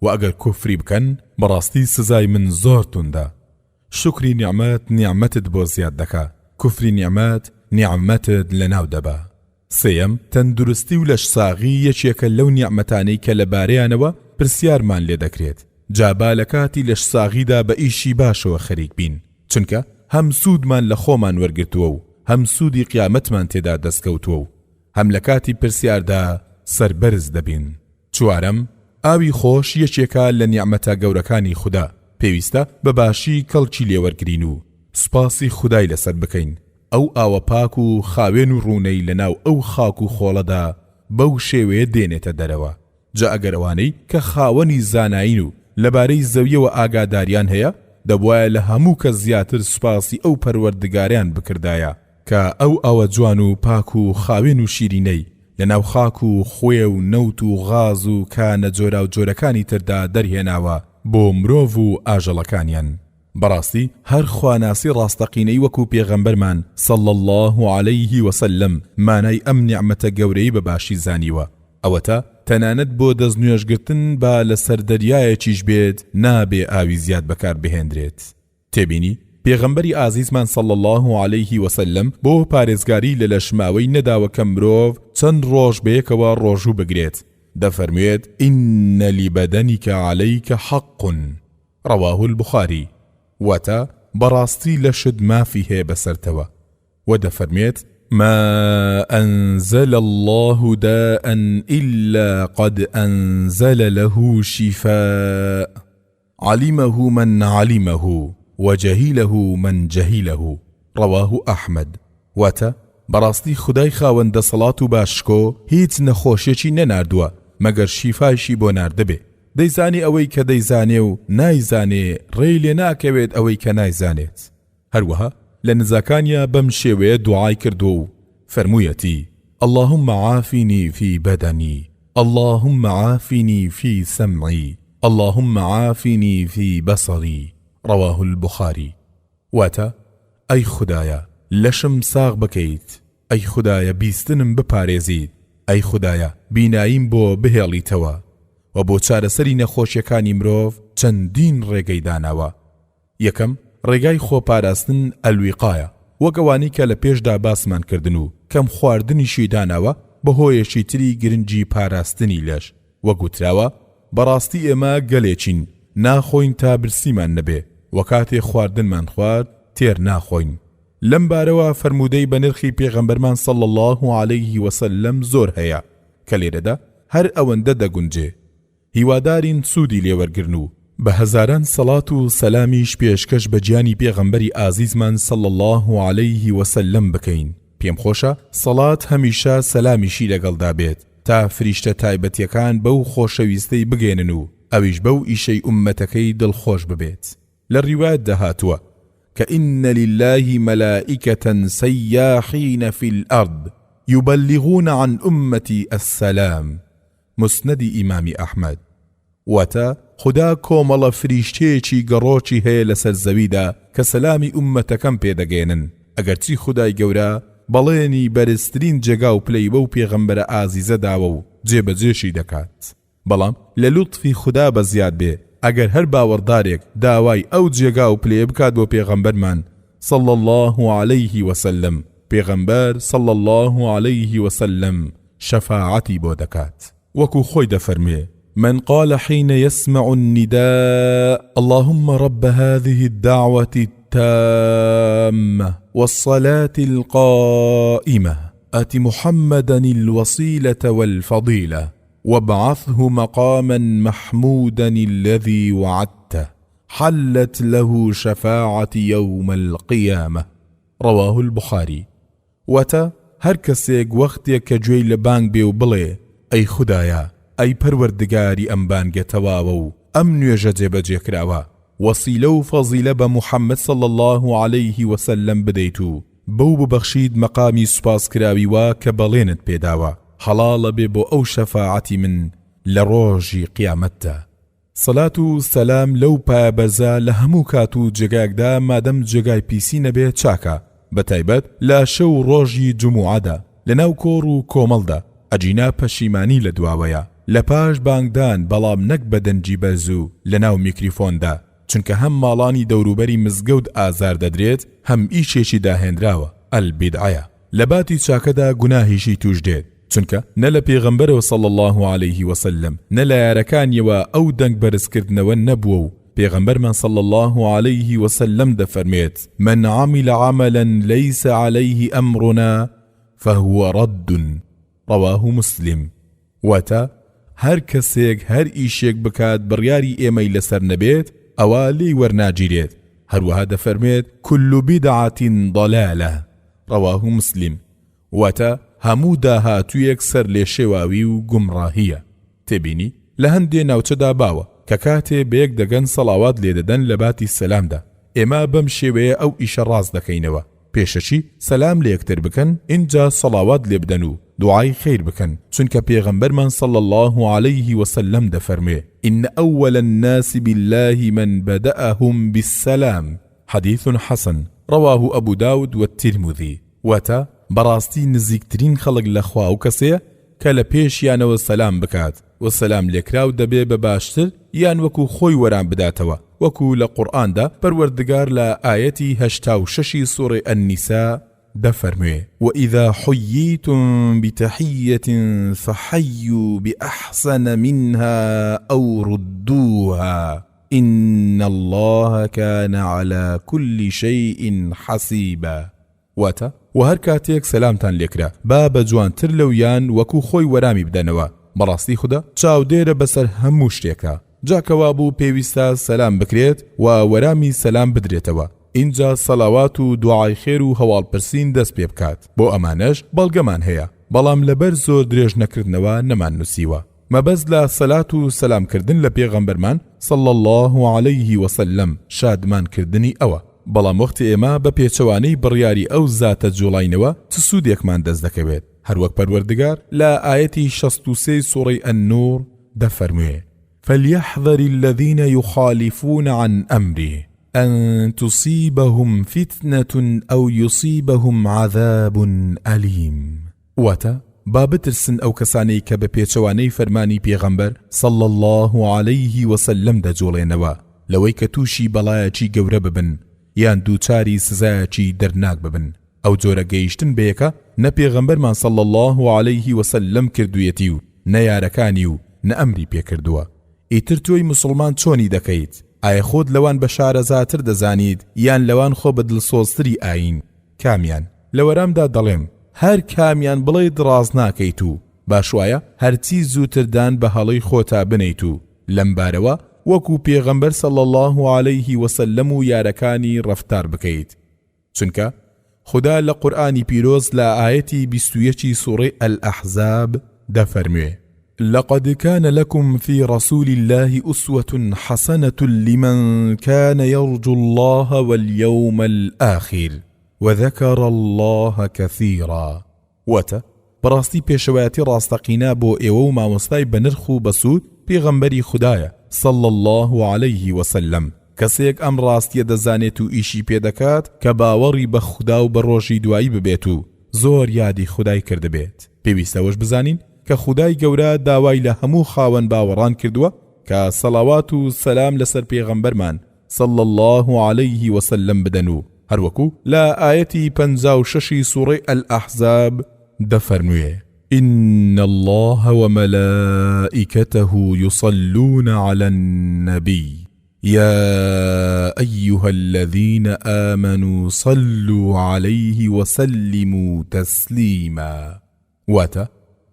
و ئەگەر کوفری بکەن بەڕاستی سزای من زۆر توندە. شکری نیعمەت نیعمەتت بۆ زیاد دەکا، کوفری نیعمەت نیعمەتت لەناو دەبا. سێیەم، تەندروستی و لەشساغی یەکێکە لەو نیعمەتانەی کە لەبارەیانەوە پرسیارمان لێ دەکرێت. جابا لە کاتی لەشساغیدا بە ئیشی باشەوە خەریک بین، چونکە هەم سوودمان لە خۆمان وەرگرتووە و هەم سوودی قیامەتمان تێدا دەستکەوتووە و هەم لە کاتی پرسیاردا سەربەرز دەبین. چوارەم، ئاوی خۆش یەکێکە لە نیعمەتە گەورەکانی خوددا، پێویستە بە باشی کەڵکی لێوەرگرین و سوپاسی خودای لەسەر بکەین. ئەو ئاوە پاک و خاوێن و ڕوونەی لەناو ئەو خاک و خۆڵەدا بەو شێوەیە دێنێتە دەرەوە. جا ئەگەر ئەوانەی کە خاوەنی زاناین و لەبارەی زەویەوە ئاگاداریان هەیە دەبوایە لە هەموو کە زیاتر سوپاسی ئەو پەروەردگاریان بکردایە کە ئەو ئاوە جوان و پاک و خاوێن و شیرینەی لەناو خاک و خوێ و نەوت و غاز و کانە جۆرا و جۆرەکانی تردا دەرهێناوە بۆ مرۆڤ و ئاژەڵەکانیان. بەڕاستی هەر خواناسی ڕاستەقینەی وەکو پێغەمبەرمان صلی الله عليه وسلم مانای ئەم نیعمەتە گەورەی بەباشی زانیوە. ئەوەتە تەنانەت بۆ دەستنوێژگرتن با لەسەر دەریایەکیش بێت نابێ ئاوی زیاد بەکار بهێنرێت. تێبینی پێغەمبەری ئازیزمان صلی الله عليه وسلم بۆ پارێزگاری لە لەشماوەی نەداوە کە مرۆڤ چەند ڕۆژ بەیەکەوە ڕۆژوو بگرێت. دەفەرموێت: ئین لبەدەنیکە عەلەیکە حەق. ڕەواه البوخاری. واتە بەڕاستی لەشت مافی هەیە بەسەرتەوە. و دەفەرمێت: ما أنزل الله داء إلا قد أنزل له شفاء علمه من علمه وجهله من جهله. رواه أحمد. واتا بەڕاستی خدای خاوەندە سەڵات و باشکۆ هیچ نەخۆشیێکی نەناردووە مەگەر شیفایشی بۆ ناردەبێ. دەیزانی ئەوەی کە دەیزانێ و نایزانێ ڕێی لێ ناکەوێت ئەوەی کە نایزانێت. هەروەها لە نزاکانیا بەم شێوەیە دوعای کردو و فەرموویەتی: اللهم عافني في بدني، اللهم عافني في سمعي، اللهم عافني في بصري. رواه البخاري. واتا ئەی خودایە لەشم ساغ بکەیت، ئەی خودایە بیستنم بپارێزیت، ئەی خودایە بیناییم بۆ بهێڵیتەوە. و بۆ چارەسەری نەخۆشیەکانی مرۆڤ چەندین ڕێگەی داناوە. یەکەم ڕێگای خۆپاراستن ئەلویقایە، وەگەوانی کە لە پێشدا باسمان کردن و کەم خواردنیشی داناوە بەهۆیەکی تری گرنگی پاراستنی لەش. وەگوتراوە بەڕاستی ئێمە گەلێکین ناخۆین تا برسیمان نەبێ، وەکاتێ خواردنمان خوارد تێر ناخۆین. لەم بارەوە فەرمودەی بە نرخی پێغەمبەرمان صلی الله عليه وسلم زۆر هەیە کە لێرەدا هەر ئەوەندە دەگونجێ. هیوادارین سوودی لێوەرگرن و بە هەزاران سەڵات و سەلامیش پێشکەش بە گیانی پێغەمبەری ئازیزمان صلی الله عليه وسلم بکەین. پێم خۆشە سەڵات هەمیشە سەلامیشی لەگەڵدا بێت تا فریشتە تایبەتیەکان بەو خۆشەویستەی بگێنن و ئەویش بەو ئیشەی ئومەتەکەی دڵخۆش ببێت. لە ڕیوایەت دەهاتووە کە ئین لله مەلائکەة سەیاحین فی الأرض یبلغون عن ئومەتی السلام. مسندی ئیمامی ئەحمەد. واتە خدا کۆمەڵە فریشتەیەکی گەڕۆکی هەیە لەسەر زەویدا کە سەلامی ئومەتەکەم پێدەگەێنن. ئەگەرچی خدای گەورە بەڵێنی بەرزترین جێگا و پلەی بەو پێغەمبەرە ئازیزە داوە و جێبەجێشی دەکات. بەڵام لە لوتفی خدا بەزیاد بێ ئەگەر هەر باوەڕدارێک داوای ئەو جێگا و پلێ بکات بۆ پێغەمبەرمان صلی الله عليه وسلم، پێغەمبەر صلی الله عليه وسلم شەفاعەتی بۆ دەکات. وەکو خۆی دەفەرمێ: من قال حين يسمع النداء اللهم رب هذه الدعوة التامة والصلاة القائمة آت محمدا الوسيلة والفضيلة وابعثه مقاما محمودا الذي وعدته حلت له شفاعة يوم القيامة. رواه البخاري. وتا هر کەسێک وەختێک کە گوێی لە بانگ بێ و بڵێ: ئەی خودایە ئەی پەروەردگاری ئەم بانگە تەواوە و ئەم نوێژە جێبەجێکراوە وەسیلە و فەزیلە بە محەممەد صلی الله عليه وسلم بدەیت و بەو ببەخشید مەقامی سوپاسکراوی وا کە بەڵێنت پێداوە حەڵاڵە بێ بۆ ئەو شەفاعەتی من لە ڕۆژی قیامەتدا. سەلات و سەلام لەو پایەبەرزە لە هەموو کات و جێگایەکدا مادەم جێگای پیسی نەبێت چاکە، بەتایبەت لە شەو ڕۆژی جموعەدا لەناو کۆڕ و کۆمەڵدا ئەجینا پەشیمانی لە دواوەیە لە پاش بانگدان بەڵام نەک بە دەنجی بەرز و لەناو میکریفۆندا، چونکە هەم ماڵانی دەوروبەری مزگەوت ئازار دەدرێت هەم ئیشێکی داهێنراوە ئەلبیدعە لە باتی چاکەدا گوناهیشی توش دێت، چونکە نە لە پێغەمبەرەوە صلی الله عليه وسلم نە لە یارەکانیەوە ئەو دەنگ بەرزکردنەوە نەبووە و پێغەمبەرمان صلی الله عليه وسلم دەفەرمێت من عمل عملا ليس عليه أمرنا فهو رد رواه مسلم. واتە هەر کەسێک هەر ئیشێک بکات بڕیاری ئێمەی لەسەر نەبێت ئەوە لێی وەرناگیرێت. هەروەها دەفەرمێت كل بدعة ضلالة رواه مسلم. واتە هەموو داهاتوویەک سەر لێ شێواوی و گومڕاهیە. تێبینی لە هەندێ ناوچەدا باوە کە کاتێ بەیەک دەگەن سەڵاوات لێدەدەن لە باتی سەلامدا ئێمە بەم شێوەیە ئەو ئیشە ڕاست دەکەینەوە، پێشەچی سەلام لە یەکتر بکەن اینجا سەڵاوات لێ بدەن و دوعای خیر بکەن، چونکە پێغەمبەرمان صلی الله عليه وسلم دەفەرمێ إن أول الناس بالله من بدأهم بالسلام حديث حسن رواه أبو داود والترمذي. واتە بەڕاستی نزیکترین خەڵک لە خوا و کەسەیە کە لە پێشیانەوە سەلام بکات و سەلام لێکراو دەبێ بە باشتر یان وەکو خۆی وەران بداتەوە، وەکو لە قورئاندا پەروەردگار لە ئاەتی 86 سوورەی النیساء دەفەرموێ وإذا حييتم بتحية فحيوا بأحسن منها أو ردوها إن الله كان على كل شيء حسيبا. واتە و هەر کاتێک سەلامتان لێکرا با بە جوانتر لەویان وەکو خۆی وەرامی بدەنەوە، بەڕاستی خوددا چاودێرە بەسەر هەموو شتێکە، جاکەوا بوو پێویستە سەلام بکرێت و وەرامی سەلام بدرێتەوە، اینجا سەلاوات و دوعای خێر و هەواڵپرسین دەست پێ بکات. بۆ ئەمانەش بەڵگەمان هەیە بەڵام لەبەر زۆر درێژ نەکردنەوە نەمان نووسیوە. مەبەست لە سەلات و سەلامکردن لە پێغەمبەرمان صلی الله عليه وسلم شادمانکردنی ئەوە، بەڵام وەختی ئێمە بە پێچەوانەی بڕیاری ئەو زاتە جوڵاینەوە چ سوودێکمان دەست دەکەوێت. هەروەک پەروەردگار لە ئاەتی 63 سوورەی النور دەفەرموێ فليحذر الذين يخالفون عن أمره أن تصيبهم فتنة أو يصيبهم عذاب أليم. واتە با بترسن ئەو کەسانەی کە بە پێچەوانەی فەرمانی پێغەمبەر صلی الله عليه وسلم دەجوڵێنەوە لەوەی کە تووشی بەڵایەکی گەورە ببن یان دووچاری سزایەکی دەرناک ببن. ئەو جۆرە گەیشتن بەیەکە نە پێغەمبەرمان صلی الله عليه وسلم کردوویەتی و نە یارەکانی و نە ئەمری پێکردووە. ئیتر تۆی مسلمان چۆنی دەکەیت؟ ئایا خۆت لەوان بە شارەزاتر دەزانیت یان لەوان خۆ بە دڵسۆزتری ئاین؟ کامیان لە وەرامدا دەڵێم هەر کامیان بڵێیت ڕاز ناکەیت و باش وایە هەرچی زووتردان بە هەڵەی خۆتا بنیت و لەم بارەوە وەکو پێغەمبەر صلی الله عليه وسلم و یارەکانی ڕەفتار بکەیت، چونکە خدا لە قورئانی پیرۆز لە ئاەتی 21 سوورەی الأحزاب دەفەرموێ لقد كان لكم في رسول الله أسوة حسنة لمن كان يرجو الله واليوم الآخر وذكر الله كثيرا. واتە بەڕاستی پێشەوایەتی ڕاستەقینە بۆ ئێوە و مامۆستای بەنرخ و بەسوود پێغەمبەری خوددایە صلی الله عليه وسلم، کەسێک ئەم ڕاستیە دەزانێت و ئیشی پێدەکات کە باوەڕی بە خوددا و بە ڕۆژی دوایی ببێت و زۆر یادی خودای کردبێت. پێویستەوەش بزانین کە خودای گەورە داوای لە هەموو خاوەن باوەڕان کردووە کە سەڵاوات و سەلام لەسەر پێغەمبەرمان صلی الله عليه وسلم بدەن و هەروەکو لە ئاەتی 56 سوورەی الأحزاب دەفەرموێ إن الله وملائكته يصلون على النبي يا أيها الذين آمنوا صلوا عليه وسلموا تسليما. واتە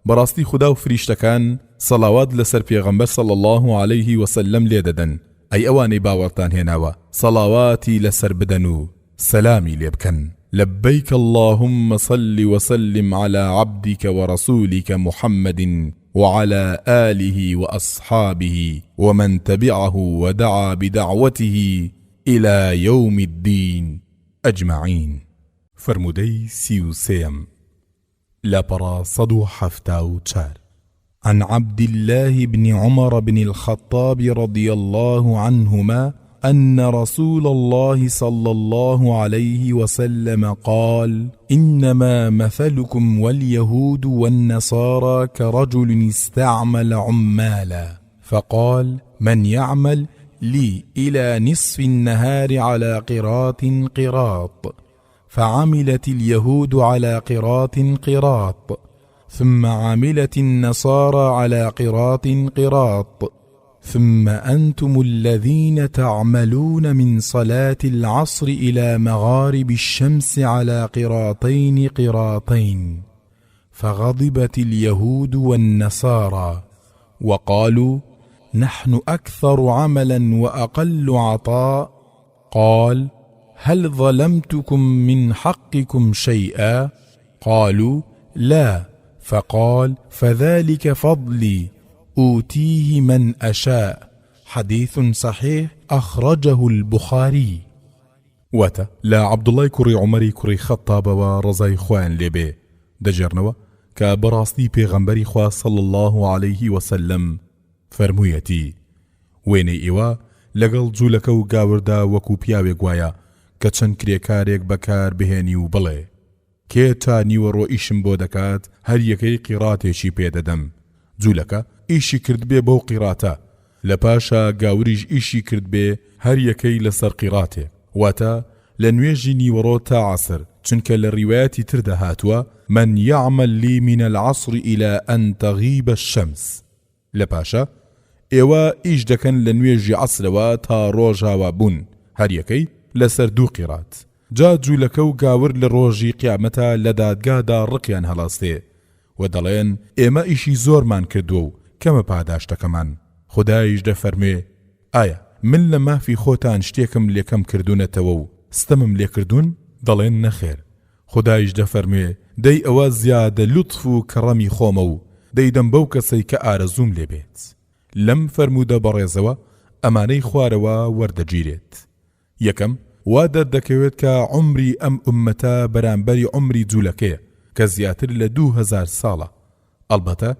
بەڕاستی خوددا و فریشتەکان سەڵاوات لەسەر پێغەمبەر صلی الله عليه وسلم لێ دەدەن، ئەی ئەوانەی باوەڕتان هێناوە سەڵاواتی لەسەر بدەن و سەلامی لێ بکەن. لبيك اللهم صل وسلم على عبدك ورسولك محمد وعلى آله وأصحابه ومن تبعه ودعا بدعوته إلى يوم الدين أجمعين. فرمودي سيوسيم لبرا صدو حفتاو تشار عن عبد الله بن عمر بن الخطاب رضي الله عنهما أن رسول الله صلى الله عليه وسلم قال: إنما مثلكم واليهود والنصارى كرجل استعمل عمالا فقال: من يعمل لي إلى نصف النهار على قراط فعملت اليهود على قراط ثم عملت النصارى على قراط ثم أنتم الذين تعملون من صلاة العصر إلى مغارب الشمس على قراطين فغضبت اليهود والنصارى وقالوا: نحن أكثر عملا وأقل عطاء. قال: هل ظلمتكم من حقكم شيئا؟ قالوا: لا. فقال: فذلك فضلي أوتيه من أشاء. حديث صحيح أخرجه البخاري. واتە لا عەبدوڵای کوڕی عومەری کوڕی خەتابەوە ڕزای خوایان لێبێ دەژێڕنەوە کە بەڕاستی پێغەمبەری خوا صلی الله عليه وسلم فەرموویەتی: وێنەی ئێوە لەگەڵ جوولەکە و گاوردا وەکو پیاوێک وایە کە چەند کرێکارێک بەکار بهێنی و بڵێ: کێ تا نیوەڕۆ ئیشم بۆ دەکات هەر یەکەی قیراتێکی پێدەدەم. جوولەکە ئیشی کرد بێ بەو قیراتە، لە پاشا گاوریش ئیشی کرد بێ هەر یەکەی لەسەر قیراتێ، واتە لە نوێژی نیوەڕۆ تا عەسر، چونکە لە ڕیوایەتی تردا هاتووە: من يعمل لي من العصر إلى أن تغيب الشمس. لە پاشا ئێوە ئیش دەکەن لە نوێژی عەسرەوە تا ڕۆژ هاوا بوون، هەر یەکەی لەسەر 2 قیرات. جا جوولەکە و گاور لە ڕۆژی قیامەتە لە دادگادا ڕقیان هەڵاستێ و دەڵێن: ئێمە ئیشی زۆرمان کردووە و کەمە پاداشتەکەمان. خودایش دەفەرمێ: ئایا من لە مافی خۆتان شتێکم لێکەم کردوونەتەوە و ستەمم لێکردوون؟ دەڵێن: نەخێر. خودایش دەفەرمێ: دەی ئەوە زیادە لوتف و کەڕەمی خۆمە و دەیدەم بەو کەسەی کە ئارەزوم لێبێت. لەم فەرموودە بەڕێزەوە ئەمانەی خوارەوە وەردەگیرێت. یەکەم، وا دەردەکەوێت کە عمری ئەم ئومەتە بەرامبەری عمری جوولەکەیە کە زیاتر لە 2000 ساڵە. ئەلبەتە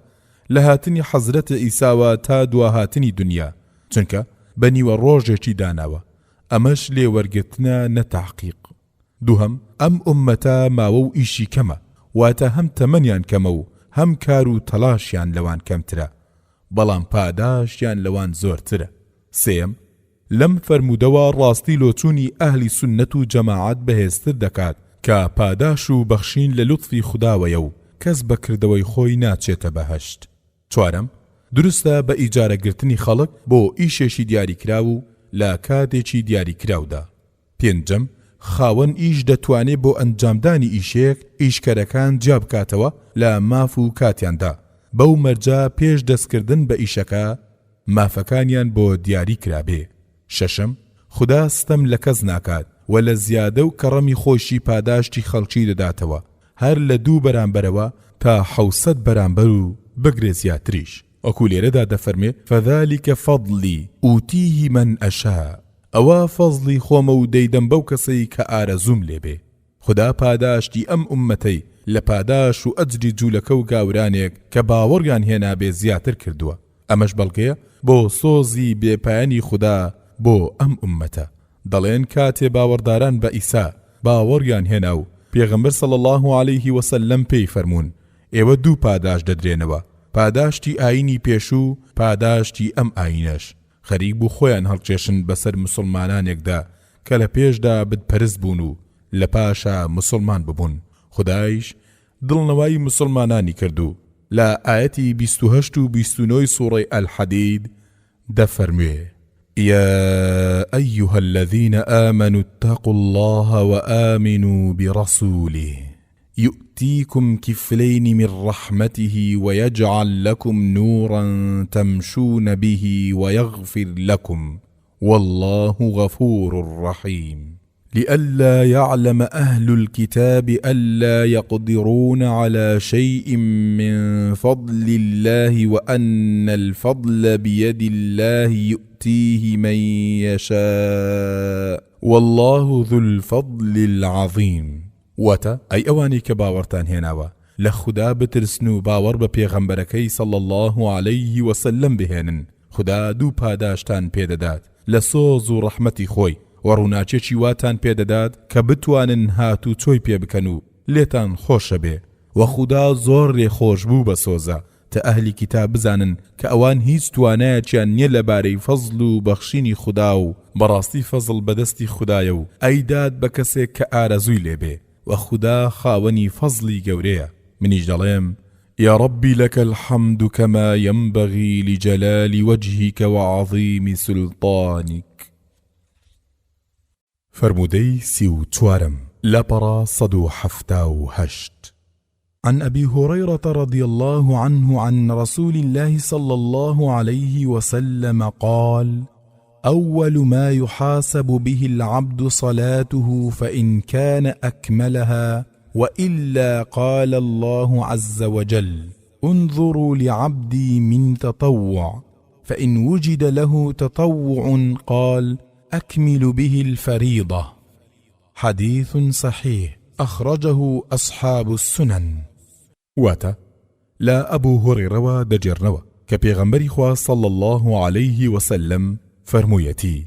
لە هاتنی حەزرەتە ئیساوە تا دواهاتنی دنیا، چونکە بەنیوە ڕۆژێکی داناوە. ئەمەش لێوەرگرتنە نەتەحقیق. دووهەم، ئەم ئومەتە ماوە و ئیشی کەمە، واتە هەم تەمەنیان کەمە و هەم کار و تەلاشیان لەوان کەمترە، بەڵام پاداشیان لەوان زۆرترە. سێم، لەم فەرموودەوە ڕاستی لۆچوونی ئەهلی سونەت و جەماعەت بەهێزتر دەکات کە پاداش و بەخشین لە لوتفی خوداوەیە و کەس بەکردەوەی خۆی ناچێتە بەهەشت. چوارەم، دروستە بە ئیجارەگرتنی خەڵک بۆ ئیشێکی دیاریکراو و لە کاتێکی دیاریکراودا. پێنجەم، خاوەن ئیش دەتوانێت بۆ ئەنجامدانی ئیشێک ئیشکەرەکان جیا بکاتەوە لە ماف و کاتیاندا، بەو مەرجە پێش دەستکردن بە ئیشەکە مافەکانیان بۆ دیاری کرابێ. شەشەم، خوددا ستەم لە کەس ناکات و لە زیادە و کەڕەمی خۆشی پاداشتی خەڵکی دەداتەوە، هەر لە 2 بەرامبەرەوە تا 700 بەرامبەر و بگرێ زیاتریش. وەکو لێرەدا دەفەرمێ: فەذلك فەضلی ئوتیه من ئەشا. ئەوە فەزلی خۆمە و دەیدەم بەو کەسەی کە ئارەزوم لێبێ. خوددا پاداشتی ئەم ئومەتەی لە پاداش و ئەجری جوولەکە و گاورانێک کە باوەڕیان هێنابێ زیاتر کردووە. ئەمەش بەڵگەیە بۆ سۆزی بێپایانی خوددا بۆ ئەم ئومەتە. دەڵێن کاتێ باوەڕداران بە ئیسا باوەڕیان هێنا و پێغەمبەر صلی الله عليه وسلم پێی فەرموون: ئێوە 2 پاداش دەدرێنەوە، پاداشتی ئاینی پێش و پاداشتی ئەم ئاینەش. خەریک بوو خۆیان هەڵکێشن بەسەر مسلمانانێکدا کە لە پێشدا بتپەرست بوون و لە پاشا مسلمان ببوون. خودایش دڵنەوایی مسلمانانی کردو لە ئاەتی 28 و 29 سوڕەی ئەلحەدید دەفەرموێ: يا أيها الذين آمنوا اتقوا الله وآمنوا برسوله يؤتيكم كفلين من رحمته ويجعل لكم نورا تمشون به ويغفر لكم والله غفور رحيم. لئلا يعلم أهل الكتاب ألا يقدرون على شيء من فضل الله وأن الفضل بيد الله يؤتيه من يشاء والله ذو الفضل العظيم. واتە ئەی ئەوانی کە باوەڕتان هێناوە لە خوددا بترسن و باوەڕ بە پێغەمبەرەکەی صلی الله عليه وسلم بهێنن. خوددا دوو پاداشتان پێدەدات لە سۆز و ڕەحمەتی خۆی و ڕووناچێکی واتان پێدەدات کە بتوانن هات و چۆی پێ بکەن و لێتان خۆشە بێ. و خوددا زۆر لێخۆش بوو بە سۆزە تا ئەهلی کتاب بزانن کە ئەوان هیچ توانایەکیان نییە لەبارەی فەزڵ و بەخشینی خوددا و بەڕاستی فەزڵ بەدەستی خوددایە و ئەیداد بە کەسێک کە ئارەزووی لێبێ و خوددا خاوەنی فەزڵی گەورەیە. منیش دەڵێم يا ربي لك الحمد كما ينبغي لجلال وجهك وعظيم سلطانك. فرمودي سيو توارم لبرا صدو حفتاو هشت. عن أبي هريرة رضي الله عنه عن رسول الله صلى الله عليه وسلم قال: أول ما يحاسب به العبد صلاته فإن كان أكملها وإلا قال الله عز وجل: انظروا لعبدي من تطوع فإن وجد له تطوع قال: أكمل به الفريضة. حديث صحيح أخرجه أصحاب السنن. واتا لا أبو هريرة دجرنوا كبيغمبري خوا صلى الله عليه وسلم فرمويتي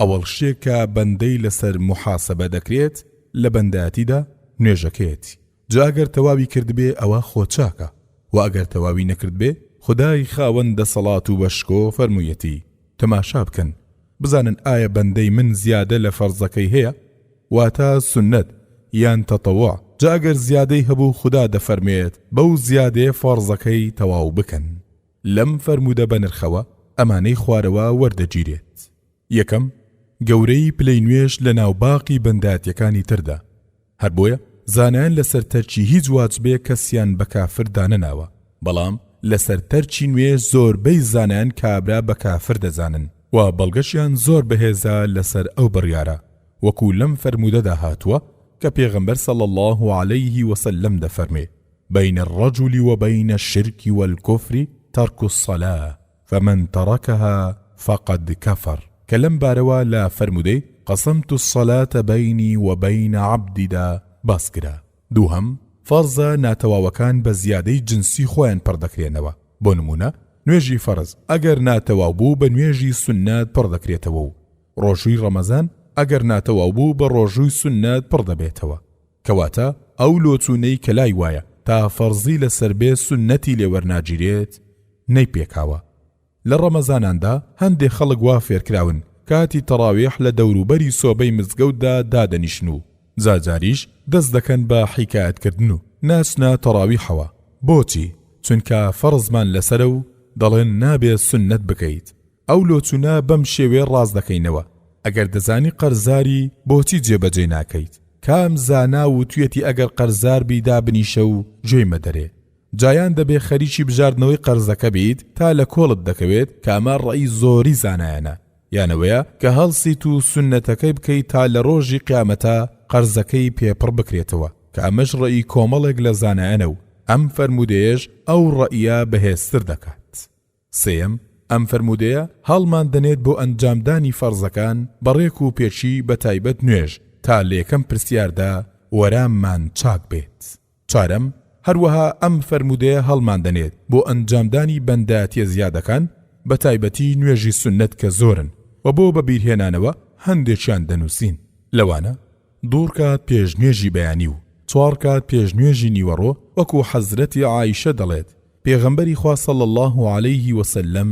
أول شيكا بندي لسر محاسبة دكريت لبنداتي دا نوێژەکەیەتی. جا ئەگەر تەواوی کرد بێ ئەوە خۆچاکە و ئەگەر تەواوی نەکرد بێ خدای خاوەندە سەڵات و بەشکۆ فەرموویەتی تەماشا بکەن بزانن ئایا بەندەی من زیادە لە فەرزەکەی هەیە واتە سنەت یان تەتەووع. جا ئەگەر زیادەی هەبوو خدا دەفەرمێت بەو زیادەیە فەرزەکەی تەواو بکەن. لەم فەرموودە بەنرخەوە ئەمانەی خوارەوە وەردەگیرێت. یەکەم گەورەی پلەی نوێژ لە ناوباقی بەنداتیەکانی تردا. هەر بۆیە زانایان لەسەر تەرچی هیچ واجبێ کەسیان بە کافر دانەناوە، بەڵام لەسەر تەرچی نوێژ زۆربەی زانایان کابرا بە کافر دەزانن و بەڵگەشیان زۆر بەهێزە لەسەر ئەو بڕیارە، وەکو لەم فەرموودەدا هاتووە کە پێغەمبەر صلی الله عليه وسلم دەفەرمێ: بين الرجل وبين الشرك والكفر ترك الصلاة فمن تركها فقد كفر. كلام باروا لا فرمودي قسمت الصلاة بيني وبين عبدي دا باسكرا. دوهم فرض ناتواوەکان بە زیادەی جنسی خۆیان پڕدەکرێنەوە. بۆ نمونە نوێژی فەرز ئەگەر ناتەواو بوو بە نوێژی سنەت پڕدەکرێتەوە و ڕۆژووی ڕەمەزان ئەگەر ناتەواو بوو بە ڕۆژووی سنەت پڕدەبێتەوە. کەواتە ئەو لۆچوونەی کە لای وایە تا فەرزی لەسەر بێ سنەتی لێوەرناگیرێت نەیپێکاوە. لە ڕەمەزاناندا هەندێک خەڵک وا فێرکراون کاتی تەڕاویح لە دەوروبەری سۆبەی مزگەوتدا دادەنیشن و جاجاریش دەست دەکەن بە حیکایەتکردن و ناچنە تەڕاویحەوە. بۆچی؟ چونکە فەرزمان لەسەرە و دەڵێن نابێت سنەت بکەیت. ئەو لۆچوونە بەم شێوێ ڕاز دەکەینەوە. ئەگەر دەزانی قەرزاری بۆچی جێبەجێ ناکەیت؟ کام زانا و توێتی ئەگەر قەرزار بیدا بنیشە و گوێی مەدەرێ. جایان دەبێ خەریکی بژاردنەوەی قەرزەکە بیت تا لە کۆڵت دەکەوێت کە ئەمە ڕەئی زۆری زانایانە، یانەوەیە کە هەڵسیت و سنەتەکەی بکەیت تا لە ڕۆژی قیامەتە قەرزەکەی پێپڕ بکرێتەوە، کە ئەمەش ڕەئی کۆمەڵێک لە زانایانە و ئەم فەرمودەیەش ئەو ڕەئیە بەهێزتر دەکات. سێم ئەم فەرمودەیە هەڵمان دەنێت بۆ ئەنجامدانی فەرزەکان بەڕێک و پێچی بە تایبەت نوێژ تا لە یەکەم پرسیاردا وەراممان چاک بێت. چارەم هەروەها ئەم فەرمودەیە هەڵمان دەنێت بۆ ئەنجامدانی بەنداتیە زیادەکان بە تایبەتی نوێژی سنەت کە زۆرن و بۆ بەبیرهێنانەوە هەندێکیان دەنووسین. لەوانە دوور کات پێشنوێژی بەیانی و چوار کات پێشنوێژی نیوەڕۆ، وەکو حەزرەتی عایشە دەڵێت پێغەمبەری خوا صلی الله عليه وسلم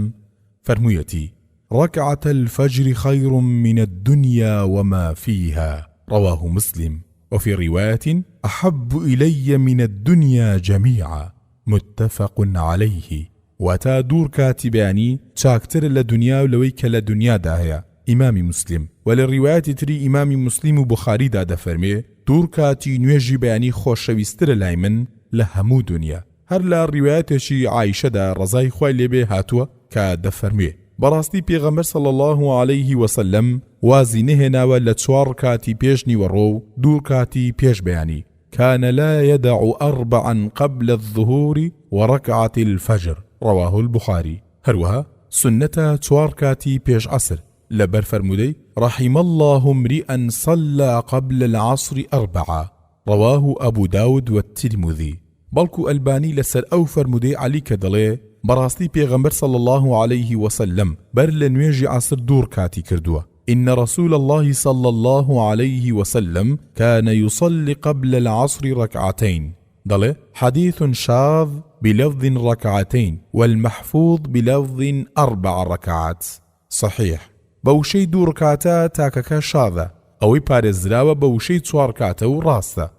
فەرموویەتی: ركعة الفجر خير من الدنيا وما فيها. رواه مسلم. وفي رواية: أحب إلي من الدنيا جميعا. متفق عليه. واتا دوور كاتباني چاکتر لدنيا ولويك لدنيا داهيا. إمام مسلم. وللرواية تري إمام مسلم وبخاري دا دفرمي دوور كاتي نوێژی بەیانی خۆشەویسترە لای من لە هەموو دنیا. هەر لە ڕیوایەتێکی عایشەدا ڕەزای خوای لێبێ هاتووە کە دەفەرمێ بەڕاستی پێغەمبەر صلی الله عليه وسلم وازی نهێناوە لە 4 کاتی پێش نیوەڕۆ و 2 کاتی پێش بەیانی. كان لا يدع 4 قبل الظهور وركعة الفجر رواه البخاري. هروها سنة 4 كاتي بيش عصر لبر فرمودي رحم الله امرئا صلى قبل العصر 4 رواه أبو داود والترمذي. بلكو ألباني لسر أو فرمودي علي كدلي براستي بيغمبر صلى الله عليه وسلم بر لنويجي عصر 2 كاتي كردوه. إن رسول الله صلى الله عليه وسلم كان يصلي قبل العصر 2 ضل حديث شاذ بلفظ 2 والمحفوظ بلفظ 4 ركعات صحيح. بوشي 2 ركعتا تاككا شاذة أو بارزراوة بوشي 4 ركعتا وراستا.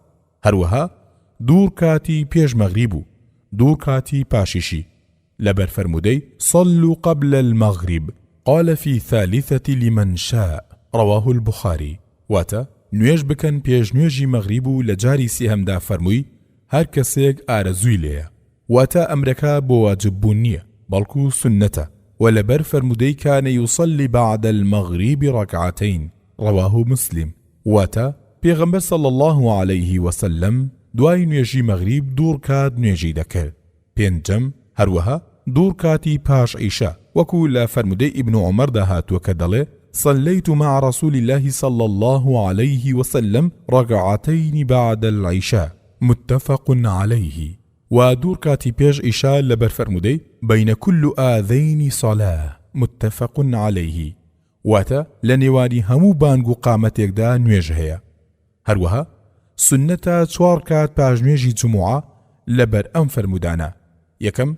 هروها 2 كاتي بيج مغربو 2 كاتي باشيشي لبر فرمودي صلوا قبل المغرب قال في 3 لمن شاء رواه البخاري. واتا نوێژ بکەن پێش نوێژی مەغریب و لە جاری سێهەمدا فەرمووی هەر کەسێک ئارەزووی لێیە. واتا ئەمرەکە بۆ واجببوون نییە بەڵکو سنەتە و لەبەر فەرمودەی كان يصلي بعد المغرب 2 رواه مسلم. واتا پێغەمبەر صلى الله عليه وسلم دوای نوێژی مەغریب 2 رکات نوێژی دەکرد. 5 هەروەها 2 ركاتی پاش عیشا وەکو لە فەرمودەی ابن عمر داهاتوە کە دەڵێ صليت مع رسول الله صلى الله عليه وسلم 2 بعد العشاء متفق عليه. و2 ركاتی پێش عیشا لەبەر فەرمودەی بين كل آذين صلاة متفق عليه. واتە لە نێوانی هەموو بانگ و قامەتێکدا نوێژ هەیە. هەروەها سنەتە 4 ركات پاش نوێژی جمعە لەبەر ئەم فەرمودانە. یەکەم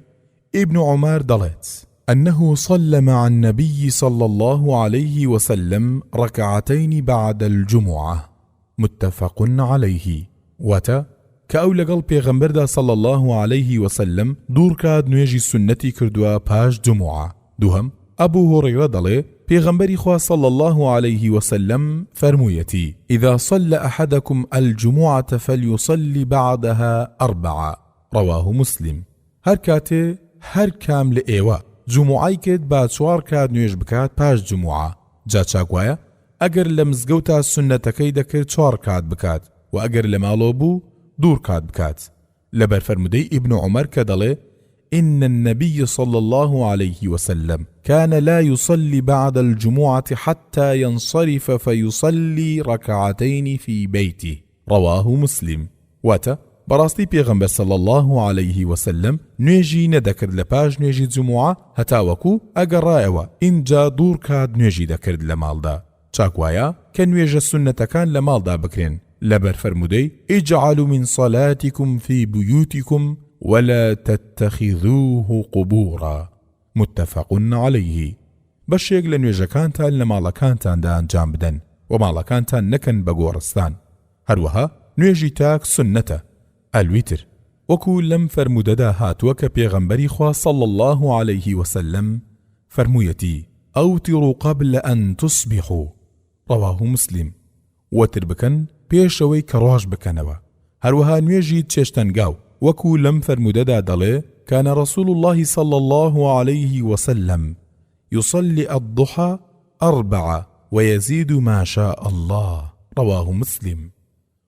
ابن عمر دلت أنه صلى مع النبي صلى الله عليه وسلم 2 بعد الجمعة متفق عليه. واتا كأول قل پیغمبر صلى الله عليه وسلم 2 ركات نوێژی سنتي كردوا باش جمعة. دوهم أبو هريرة دلي پیغمبری خوا صلى الله عليه وسلم فرمويتي إذا صلى أحدكم الجمعة فليصلي بعدها 4 رواه مسلم. هر كاتي هر کام لە ئێوە جمعای کرد با 4 کات نوێژ بکات پاش جمعە. جا چاکوایە ئەگەر لە مزگەوتا سنەتەکەی دەکرد 4 کات بکات و ئەگەر لە ماڵۆ بوو 2 کات بکات. لەبەر فەرمودەی ابن عمر کە دەڵێ إن النبي صلى الله عليه وسلم كان لا يصلي بعد الجمعة حتى ينصرف فيصلي 2 في بيته رواه مسلم. واتا بەڕاستی پێغەمبەر صلى الله عليه وسلم نوێژی نەدەکرد لە پاش نوێژی جمعە هەتاوەکو ئەگەڕایەوە ئینجا 2 ركات نوێژی دەکرد لە ماڵدا. چاکوایە کە نوێژە سنەتەکان لە ماڵدا بکرێن لەبەر فەرمودەی اجعلوا من صلاتكم في بيوتكم ولا تتخذوه قبورا متفق عليه. بەشێک لە نوێژەکانتان لە ماڵەکانتاندا ئەنجام بدەن و ماڵەکانتان نەکەن بە گۆڕستان. هەروەها نوێژی تاک سنەتە الوتر وەکو لەم فەرمودەدا هاتووە کە پێغەمبەری خوا صلى الله عليه وسلم فەرموویەتی ئەوتیڕوا قبل أن تصبحوا رواه مسلم. وتر بکەن پێشەوەی کە ڕۆژ بکەنەوە. هەروەها نوێژی چێشتەنگاو وەکو لەم فەرمودەدا دەڵێ كان رسول الله صلى الله عليه وسلم يصلي الضحى 4 ويزيد ما شاء الله رواه مسلم.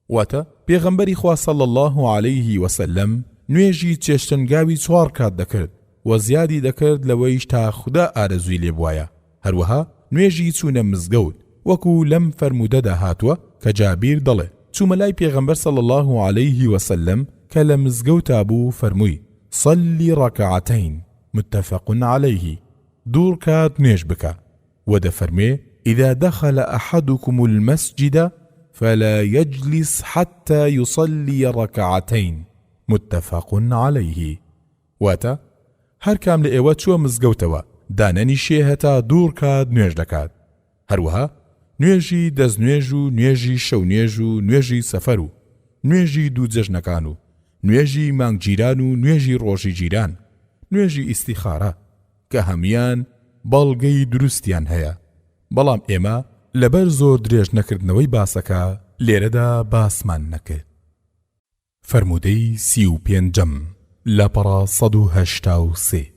واتا پێغەمبەری خوا صلى الله عليه وسلم نوێژی چێشتنگاوی 4 کات دەکرد و زیادی دەکرد لەوەیش تا خوددا ئارەزووی لێ بوایە. هەروەها نوێژی چوونە مزگەوت وەکو لەم فەرمودەدا هاتووە کە جابیر دەڵێ چوومە لای پێغەمبەر صلى الله عليه وسلم کە لە مزگەوتا بوو فەرمووی صلي 2 متفق عليه 2 ركات نوێژ بکە و دەفەرمێ إذا دخل أحدكم المسجد فلا يجلس حتى يصلي 2 متفق عليه. واتا هر کام لە ئێوە چووە مزگەوتەوە دانەنیشێ هەتا 2 ركات نوێژ دەکات. هەروەها نوێژی دەستنوێژ و نوێژی شەونێژ و نوێژی سەفەر و نوێژی دوو جەژنەکان و نوێژی مانگگیران و نوێژی ڕۆژی جیران نوێژی ئیستیخارە کە هەمیان بەڵگەی دروستیان هەیە. بەڵام ئێمە لەبەر زۆر درێژ نەکردنەوەی باسەکە لێرەدا باسمان نەکرد. فەرمودەی 35 لە پەڕە 183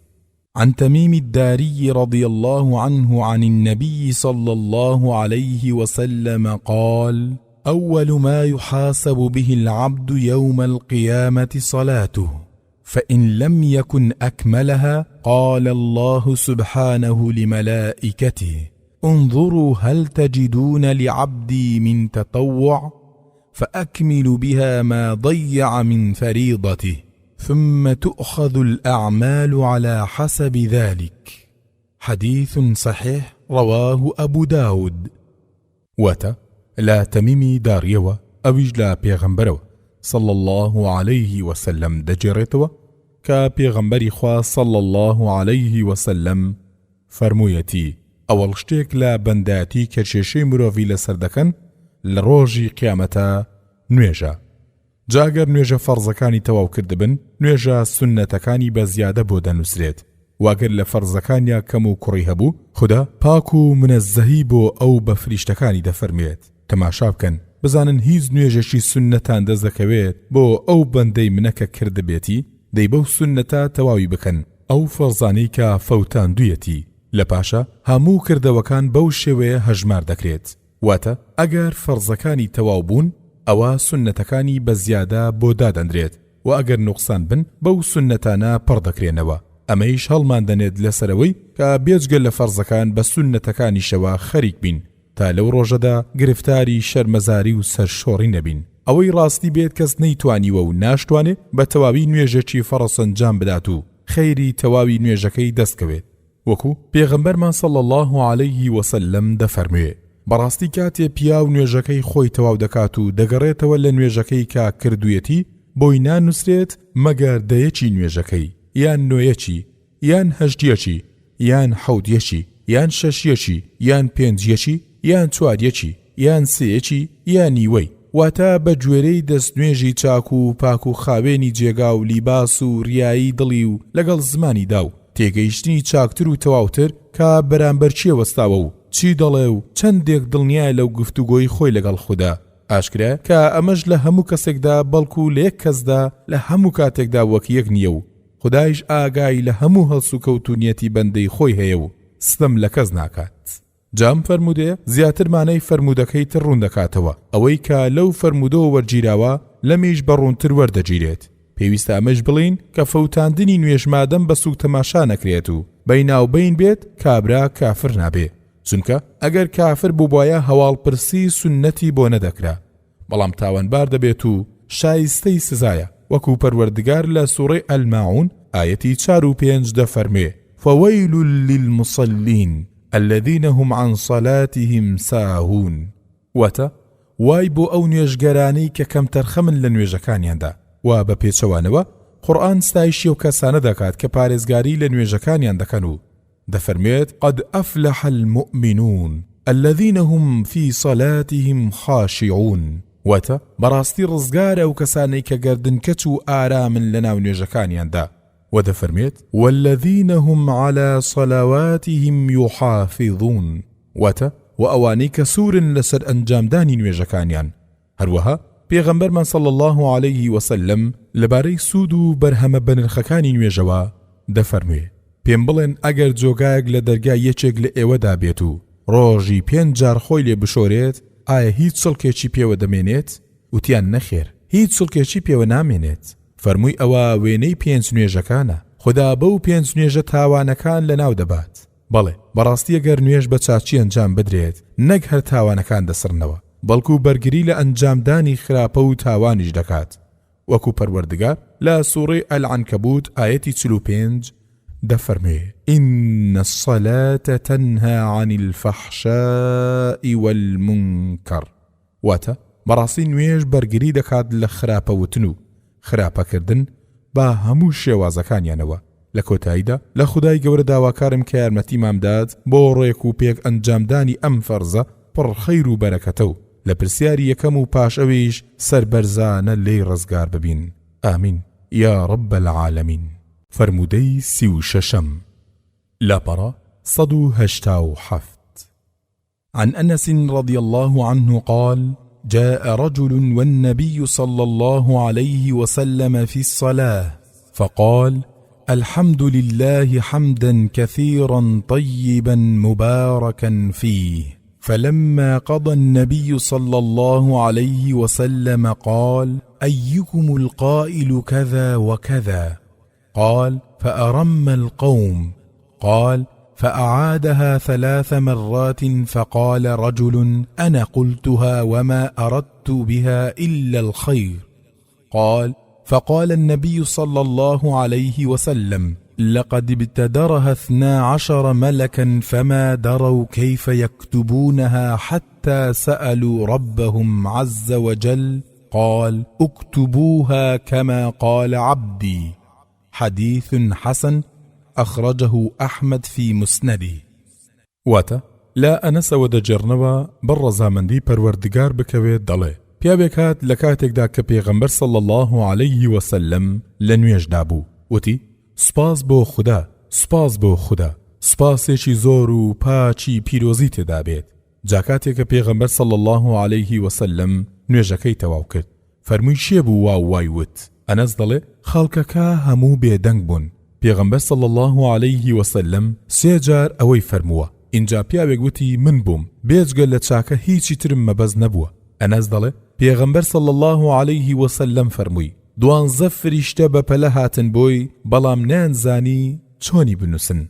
عن تميم الداري رضي الله عنه عن النبي صلى الله عليه وسلم قال: أول ما يحاسب به العبد يوم القيامة صلاته، فإن لم يكن أكملها قال الله سبحانه لملائكته: انظروا هل تجدون لعبدي من تطوع، فأكمل بها ما ضيع من فريضته، ثم تؤخذ الأعمال على حسب ذلك. حديث صحيح رواه أبو داود. واتە لا تەمیمی داریەوە ئەویش لا پێغەمبەرەوە صلى الله عليه وسلم دەجێڕێتەوە کە پێغەمبەری خوا صلى الله عليه وسلم فەرموویەتی: ئەوەڵ شتێک لە بەندایەتی کە کێشەی مرۆڤی لەسەر دەکەن لە ڕۆژی قیامەتە نوێژە. جاگەر نوێژە فەرزەکانی تەواو کردبن، نوێژە سونەتەکانی بە زیادە بۆ دەنووسرێت. واگەر لە فەرزەکانیا کەم و کوڕی هەبوو، خوددا پاک و منەزەهی بۆ ئەو بە فریشتەکانی دەفەرمێت: تەماشا بکەن بزانن هیچ نوێژەشی سونەتان دەست دەکەوێت بۆ ئەو بەندەی منەکە کردبێتی، دەی بەو سونەتە تەواوی بکەن، ئەو فەرزانەی کە فەوتان دوویەتی. لە پاشە هەموو کردەوەکان بەو شێوەیە هەژمار دەکرێت. واتە ئەگەر فەرزەکانی تەواو بوون، ئەوە سونەتەکانی بە زیادە بۆ دادەندرێت، و ئەگەر نوقسان بن بەو سونەتانە پڕ دەکرێنەوە. ئەمەیش هەڵمان دەنێت لەسەرەوەی کە بێجگەل لە فەرزەکان بە سونەتەکانیشەوە خەریک بین، تا لەو ڕۆژەدا گرفتاری شەرمەزاری و سەرشۆڕی نەبین. ئەوەی ڕاستی بێت کەس نەیتوانیوە و ناشتوانێت بە تەواوی نوێژێکی فەرز ئەنجام بدات و خەیری تەواوی نوێژەکەی دەستکەوێت. وەکو پێغەمبەرمان صلی الله عليه وسلم دەفەرموێ: بەڕاستی کاتێ پیاو نوێژەکەی خۆی تەواو دەکات و دەگەڕێتەوە لە نوێژەکەی کە کردوویەتی، بۆی نانووسرێت مەگەر دەیەکی نوێژەکەی، یان نۆیەکی، یان هەژدیەکی، یان حەودیەکی، یان شەشیەکی، یان پێنجیەکی، یان چواریەکی، یان سێیەکی، یان نیوەی. واتە بە گوێرەی دەستنوێژی چاک و پاک و خاوێنی جێگا و لیباس و ریایی دڵی و لەگەڵ زمانی دا و تێگەیشتنی چاکتر و تەواوتر کە بەرامبەر چیە وەستاوە و چی دەڵێ و چەندێک دڵنیایە لەو گفتوگۆی خۆی لەگەڵ خوددا. ئاشکرا کە ئەمەش لە هەموو کەسێکدا بەڵکو لە یەک کەسدا لە هەموو کاتێکدا وەک یەک نییە و خودایش ئاگای لە هەموو هەڵس و کەوتونیەتی بەندەی خۆی هەیە و ستەم لە کەس ناکات. جام فەرمودەیە زیاتر مانای فەرمودەکەی تر ڕوون دەکاتەوە، ئەوەی کە لەو فەرمودەوە وەرگیراوە لەمیش بەڕوونتر وەردەگیرێت. پێویستە ئەمەش بڵین کە فەوتاندنی نوێژمادەم بە سوک تەماشا نەکرێت و بەیناوبەین بێت کابرا کافر نابێ، چونکە ئەگەر کافر بووبایە هەواڵپرسی سونەتی بۆ نەدەکرا، بەڵام تاوانبار دەبێت و شایستەی سزایە، وەکو پەروەردگار لە سوورەی ئەلماعون ئایەتی 4 و 5 دەفەرمێ: فويل للمصلين الذين هم عن صلاتهم ساهون. واتە وای بۆ ئەو نوێژگەرانەی کە کەم تەرخەمن لە نوێژەکانیاندا، و بە پێچەوانەوە قورئان ستایشی و کەسانە دەکات کە پارێزگاری لە نوێژەکانیان دەکەن و دەفەرمێت: قد أفلح المؤمنون الذين هم في صلاتهم خاشعون. واتە بەڕاستی ڕزگارە ئەو کەسانەی کە گەردنکەچ و ئارامن لە ناو نوێژەکانیاندا. ودەفەرمێت: والذين هم على صلواتهم يحافظون. واتە و ئەوانەی کە سوورن لەسەر ئەنجامدانی نوێژەکانیان. هەروەها پێغەمبەرمان صلی الله عليه وسلم لەبارەی سوود و بەرهەمە بەنرخەکانی نوێژەوە دەفەرموێ: پێم بڵێن ئەگەر جۆگایەک لە دەرگای یەکێک لە ئێوەدا بێت و ڕۆژی 5 جار خۆی لێ بشۆرێت، ئایا هیچ سڵکێکی پێوە دەمێنێت؟ وتیان نەخێر، هیچ سڵکێکی پێوە نامێنێت. فەرمووی ئەوە وێنەی 5 نوێژەکانە، خدا بەو 5 نوێژە تاوانەکان لە ناو دەبات. بەڵێ بەڕاستی ئەگەر نوێژ بە چاچی ئەنجام بدرێت، نەک هەر تاوانەکان دەسڕنەوە، بەڵکو بەرگری لە ئەنجامدانی خراپە و تاوانیش دەکات. وەکو پەروەردگار لە سوورەی ئەلعنکەبوت ئایەتی 45 دەفەرمێ: إن الصلاة تنهى عن الفحشاء والمنكر. واتە بەڕاستی نوێژ بەرگری دەکات لە خراپەوتن و خراپەکردن با هەموو شێوازەکانیانەوە. لە کۆتاییدا لە خودای گەورە داواکارم کە یارمەتی مامدات بۆ ڕێک و پێک ئەنجامدانی ئەم فەرزە پڕ خەیر و بەرەکەتە و لە پرسیاری یەکەم و پاش ئەویش سەربەرزانە لێی ڕزگار ببین. ئامین یا رب العالمین. فرمودەی 36 لاپەڕە 187. عن أنس رضي الله عنه قال: جاء رجل والنبي صلى الله عليه وسلم في الصلاة فقال: الحمد لله حمدا كثيرا طيبا مباركا فيه. فلما قضى النبي صلى الله عليه وسلم قال: أيكم القائل كذا وكذا؟ قال: فأرم القوم. قال: فأعادها 3 مرات، فقال رجل: أنا قلتها وما أردت بها إلا الخير. قال: فقال النبي صلى الله عليه وسلم: لقد ابتدرها 12 ملكا فما دروا كيف يكتبونها حتى سألوا ربهم عز وجل قال: اكتبوها كما قال عبدي. حديث حسن أخرجه أحمد في مسنده. واتە لا ئەنەسەوە دەجێڕنەوە بەڕ ڕەزامەندی پەروەردگار بکەوێت دەڵێ پیاوێک هات لە کاتێکدا کە پێغەمبەر صلی الله عليه وسلم لە نوێژدا بوو، وتی: سپاس بۆ خوددا، سپاس بۆ خوددا، سپاسێکی زۆر و پاچی پیرۆزی تێدا بێت. جا کاتێک کە پێغەمبەر صلی الله عليه وسلم نوێژەکەی تەواو کرد، فەرمووی شێ بوو وا وای وت. ئەنەس دەڵێ خەڵکەکە هەموو بێدەنگ بوون. پێغەمبەر صلی الله عليه وسلم 3 جار ئەوەی فەرمووە. اینجا پیاوێک وتی من بووم، بێجگە لە چاکە هیچی ترم مەبەز نەبووە. ئەنەس دەڵێ پێغەمبەر صلی الله عليه وسلم فەرمووی 12 فریشتە بەپەلە هاتن بۆی، بەڵام نانزانی چۆنی بنووسن،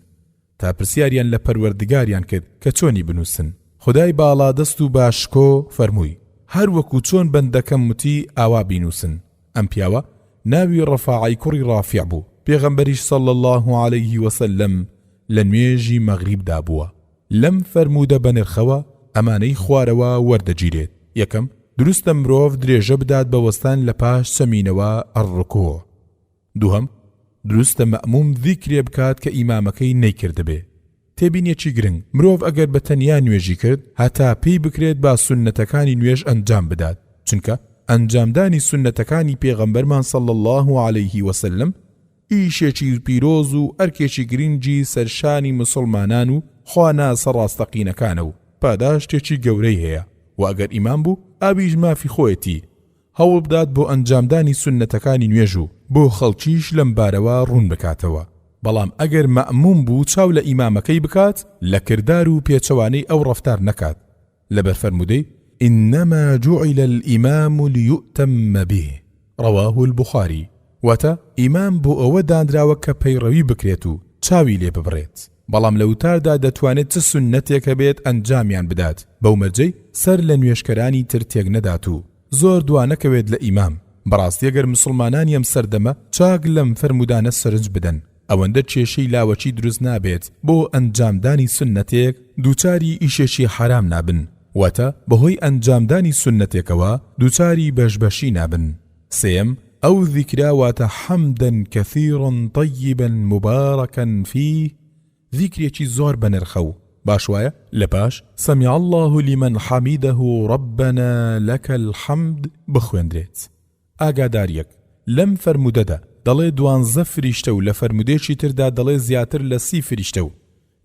تا پرسیاریان لە پەروەردگاریان کرد کە چۆنی بنووسن. خدای باڵادەست و باشکۆ فەرمووی هەر وەکو چۆن بەندەکەم وتی ئاوا بینووسن. ئەم پیاوە ناوی ڕەفاعی کوڕی ڕافیع بوو. پێغەمبەریش صلی الله عليه وسلم لە نوێژی مەغریبدا بووە. لەم فەرموودە بەنرخەوە ئەمانەی خوارەوە وەردەگیرێت. یەکەم، دروستە مرۆڤ درێژە بدات بە وەستان لە پاش چەمینەوە ئەڕکوع. دووهەم، دروستە مەئموم ذیکرێ بکات کە ئیمامەکەی نەیکردبێ. تێبینیەکی گرنگ، مرۆڤ ئەگەر بە تەنیا نوێژی کرد هەتا پێی بکرێت با سونەتەکانی نوێژ ئەنجام بدات، چونکە ئەنجامدانی سونەتەکانی پێغەمبەرمان صلی الله عليه وسلم ئیشێکی پیرۆز و ئەرکێکی گرنگی سەرشانی مسلمانان و خواناسە ڕاستەقینەکانە و پاداشتێکی گەورەی هەیە. و ئەگەر ئیمام بوو ئابیش مافی خۆیەتی هەوڵ بدات بۆ ئەنجامدانی سونەتەکانی نوێژ و بۆ خەڵکیش لەم بارەوە ڕوون بکاتەوە. بەڵام ئەگەر مەئموم بوو چاو لە ئیمامەکەی بکات، لە کردار و پێچەوانەی ئەو ڕەفتار نەکات. لەبەر فەرموودەی إنما جعل الإمام ليؤتم به رواه البخاري. واتە ئیمام بۆ ئەوە دانراوە کە پەیڕەوی بکرێت و چاوی لێ ببڕێت، بەڵام لە وتاردا دەتوانێت چ سونەتێکە بێت ئەنجامیان بدات. بەو مەرجەی سەر لە نوێشکەرانی تر تێک نەدات و زۆر دوانەکەوێت لە ئیمام. بەڕاستی ئەگەر مسلمانانی ئەم سەردەمە چاک لەم فەرمودانە سەرنج بدەن، ئەوەندە کێشەی لاوەچی دروست نابێت بۆ ئەنجامدانی سونەتێک دووچاری ئیشێکی حرام نابن، واتە بەهۆی ئەنجامدانی سونەتێکەوە دووچاری بەشبەشی نابن. سێم، ئەو ذیکرا واتە حەمدەن کەثیرا طیبا مبارەکەن فیه، ذیکرێکی زۆر بەنرخە و باش وایە لە پاش سەمیع الله لمن حەمیدەه ربنا لەک الحەمد بخوێندرێت. ئاگاداریەک، لەم فەرمودەدا دەڵێ 12 فریشتە و لە فەرمودێکی تردا دەڵێ زیاتر لە 30 فریشتە و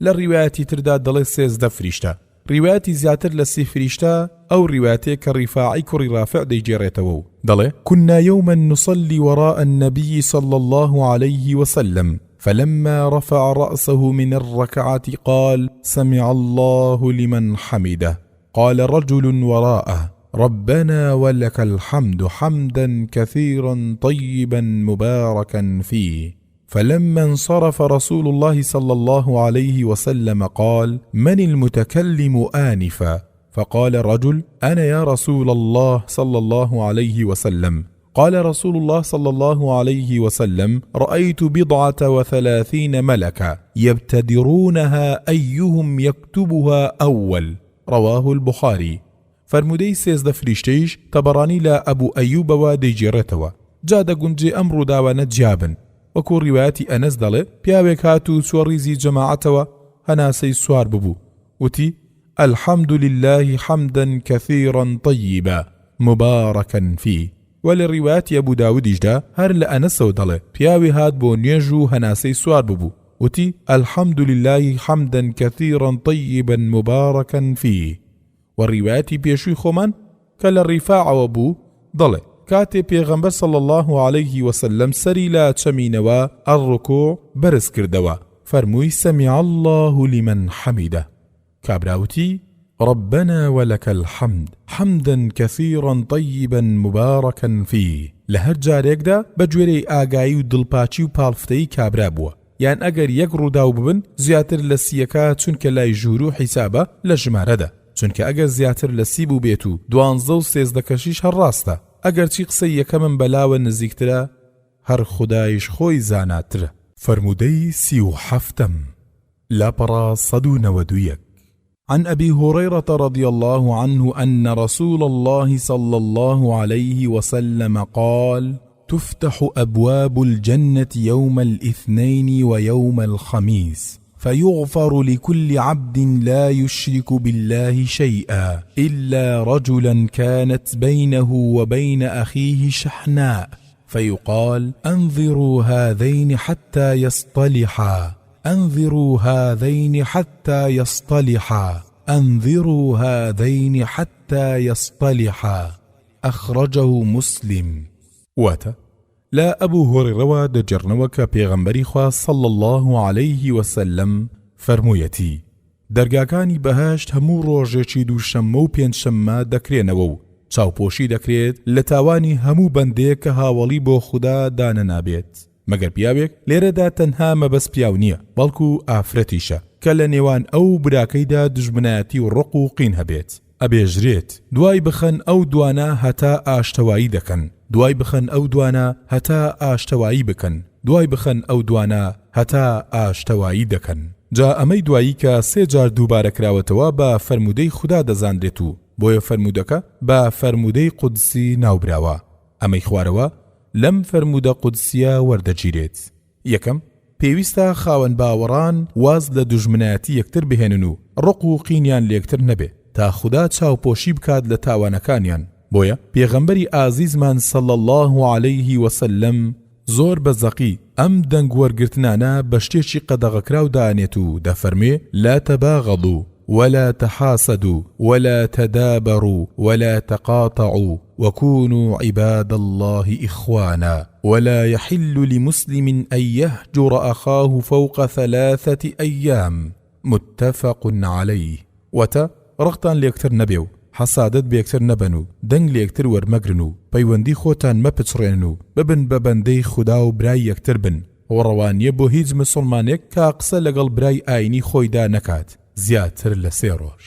لە ڕیوایەتی تردا دەڵێ 13 فریشتە. ڕیوایەتی زیاتر لە 30 فریشتە ئەو ڕیوایەتێک کە ڕیفاعی کوڕی ڕافع دەیجێڕێتەوە و دەڵێ كنا يوما نصلي وراء النبي صلى الله عليه وسلم فلما رفع رأسه من الركعة قال سمع الله لمن حمده قال رجل وراءه ربنا ولك الحمد حمدا كثيرا طيبا مباركا فيه. فلما انصرف رسول الله صلى الله عليه وسلم قال من المتكلم آنفا؟ فقال رجل أنا يا رسول الله صلى الله عليه وسلم. قال رسول الله صلى الله عليه وسلم رأيت 37 ملكا يبتدرونها أيهم يكتبها أول. رواه البخاري. فرمودەی 13 فریشتەیش تەبەڕانی لە ئەبوو ئەیوبەوە دەیجێڕێتەوە. جا دەگونجێ ئەم ڕووداوانە جیابن. وەکو ڕیوایەتی ئەنەس دەڵێ پیاوێک هات و سوەڕیزی جەماعەتەوە هەناسەی سوار ببوو، وتی الحمد لله حمدا كثيرا طيبا مباركا فيه. وە لە ڕیوایەتی ئەبوو داودیشدا هەر لە ئەنەسەوە دەڵێ پیاوی هات بۆ نوێژ و هەناسەی سوار ببوو، وتی الحمد لله حمدا كثيرا طيبا مباركا فيه. و ڕیوایەتی پێشووی خۆمان کە لە ڕیفاعەوە بوو دەڵێ کاتێ پێغەمبەر صلی الله عليه وسلم سەری لە چەمینەوە الركوع بەرز کردەوە، فەرمووی سەمیع الله لمن حەمیدە. کابراوتی ربنا ولك الحمد حمدا كثيرا طيبا مباركا فيه. لهر جارێکدا بە گوێرەی ئاگایی و دڵپاچی و پاڵفتەی کابرا بووە، یان ئەگەر یەک ڕووداو ببن زیاتر لە سیەکە چونکە لای ژوور و حیسابە لە ژمارەدا، چونکە ئەگەر زیاتر لە سی بوو بێت و 12 و 13 کەشیش هەڕاستە. ئەگەر چی قسەی یەکەمم بەلاوە نزیکترە هەر خودایش خۆی زاناترە. فرمودەی 37 لاپەڕا 191 عن أبي هريرة رضي الله عنه أن رسول الله صلى الله عليه وسلم قال تفتح أبواب الجنة يوم الاثنين ويوم الخميس فيغفر لكل عبد لا يشرك بالله شيئا إلا رجلا كانت بينه وبين أخيه شحناء فيقال أنظروا هذين حتى يصطلحا أنظروا هذين حتى يصطلحا أنظروا هذين حتى يصطلحا أخرجه مسلم. واتا لا أبو هريرة دجرنوك بيغمبري خوا صلى الله عليه وسلم فرمويتي دەرگاکانی بەهەشت هەموو ڕۆژێکی دووشەممە و پێنجشەممە دەکرێنەوە و چاوپۆشی دەکرێت لە تاوانی هەموو بەندەیەک کە هاوڵی بۆ خوددا دانەنابێت، مەگەر پیاوێک لێرەدا تەنها مەبەست پیاو نییە بەڵکو ئافرەتیشە کە لە نێوان ئەو براکەیدا دژمنایەتی و ڕق و قین هەبێت. ئەبێژرێت دوای بخەن ئەو دوانە هەتا ئاشتەوایی دەکەن، دوای بخەن ئەو دوانە هەتا ئاشتەوایی بکەن، دوای بخەن ئەو دوانە هەتا ئاشتەوایی دەکەن. جا ئەمەی دوایی کە 3 جار دووبارە کراوەتەوە بە فەرمودەی خوددا دەزانرێت و بۆیە فەرمودەکە بە فەرمودەی قودسی ناوبراوە. ئەمەی خوارەوە لەم فەرمودە قودسیە وەردەگیرێت. یەکەم پێویستە خاوەن باوەڕان واز لە دوژمنایەتی یەکتر بهێنن و ڕق و قینیان لێکتر نەبێ تا خوددا چاوپۆشی بکات لە تاوانەکانیان. بۆیە پێغەمبەری ئازیزمان صلی الله عليه وسلم زۆر بەزەقی ئەم دەنگ وەرگرتنانە بە شتێکی قەدەغەکراو دانێت و دەفەرمێ لا تباغضوا ولا تحاسدوا ولا تدابروا ولا تقاطعوا وكونوا عباد الله إخوانا ولا يحل لمسلم أن يهجر أخاه فوق 3 أيام متفق عليه. وتا رغتان ليكتر نبيو حسادت بيكتر نبنو دنگ ليكتر ورمگرنو پەیوەندی خۆتان مەپچڕێنن و ببن بە بەندەی خوددا و برای یەکتر بن و ڕەوانیە بۆ هیچ مسلمانێک کە قسە لەگەڵ برای ئاینی خۆیدا نەکات زیاتر لە 3 ڕۆژ.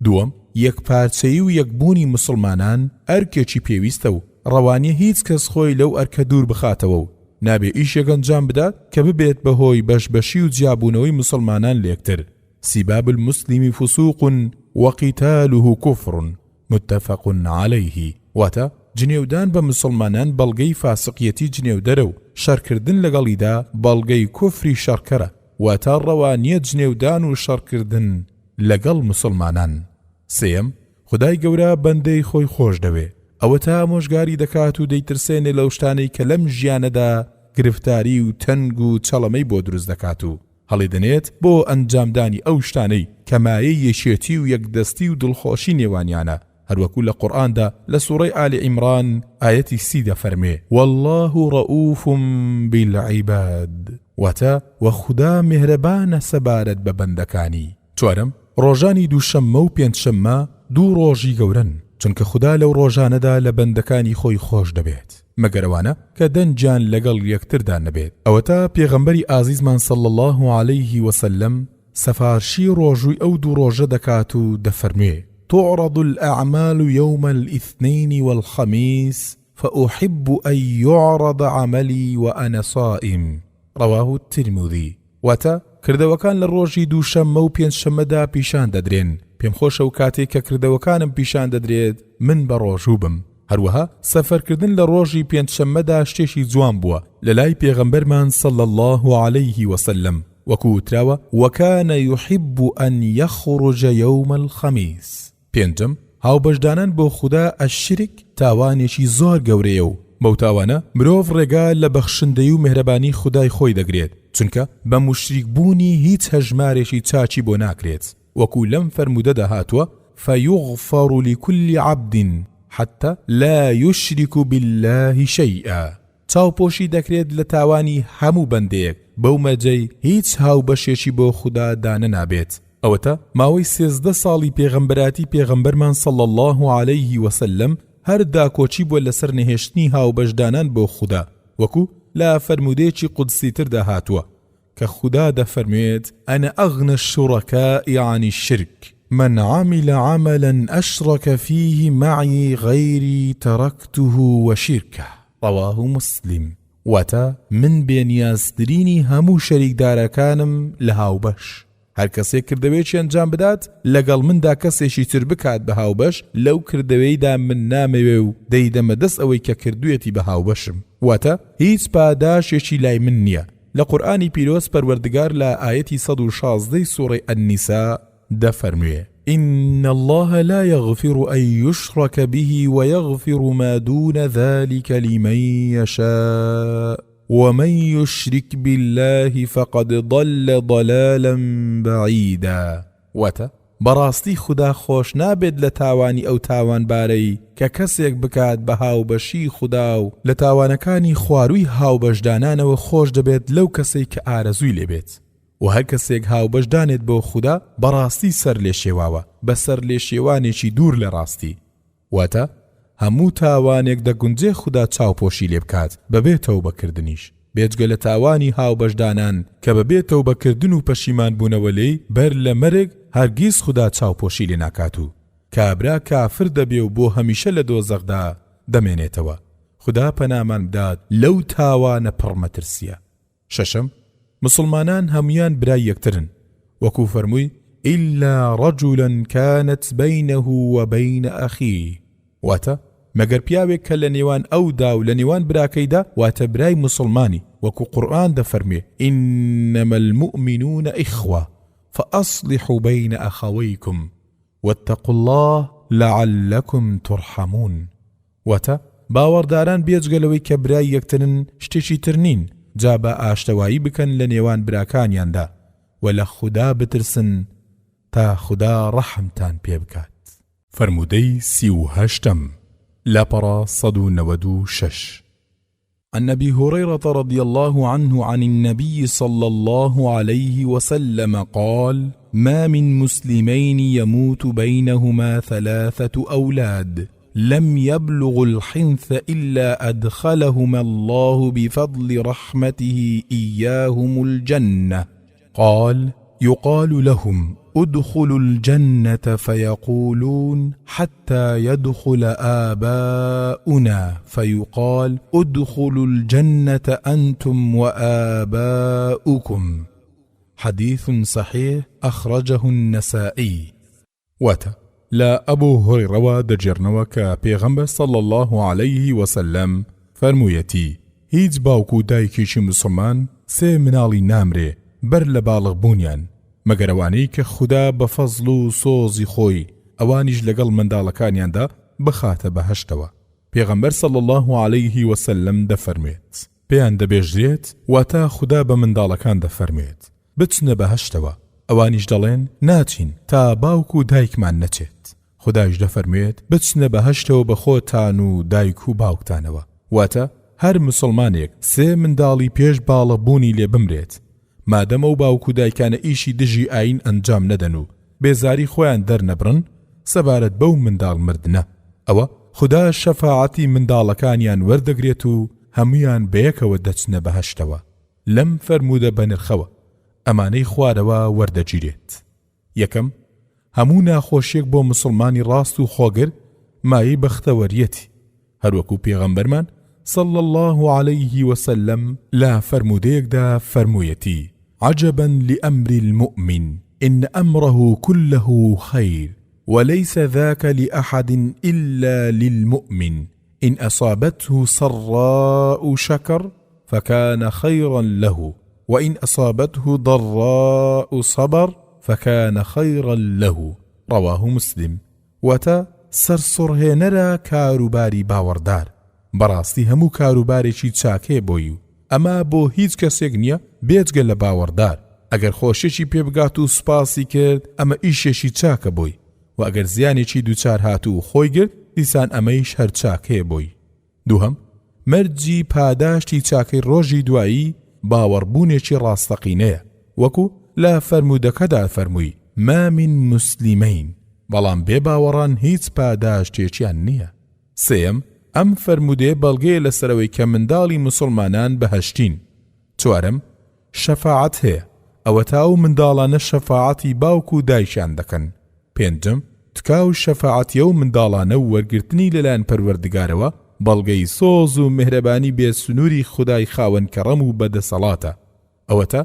دووەم یەکپارچەیی و یەکبوونی مسلمانان ئەرکێکی پێویستە و ڕەوانیە هیچ کەس خۆی لەو ئەرکە دوور بخاتەوە و نابێ ئیشێک ئەنجام بدات کە ببێت بەهۆی بەشبەشی و جیابوونەوەی مسلمانان لێکتر. سباب المسلم فسوق وقتاله كفر متفق عليه. واتا جنێودان بە مسلمانان بەڵگەی فاسقیەتی جنێودەرە و شەڕکردن لەگەڵیدا بەڵگەی کوفری شەڕکەرە. واتا ڕەوانیە جنێودان و شەڕکردن لەگەڵ مسلمانان. سێم خدای گەورە بەندەی خۆی خۆش دەوێ ئەوە تا ئامۆژگاری دەکات و دەیترسێنێ لەو شتانەی کە لەم ژیانەدا گرفتاری و تەنگ و چەڵەمەی بۆ دروست دەکات و هەڵی دەنێت بۆ ئەنجامدانی ئەو شتانەی کەمایەی یەکێتی و یەکدەستی و دڵخۆشی نێوانیانە. هەروەکو لە قورئاندا لە سوورەی ئالی عیمران ئاەتی 30 دەفەرمێ والله رؤوف بالعباد. واتە وە خوددا میهرەبانە سەبارەت بە بەندەکانی. چوارەم ڕۆژانی دووشەممە و پێنجشەممە 2 ڕۆژی گەورن چونکە خوددا لەو ڕۆژانەدا لە بەندەکانی خۆی خۆش دەبێت مەگەرەوانە کە دەنجیان لەگەڵ یەکتردا نەبێت. ئەوە تا پێغەمبەری ئازیزمان صلی الله عليه وسلم سەفارشی ڕۆژووی ئەو 2 ڕۆژە دەکات و دەفەرمێ تعرض الأعمال يوم الاثنين والخميس فأحب أن يعرض عملي وأنا صائم. رواه الترمذي. واتا کردەوەکان لە ڕۆژی دووشەممە و پێنجشەممەدا پیشان دەدرێن. پێم خۆشە و کاتێک کە کردەوەکانم پیشان دەدرێت من بە ڕۆژوو بم. هەروەها سەفەرکردن لە ڕۆژی پێنجشەممەدا شتێکی جوان بووە لە لای پێغەمبەرمان صلی الله عليه وسلم وەکو وتراوە وكان يحب أن يخرج يوم الخميس. پێنجم هاوبەشدانان بۆ خوددا ئەشرک تاوانێکی زۆر گەورەیە و بەو تاوانە مرۆڤ ڕێگا لە بەخشندەی و میهرەبانی خودای خۆی دەگرێت چونکە بە موشریک بوونی هیچ هەژمارێکی چاچی بۆ ناکرێت. وەکو لەم فەرمودەدا هاتووە فيغفر لكل عبد حتى لا يشرك بالله شيئا. چاوپۆشی دەکرێت لە تاوانی هەموو بەندەیەک بەو مەجەی هیچ هاوبەشێکی بۆ خوددا دانە نابێت. ئەوەتە ماوەی 13 ساڵی پێغەمبەراتی پێغەمبەرمان صلی الله عليه وسلم هەر داکۆچی بووە لەسەر نەهێشتنی هاوبەشدانان بۆ خوددا، وەکو لا فەرمودەیەکی قودسی تردا هاتووە کە خوددا دەفەرموێت ئەنە ئەغنە الشوڕەکاء عن الشرك من عمل عملا أشرك فيه معي غيري تركته وشركه. رواه مسلم. واتە من بێنیازترینی هەموو شەریکدارەکانم لە هاوبەش. هەر کەسێک کردەوەیەکی ئەنجام بدات لەگەڵ مندا کەسێکی تر بکات بە هاوبەش، لەو کردەوەیدا من نامەوێ و دەیدەمە دەست ئەوەی کە کردوێتی بە هاوبەشم. واتە هیچ پاداشێکی لای من نییە. لە قورئانی پیرۆز پەروەردگار لە ئاەتی 116 سوورەی النساء دەفەرموێ إن الله لا يغفر أن يشرك به ويغفر ما دون ذلك لمن يشاء ومن يشرك بالله فقد ضل ضلالا بعيدا. واتە بەڕاستی خوددا خۆش نابێت لە تاوانی ئەو تاوانبارەی کە کەسێک بکات بە هاوبەشی خوددا و لە تاوانەکانی خواروی هاوبەشدانانەوە خۆش دەبێت لەو کەسەی کە ئارەزووی لێبێت. و هەر کەسێک هاوبەشدانێت بۆ خوددا بەڕاستی سەر لێ شێواوە بەسەر لێ شێوانێکی دوور لە ڕاستی. واتە هەموو تاوانێک دەگونجێ خوددا چاوپۆشی لێ بکات بەبێ تەوبەکردنیش، بێجگە لە تاوانی هاوبەشدانان کە بەبێ تەوبەکردن و پەشیمان بوونەوە لێی بەر لە مەرگ هەرگیز خوددا چاوپۆشی لێ ناکات و کابرا کافر دەبێ و بۆ هەمیشە لە دۆزەخدا دەمێنێتەوە. خوددا پەنامان بدات لەو تاوانە پڕمەترسیە. شەشەم، مسلمانان هەمویان برای یەکترن، وەکو فەرمووی إلا رجلا كانت بينه وبين أخيه. واتە مەگەر پیاوێک کە لە نێوان ئەودا و لە نێوان براکەیدا واتە برای مسلمانی، وەکو قورئان دەفەرمێ إنما المؤمنون إخوة فأصلحوا بين أخويكم واتقوا الله لعلكم ترحمون. واتە باوەڕداران بێجگەلەوەی کە برای یەکترن شتێکی تر نین، جا بە ئاشتەوایی بکەن لە نێوان براکانیاندا و لە خوددا بترسن تا خوددا ڕەحمتان پێ بکات. فەرمودەی 38 لاپەڕە 196 عن أبي هريرة رضي الله عنه عن النبي صلى الله عليه وسلم قال ما من مسلمين يموت بينهما 3 أولاد لم يبلغ الحنث إلا أدخلهما الله بفضل رحمته إياهم الجنة. قال يقال لهم ادخلوا الجنة فيقولون حتى يدخل آباؤنا فيقال ادخلوا الجنة أنتم وآباؤكم. حديث صحيح أخرجه النسائي. واتە لا أبو هريرة دەجێڕنەوە کە پێغەمبەر صلى الله عليه وسلم فەرموویەتی هیچ باوکو دایکێکی مسلمان 3 مناڵی نامرێ بەر لە باڵغ بوونیان مەگەر ئەوانەی کە خوددا بە فەزڵ و سۆزی خۆی ئەوانیش لەگەڵ منداڵەکانیاندا بخاتە بەهەشتەوە. پێغەمبەر صلى الله عليه وسلم دەفەرموێت پێیان دەبێژرێت واتە خوددا بە منداڵەکان دەفەرموێت بچنە بەهەشتەوە، ئەوانیش دەڵێن ناچین تا باوکو دایکمان نەچێت. خوددایش دەفەرموێت بچنە بەهەشتەوە بە خۆتان و دایک و باوکتانەوە. واتە هەر مسلمانێک 3 منداڵی پێش باڵغ بوونی لێ بمرێت مادەمە و باوکو دایکانە ئیشی دژی ئاین ئەنجام نەدەن و بێزاری خۆیان دەرنەبڕن سەبارەت بەو منداڵ مردنە، ئەوە خوددا شەفاعەتی منداڵەکانیان وەردەگرێت و هەمویان بەیەکەوە دەچنە بەهەشتەوە لەم فەرمودە بەنرخەوە ئەمانەی خوارەوە وەردەگیرێت. یەکەم، هەموو ناخۆشیێک بۆ مسلمانی ڕاست و خۆگر مایەی بەختەوەریەتی، هەروەکو پێغەمبەرمان صلى الله عليه وسلم لا فرموديكدا فرمويتي عجبا لأمر المؤمن إن أمره كله خير وليس ذاك لأحد إلا للمؤمن إن أصابته سراء شكر فكان خيرا له وإن أصابته ضراء صبر فكان خيرا له. رواه مسلم. وتا سرسڕهێنەرە کاروباری باوەڕدار بەڕاستی هەموو کاروبارێکی چاکێ بۆی و ئەمە بۆ هیچ کەسێک نییە بێجگە لە باوەڕدار. ئەگەر خۆشێکی پێبگات و سوپاسی کرد ئەمە ئیشێکی چاکە بۆی و ئەگەر زیانێکی دووچار هاتوو خۆی گرت دیسان ئەمەیش هەر چاکەیە بۆی. دووهەم، مەرجی پاداشتی چاکەی ڕۆژی دوایی باوەڕبوونێکی ڕاستەقینەیە، وەکو لە فەرمودەکەدا فەرمووی ما من مسلمین، بەڵام بێ باوەڕان هیچ پاداشتێکیان نییە. سێم، ئەم فەرمودێ بەڵگەیە لەسەرەوەی کە منداڵی مسلمانان بەهەشتین. چوارم، شەفاعەت هەیە، ئەوە تاو منداڵانە شەفاعەتی باوکو و دایکیان دەکەن. پێنجم، تکاو شەفاعەتیە و منداڵانە و وەرگرتنی لەلایەن پەروەردگارەوە بەڵگەی سۆز و مهرەبانی بێسنووری خودای خاوەن کەڕەم و بەدەسەڵاتە. ئەوەتە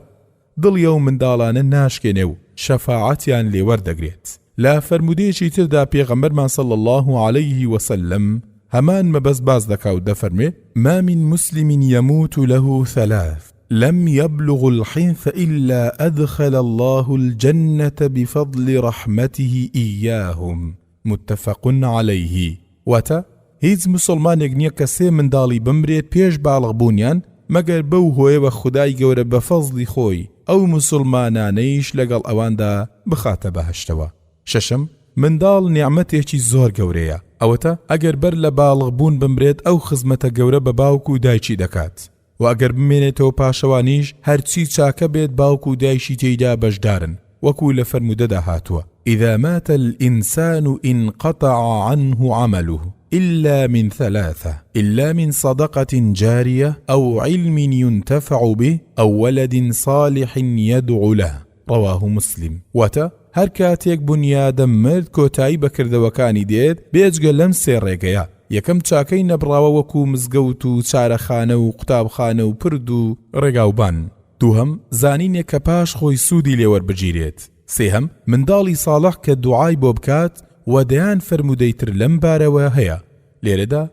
دڵیە و منداڵانە ناشکێنێ و شەفاعەتیان لێوەردەگرێت. لا فەرمودەیەکی تردا پێغەمبەرمان صلی الله عليه وسلم هەمان مەبەست باز دەکا و دەفەرمێ ما من مسلم يموت له ثلاث لم يبلغ الحنث إلا أدخل الله الجنة بفضل رحمته إياهم متفق عليه. واتا هیچ مسلمانێک نییە کە سێ منداڵی بمرێت پێش باڵغبوونیان مەگەر بەو هۆیەوە خودای گەورە بە فەزلی خۆی ئەو مسلمانانەیش لەگەڵ ئەواندا بخاتە بەهەشتەوە. شەشم، منداڵ نیعمەتێکی زۆر گەورەیە، ئەوەتە ئەگەر بەر لە باڵغبوون بمرێت ئەو خزمەتە گەورە بە باوکو و دایکی دەکات، و ئەگەر بمێنێتەوە پاشەوانیش هەرچی چاکە بێت باوکو و دایشی تێیدا بەشدارن، وەکو لە فەرمودەدا هاتووە إذا مات الإنسان انقطع عنه عمله إلا من ثلاثة إلا من صدقة جارية أو علم ينتفع به أو ولد صالح يدعو له. رواه مسلم. واتا هەر کاتێک بنیادەم مرد کۆتایی بەکردەوەکانی دێت بێجگە لەم سێ ڕێگەیە. یەکەم چاکەی نەبڕاوە وەکو مزگەوت و چارەخانە و قوتابخانە و پرد و ڕێگاوبان. دووهەم، زانینێک کە پاش خۆی سوودی لێوەربگیرێت. سێهەم، منداڵی ساڵح کە دوعای بۆ بکات و دەیان فەرمودەیتر لەم بارەوە هەیە. لێرەدا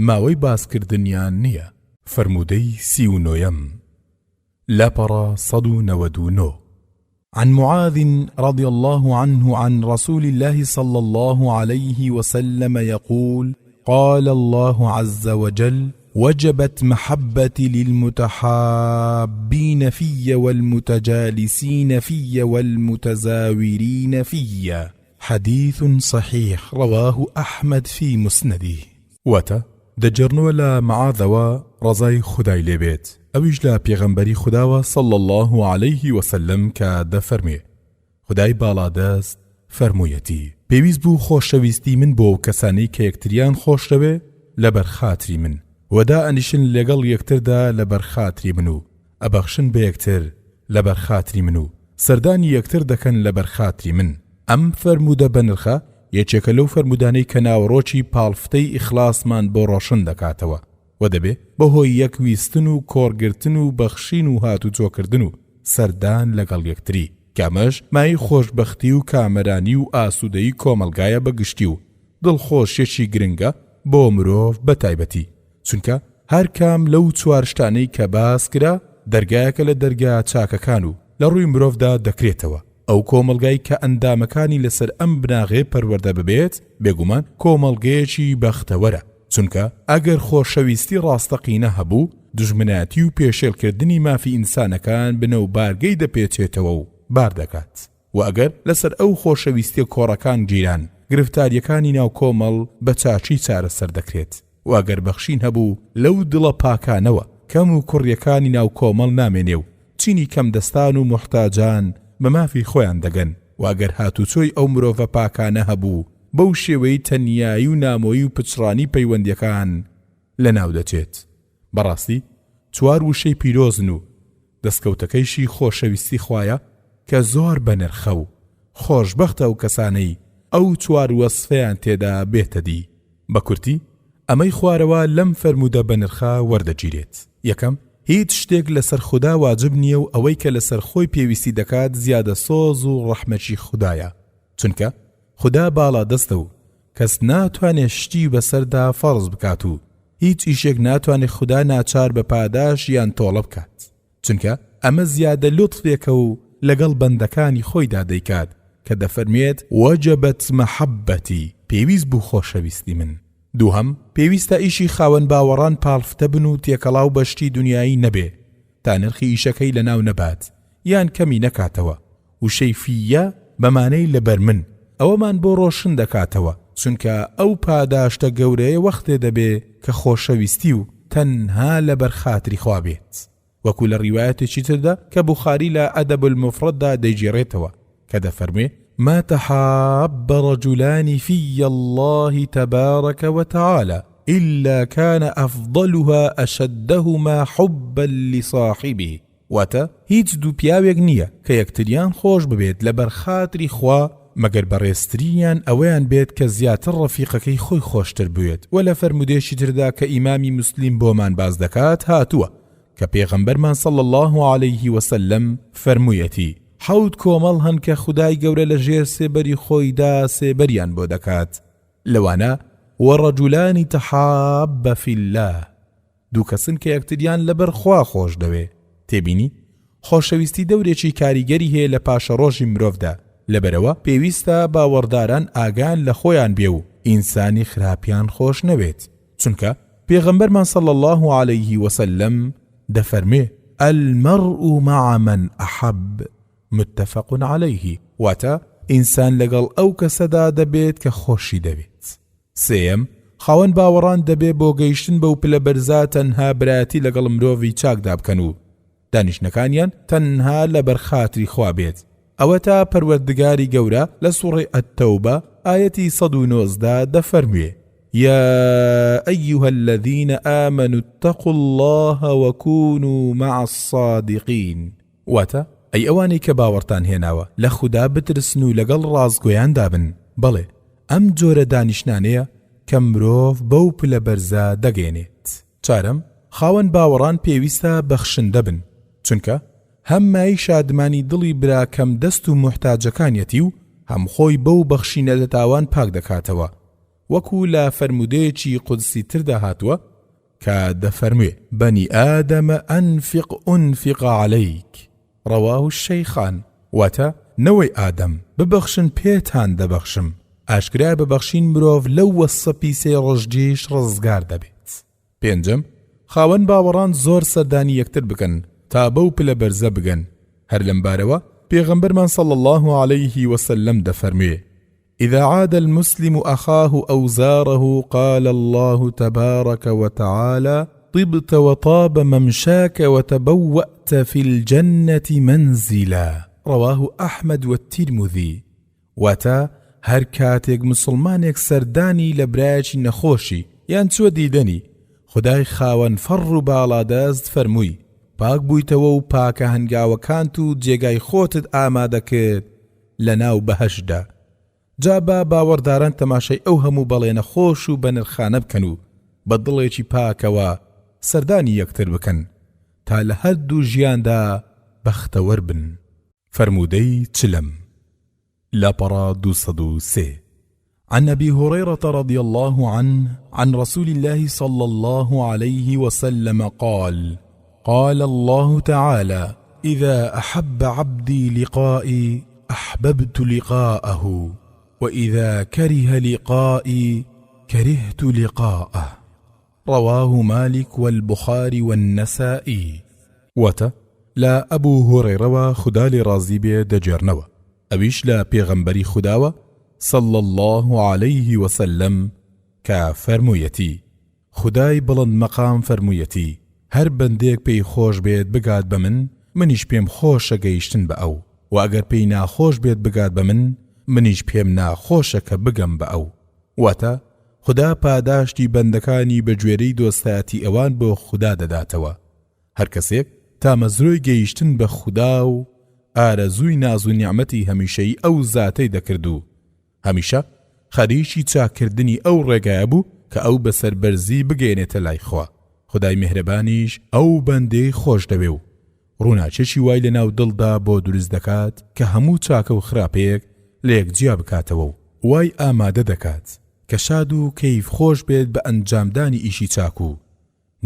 ماوەی باسکردنیان نییە. فەرمودەی 39 لاپەڕە 199 عن معاذ رضي الله عنه عن رسول الله صلى الله عليه وسلم يقول قال الله عز وجل وجبت محبتي للمتحابين في والمتجالسين في والمتزاورين في. حديث صحيح رواه أحمد في مسنده. واتا دەجێڕنەوە لە معاذەوە ڕەزای خودای لێبێت، ئەویش لە پێغەمبەری خوداوە صلی الله عليه وسلم کە دەفەرمێ خودای باڵادەست فەرموویەتی پێویست بوو خۆشەویستی من بۆ کەسانی کە یەکتریان خۆشەوێ لەبەر خاتری من وەدا ئەنیشن لەگەڵ یەکتردا لەبەر خاتری من و ئەبەخشن بە یەکتر لەبەر خاتری من و سەردانی یەکتر دەکەن لەبەر خاتری من. ئەم فەرمودە بەنرخە یەکێکە لەو فەرمودانەی کە ناوڕۆکی پاڵفتەی ئیخلاسمان بۆ ڕۆشن دەکاتەوە و دەبێ بەهۆی یەکویستن و کۆرگرتن و بەخشین و هاتوچۆکردن و سەردان لەگەڵ یەکتری کامەش مای خۆشبەختی و کامەرانی و ئاسوودەی کۆمەلگایە بەگشتی و دڵخۆشیەکی گرنگە بۆ مرۆڤ بەتایبەتی، چونکە هەر کام لەو چوار شتانەی کە باس کرا دەرگایەکە لە دەرگا چاکەکان و لە ڕووی مرۆڤدا دەکرێتەوە. ئەو کۆمەلگای کە ئەندامەکانی لەسەر ئەم بناغێ پەروەردە ببێت بێگومان کۆمەلگەیەکی بەختەوەرە، چونکە ئەگەر خۆشەویستی ڕاستەقینە هەبوو دژمناتی و پێشێلکردنی مافی ئینسانەکان بنەو بارگەی دەپێچێتەوە و بار دەکات، و ئەگەر لەسەر ئەو خۆشەویستی کۆڕەکان گیران گرفتاریەکانی ناو کۆمەڵ بە چاچی چارەسەر دەکرێت، و ئەگەر بەخشین هەبوو لەو دڵە پاکانەوە کەم و کوڕیەکانی ناو کۆمەڵ نامێنێ و چینی کەم دەستان و محتاجان بە مافی خۆیان دەگەن، و ئەگەر هاتوچۆی ئەو مرۆڤە پاکانە هەبوو بەو شێوەی تەنیایی و نامۆیی و پچڕانی پەیوەندیەکان لەناو دەچێت. بەڕاستی چوار وشەی پیرۆزن و دەستکەوتەکەیشی خۆشەویستی خوایە کە زۆر بەنرخە و خۆشبەختە و کەسانەی ئەو چوار وەسفەیان تێدا بێتە دی. بە کورتی ئەمەی خوارەوە لەم فەرمودە بەنرخە وەردەگیرێت. یەکەم، هیچ شتێک لەسەر خوددا واجب نییە و ئەوەی کە لەسەر خۆی پێویستی دەکات زیادە سۆز و ڕەحمەتی خوددایە، چونکە خوددا باڵا دەستە و کەس ناتوانێت شتی بەسەردا فەرز بکات و هیچ ئیشێک ناتوانێت خوددا ناچار بە پاداش یان تۆڵە بکات، چونکە ئەمە زیادە لوتفێکە و لەگەڵ بەندەکانی خۆیدا دەیکات کە دەفەرمێت وەجەبەت مەحەبەتی پێویست بوو خۆشەویستی من. دووهەم، پێویستە ئیشی خاوەن باوەڕان پاڵفتە بن و تێکەڵاو بەشتی دنیایی نەبێ تا نرخی ئیشەکەی لەناو نەبات یان کەمی نەکاتەوە، و شەیفیە بەمانەی لەبەر من ئەوەمان بۆ ڕۆشن دەکاتەوە چونکە ئەو پاداشتە گەورەیە وەختێ دەبێ کە خۆشەویستی و تەنها لەبەر خاتری خوا بێت، وەکو لە ڕیوایەتێکی تردا کە بوخاری لە ئەدەب المفرەددا دەیگێڕێتەوە کە دەفەرمێ ما تحاب رجلان في الله تبارك وتعالى إلا كان أفضلها أشدهما حبا لصاحبه. واتە هیچ دوو پیاوێک نییە کە یەکتریان خۆش ببێت لەبەر خاتری خوا مەگەر بەڕێستریان ئەوەیان بێت کە زیاتر ڕەفیقەکەی خۆی خۆشتر بوێت. و لە فەرمودێکی تردا کە ئیمامی مسلیم بۆمان باز دەکات هاتووە کە پێغەمبەرمان صلی الله عليه وسلم فەرموویەتی حەوت کۆمەڵ هەن کە خودای گەورە لە ژێر سێبەری خۆیدا سێبەریان بۆ دەکات، لەوانە وەڕەجولانی تەحابە فی الله، دوو کەسن کە یەکتریان لەبەر خوا خۆش دەوێ. تێبینی خۆشەویستی دەورێکی کاریگەری هەیە لە پاشە ڕۆژی مرۆڤدا، لەبەرەوە پێویستە باوەڕداران ئاگان لە خۆیان بێ و ئینسانی خراپیان خۆش نەوێت، چونکە پێغەمبەرمان صلی الله عليه وسلم دەفەرمێ المرء مع من أحب متفق عليه، واتە ئینسان لەگەڵ ئەو کەسەدا دەبێت کە خۆشی دەوێت. سێم خاوەن باوەڕان دەبێ بۆ گەیشتن بەو پلە بەرزە تەنها برایەتی لەگەڵ مرۆڤی چاکدا بکەن و دانیشتەکانیان تەنها لەبەر خاتری خوا بێت. ئەوە تا پەروەردگاری گەورە لە سوڕی ئەتتەوبە ئایەتی 119 دەفەرموێ يا أيها الذين آمنوا اتقوا الله وكونوا مع الصادقين. واتە ئەی ئەوانەی کە باوەڕتان هێناوە لە خوددا بترسن و لەگەڵ ڕازگۆیاندا بن. بەڵێ ئەم جۆرە دانیشتانەیە کە مرۆڤ بەو پلە بەرزە دەگەێنێت. چارەم خاوەن باوەڕان پێویستە بەخشندە بن، چونکە هەم مای شادمانی دڵی برا کەم دەست و محتاجەکانیەتی و هەم خۆی بەو بەخشینە لە تاوان پاک دەکاتەوە، وەکو لە فەرمودەیەکی قودسی تردا هاتووە کە دەفەرموێ بەنی ئادەمە ئەنفق عەلەیک ڕەواه الشەیخان. واتە نەوەی ئادەم ببەخشن پێتان دەبەخشم. ئاشکرا ببەخشین مرۆڤ لەو وەسە پیسەی ڕۆژدیش ڕزگار دەبێت. پێنجەم خاوەن باوەڕان زۆر سەردانی یەکتر بکەن تا بەو پلە بەرزە بگەن. هەر لەم بارەوە پێغەمبەرمان صلی الله عليه وسلم دەفەرموێ إذا عاد المسلم أخاه أو زاره قال الله تبارك وتعالى طبت وطاب ممشاك وتبوأت في الجنة منزلا رواه أحمد والترمذي. واتا هەر کاتێک مسلمانێک سەردانی لە برایەکی نەخۆشی یان چوە دیدەنی خودای خاوەن فەڕ و باڵادەست فەرمووی پاک بوویتەوە و پاکە هەنگاوەکانت و جێگای خۆتت ئامادەکرد لە ناو بەهەشدا. جا با باوەڕداران تەماشای ئەو هەموو بەڵێنە خۆش و بەنرخانە بکەن و بە دڵێکی پاکەوە سەردانی یەکتر بکەن تا لە هەردوو ژیاندا بەختەوەر بن. فەرمودەی چلەم لاپەڕا 203 عن أبي هريرة رضي الله عنه عن رسول الله صلى الله عليه وسلم قال قال الله تعالى إذا أحب عبدي لقائي أحببت لقاءه وإذا كره لقائي كرهت لقاءه رواه مالك والبخاري والنسائي. وتا لا أبو هريرة خدا لرازي بي دجرنوا أبيش لا بيغمبري خداوة صلى الله عليه وسلم كفرمويتي خداي بلند مقام فرمويتي هر بندێک پێی خۆش بێت بگات بە من منیش پێم خۆشە گەیشتن بە ئەو و ئەگەر پێی ناخۆش بێت بگات بە من منیش پێم ناخۆشە کە بگەم بە ئەو. واتە خدا پاداشتی بەندەکانی بە گوێرەی دۆستایەتی ئەوان بۆ خدا دەداتەوە. هەر کەسێک تا مەزرۆی گەیشتن بە خدا و ئارەزووی ناز و نیعمەتی هەمیشەی ئەو زاتەی دەکرد و هەمیشە خەریکی چاکردنی ئەو ڕێگایە بوو کە ئەو بەسەر بەرزی بگەێنێتە لای خوا. خدای مهربانیش ئەو بەندەی خۆش دەوێ و ڕووناچێکی وای لە ناو دڵدا بۆ دروست دەکات کە هەموو چاکە و خراپەیەک لە یەکجیا بکاتەوە و وای ئامادە دەکات کە شاد و کەیف خۆش بێت بە ئەنجامدانی ئیشی چاک و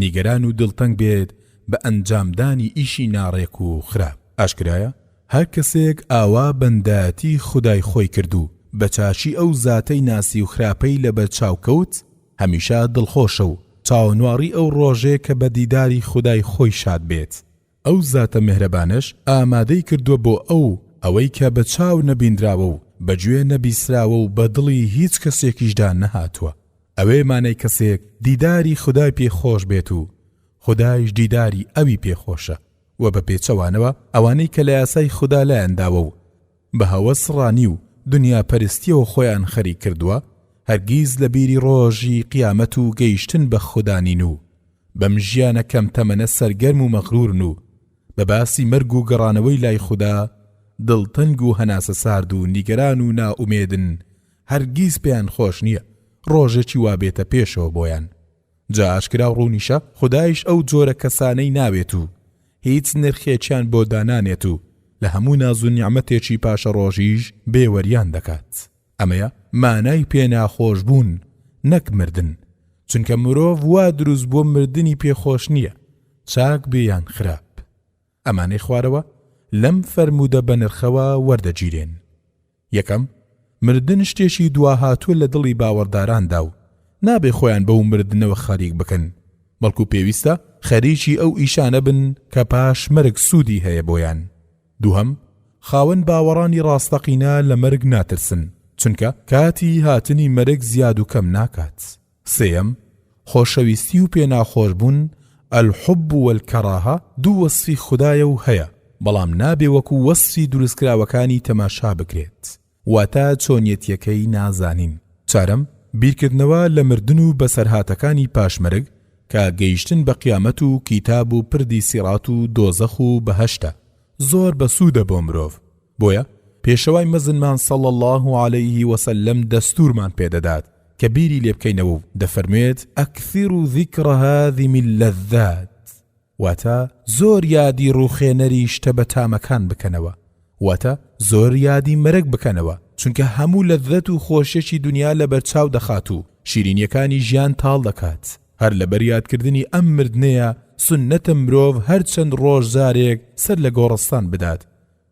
نیگەران و دڵتەنگ بێت بە ئەنجامدانی ئیشی ناڕێک و خراپ. ئاشکرایە هەر کەسێک ئاوا بەندایەتی خدای خۆی کردو بە چاشی ئەو زاتەی ناسی و خراپەی لەبەر چاوکەوت هەمیشە دڵخۆشە و چاوەنواری ئەو ڕۆژێ کە بە دیداری خدای خۆی شاد بێت. ئەو زاتە مهرەبانش ئامادەی کردووە بۆ ئەوەی کە بە چاو نەبیندراوە و بەگوێ نەبیسراوە و بە دڵی هیچ کەسێکیشدا نەهاتووە. ئەوێ مانای کەسێک دیداری خودای پێخۆش بێت و خودایش دیداری ئەوی پێخۆشە و بە پێچەوانەوە ئەوانەی کە لە یاسای خوددا لایەنداوە و بە هەوەس ڕانی و دنیا پەرستیەوە خۆیان خەری کردووە هەرگیز لە بیری ڕۆژی قیامەت و گەیشتن بە خودانین و بەم ژیانە کەم تەمەنە سەرگەرم و مەغرورن و بە باسی مەرگ و گەڕانەوەی لای خوددا دڵتەنگ و هەناسە سارد و نیگەران و نائومێدن هەرگیز پێیان خۆش نییە ڕۆژێکی وابێتە پێشەوە بۆیان. جا ئاشکرا و ڕوونیشە خودایش ئەو جۆرە کەسانەی ناوێت و هیچ نرخێکیان بۆ دانانێت و لە هەموو ناز و نیعمەتێکی پاشە ڕۆژیش بێوەریان دەکات. ئەمەیە مانای پێناخۆش بوون نەک مردن، چونکە مرۆڤ وا دروست بۆ مردنی پێخۆش نییە چاک بێیان خراپ. ئەمانەی خوارەوە لەم فەرموودە بە نرخەوە وەردەگیرێن. یەکەم، مردن شتێکی دواهاتووە لە دڵی باوەڕداراندا و نابێ خۆیان بەو مردنەوە خەریک بکەن، بەڵکو پێویستە خەریکی ئەو ئیشانە بن کە پاش مەرگ سوودی هەیە بۆیان. دووهەم، خاوەن باوەڕانی ڕاستەقینە لە مەرگ ناترسن، چونکە کاتی هاتنی مەرگ زیاد و کەم ناکات. سێەم، خۆشەویستی و پێناخۆش بوون الحب والکەراهە دوو وەسفی خودایە و هەیە، بەڵام نابێ وەکو وەسفی دروستکراوەکانی تەماشا بکرێت، واتە چۆنیەتیەکەی نازانین. چارەم، بیرکردنەوە لە مردن و بەسەرهاتەکانی پاشمەرگ کە گەیشتن بە قیامەت و کیتاب و پردی سیرات و دۆزەخ و بەهەشتە زۆر بەسوودە بۆ مرۆڤ. بۆیە پێشەوای مەزنمان صلی الله علیه وسلم دەستورمان پێدەدات کە بیری لێ بکەینەوە و دەفەرمێت ئەکثروا ذیکر هذه اللذات، واتە زۆر یادی ڕوخێنەری شتە بەتامەکان بکەنەوە، واتە زۆر یادی مەرگ بکەنەوە، چونکە هەموو لەذەت و خۆشیەکی دنیا لە بەرچاو دەخات و شیرینیەکانی ژیان تاڵ دەکات. هەر لە بەریادکردنی ئەم مردنەیە سنەتە مرۆڤ هەر چەند ڕۆژزارێک سەر لە گۆڕستان بدات،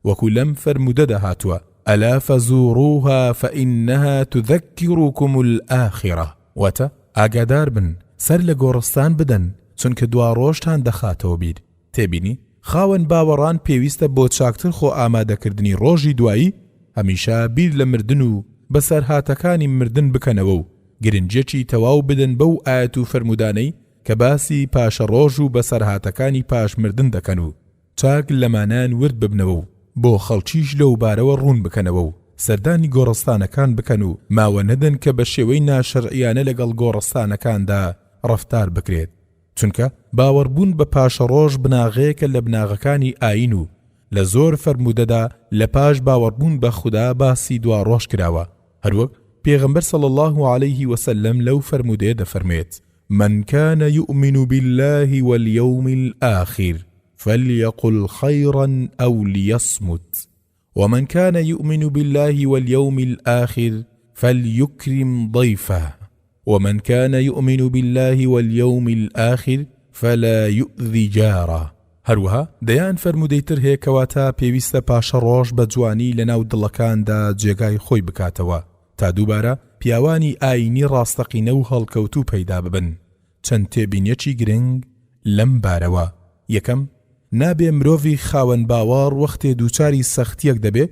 وەکو لەم فەرموودەدا هاتووە ئەلا فەزوروها فإنها تذكركم الآخرة، واتە ئاگادار بن سەر لە گۆڕستان بدەن چونکە دوا ڕۆژتان دەخاتەوە بیر. تێبینی خاوەن باوەڕان پێویستە بۆ چاکتر خۆ ئامادەکردنی ڕۆژی دوایی هەمیشە بیر لە مردن و بەسەرهاتەکانی مردن بکەنەوە و گرنجێکی تەواو بدەن بەو ئاەت و فەرمودانەی کە باسی پاشە ڕۆژ و بەسەرهاتەکانی پاش مردن دەکەن و چاک لەمانان ورد ببنەوە و بۆ خەڵکیش لەو بارەوە ڕوون بکەنەوە و سەردانی گۆڕستانەکان بکەن و ماوە نەدەن کە بە شێوەی ناشەرعیانە لەگەڵ گۆڕستانەکاندا ڕەفتار بکرێت، چونکە باوەڕبوون بە پاشە ڕۆژ بناغەیەکە لە بناغەکانی ئاین و لە زۆر فەرمودەدا لە پاش باوەڕبوون بە خوددا باسی دوا ڕۆژ کراوە. هەروەک پێغەمبەر صلی الله عليه وسلم لەو فەرمودەیە دەفەرمێت من كان يؤمن بالله واليوم الآخر فليقل خيرا أو ليصمت ومن كان يؤمن بالله واليوم الآخر فليكرم ضيفه ومن كان يؤمن بالله واليوم الآخر فلا يؤذي جاره. هەروەها دەیان فەرمودەیتر هەیە کەواتە پێویستە پاشە ڕۆژ بە جوانی لەناو دڵەکاندا جێگای خۆی بکاتەوە تا دووبارە پیاوانی ئاینی ڕاستەقینە و هەڵکەوتوو پەیدا ببن. چەند تێبینیەکی گرنگ لەم بارەوە. یەکەم، نابێ مرۆڤی خاوەن باوەڕ وەختێ دووچاری سەختیەک دەبێ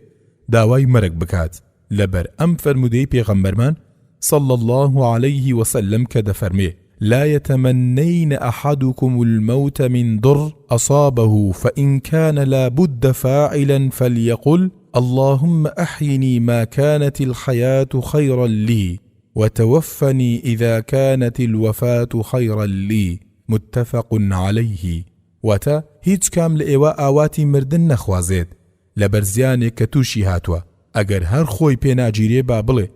داوای مەرگ بکات لەبەر ئەم فەرمودەی پێغەمبەرمان صلى الله عليه وسلم کە دەفەرمێ لا يتمنين أحدكم الموت من ضر أصابه فإن كان لا بد فاعلا فليقل اللهم أحيني ما كانت الحياة خيرا لي وتوفني إذا كانت الوفاة خيرا لي متفق عليه. واتا هیچ کام لە ئێوە ئاواتی مردن نەخوازێت لە بەرزیانێک کە تووشی هاتووە ئەگەر هەر خۆی پێناگیرێ با بڵێ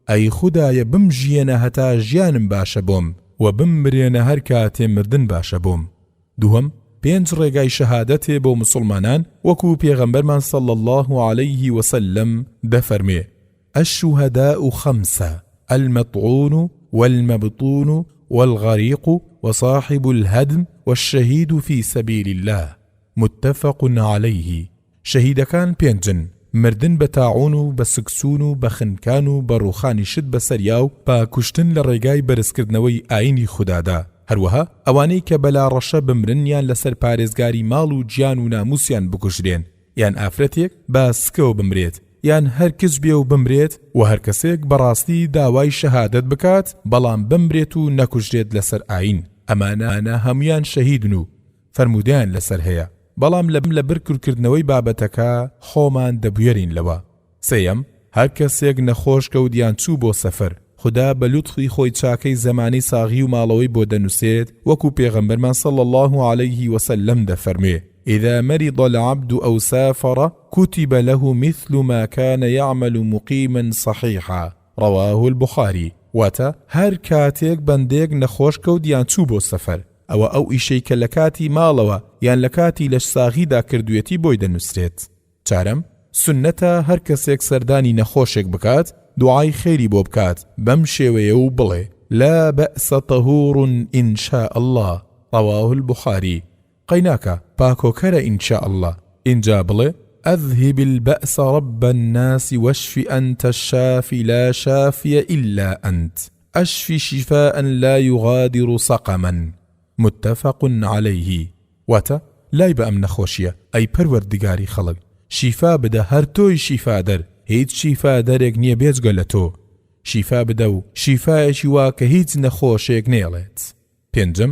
ئەی خودایە بمژیەنە هەتا ژیانم باشە بۆم و بمرێنە هەر کاتێ مردن باشە بۆم. دووەم، 5 ڕێگای شەهادەتێ بۆ مسلمانان وەکو پێغەمبەرمان صلی الله عليه وسلم دەفەرمێ الشهداء 5 المطعون والمبطون والغريق وصاحب الهدم والشهيد في سبيل الله متفق عليه. شهيدكان 5 مردن بتاعون و بسکسون و بخنکان و بروخانی شد بسریاو با کشتن لڕێگای بەرزکردنەوەی ئاینی خوددادا. هەروەها ئەوانەی کە بەلا ڕەشە بمرن یان لەسەر پارێزگاری ماڵ و گیان و ناموسیان بکوژرێن یان ئافرەتێک با سکەوە بمرێت یان هەرکس بێ و بمرێت و هەر کەسێک بەڕاستی داوای شەهادەت بکات بەڵام بمرێت و نەکوژرێت لەسەر ئاین ئەمانە هەمویان شەهیدن و فەرمودیان لەسەر هەیە بەڵام لە برکردنەوەی بابەتەکە خۆمان دەبوێرین لەوە. سێیەم هەر کەسێک نەخۆش کەوتیان چوو بۆ سەفەر خدا بە لوتفی خۆی چاکەی زەمانی ساغی و ماڵەوەی بۆ دەنووسێت وەکو پێغەمبەرمان صلی الله عليه وسلم دەفەرمێ إذا مرض العبد أو سافر كتب له مثل ما كان يعمل مقيما صحيحا رواه البخاري. واتا هر کاتێک بەندێک نەخۆش کەوت یان چوو بۆ سەفەر ئەو ئیشەی کە لە کاتی ماڵەوە یان لە کاتی لە ساغیدا کردوێتی بۆی دەنووسرێت. چارەم سنەتە هەر کەسێک سەردانی نەخۆشێک بکات دوعای خێری بۆ بکات بەم شێوەیە و بڵێ لا بأس طهور إن شاء الله رواه البخاري. قەیناکە پاکۆکەرە إن شاء الله اینجا بڵێ أذهب البأس رب الناس واشف أنت الشافي لا شافي إلا أنت أشفي شفاء لا يغادر سقما متفق عليه. واتا لای بە ئەم نەخۆشیە ئەی پەروەردگاری خەڵک شیفا بدە هەر تۆی شیفا دەر هیچ شیفا دەرێک نییە بێجگە لە تۆ شیفا بدە و شیفایەکی وا کە هیچ نەخۆشێک نێڵێت. پێنجم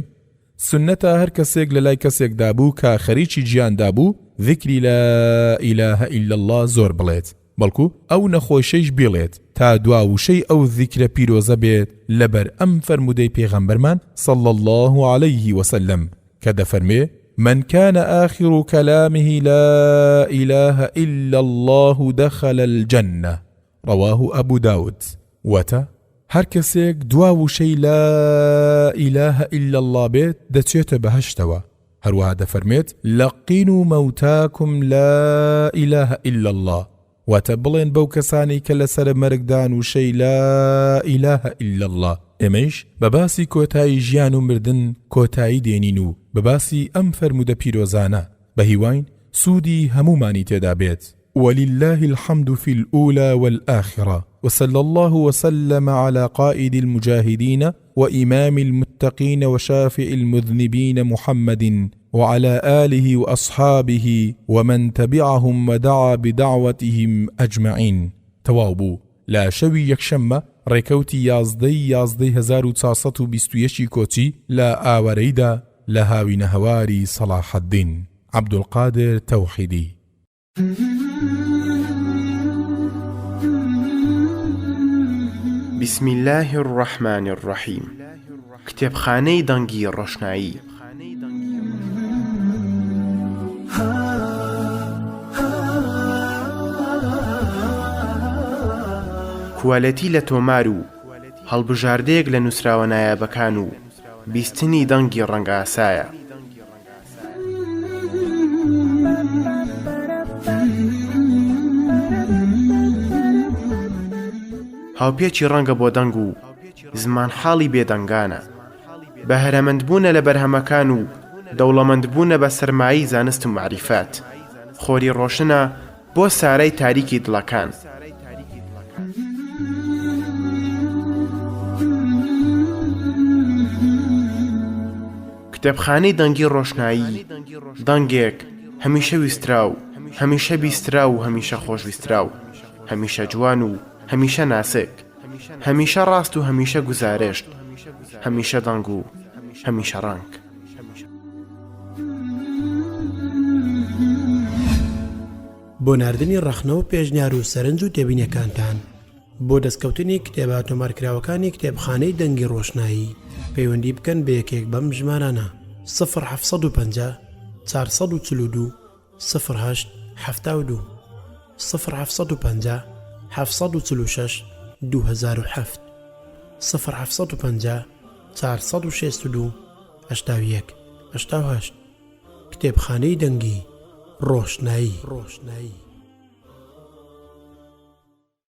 سنەتە هەر کەسێک لە لای کەسێکدا بوو کە خەریکی گیاندا بوو ذکری لا إله إلا الله زۆر بڵێت بەڵکو ئەو نەخۆشەیش بڵێت تا دواوشەی ئەو ذیکرە پیرۆزە بێت لەبەر ئەم فەرمودەی پێغەمبەرمان صلى الله عليه وسلم کە دەفەرمێ من كان آخر كلامه لا إله إلا الله دخل الجنة رواه أبو داود. واتا هەر کەسێک دواوشەی لا إله إلا الله بێت دەچێتە بەهەشتەوە. هەروەها دەفەرمێت لەقینوا موتاکم لا إله إلا الله واتە بڵێن بەو کەسانی کە لەسەر مەرگدان وشەی لا إله إلا الله ئێمەش بە باسی کۆتایی ژیان و مردن کۆتایی دێنین و بە باسی ئەم فەرمودە پیرۆزانە بە هیواین سوودی هەمومانی تێدا بێت. ولله الحمد في الأولى والآخرة وصلى الله وسلم على قائد المجاهدين وإمام المتقين وشافع المذنبين محمد وعلى آله وأصحابه ومن تبعهم ودعا بدعوتهم أجمعين. توابو لا شوي يكشم ڕێکەوتی یازدەی 1421 کۆچی لە ئاوەرەیدا لە هاوینە هەواری صلاح الدین عەبدولقادر تەوحیدی. بسم الله الرحمن الرحيم. کتێبخانەی دەنگی ڕۆشنایی. کوالەتی لە تۆمار و هەڵبژاردەیەک لە نووسراوە نایابەکان و بیستنی دەنگی ڕەنگە ئاسایە. هاوپێکی ڕەنگە بۆ دەنگ و زمان حاڵی بێدەنگانە بە هەرەمەندبوونە لە بەرهەمەکان و دەوڵەمەندبوونە بە سەرمایی زانست و معریفات خۆری ڕۆشنە بۆ سارەی تاریکی دڵەکان. کتێبخانەی دەنگی ڕۆشنایی دەنگێک هەمیشە ویسترا و هەمیشە بیسترا و هەمیشە خۆشویسترا و هەمیشە جوان و هەمیشە ناسک هەمیشە ڕاست و هەمیشە گوزارشت هەمیشە دەنگ و هەمیشە ڕەنگ. بۆ ناردنی ڕەخنەوە پێشنیار و سەرنج و تێبینیەکانتان بۆ دەستکەوتنی کتێبات و مارکراوەکانی کتێبخانەی دەنگی ڕۆشنایی پەیوەندی بکەن بە یەکێک بەم ژمارانە 0750 442 08 72 0750 746 2007 0750 462 81 88 کتێبخانەی دەنگی ڕۆشنایی.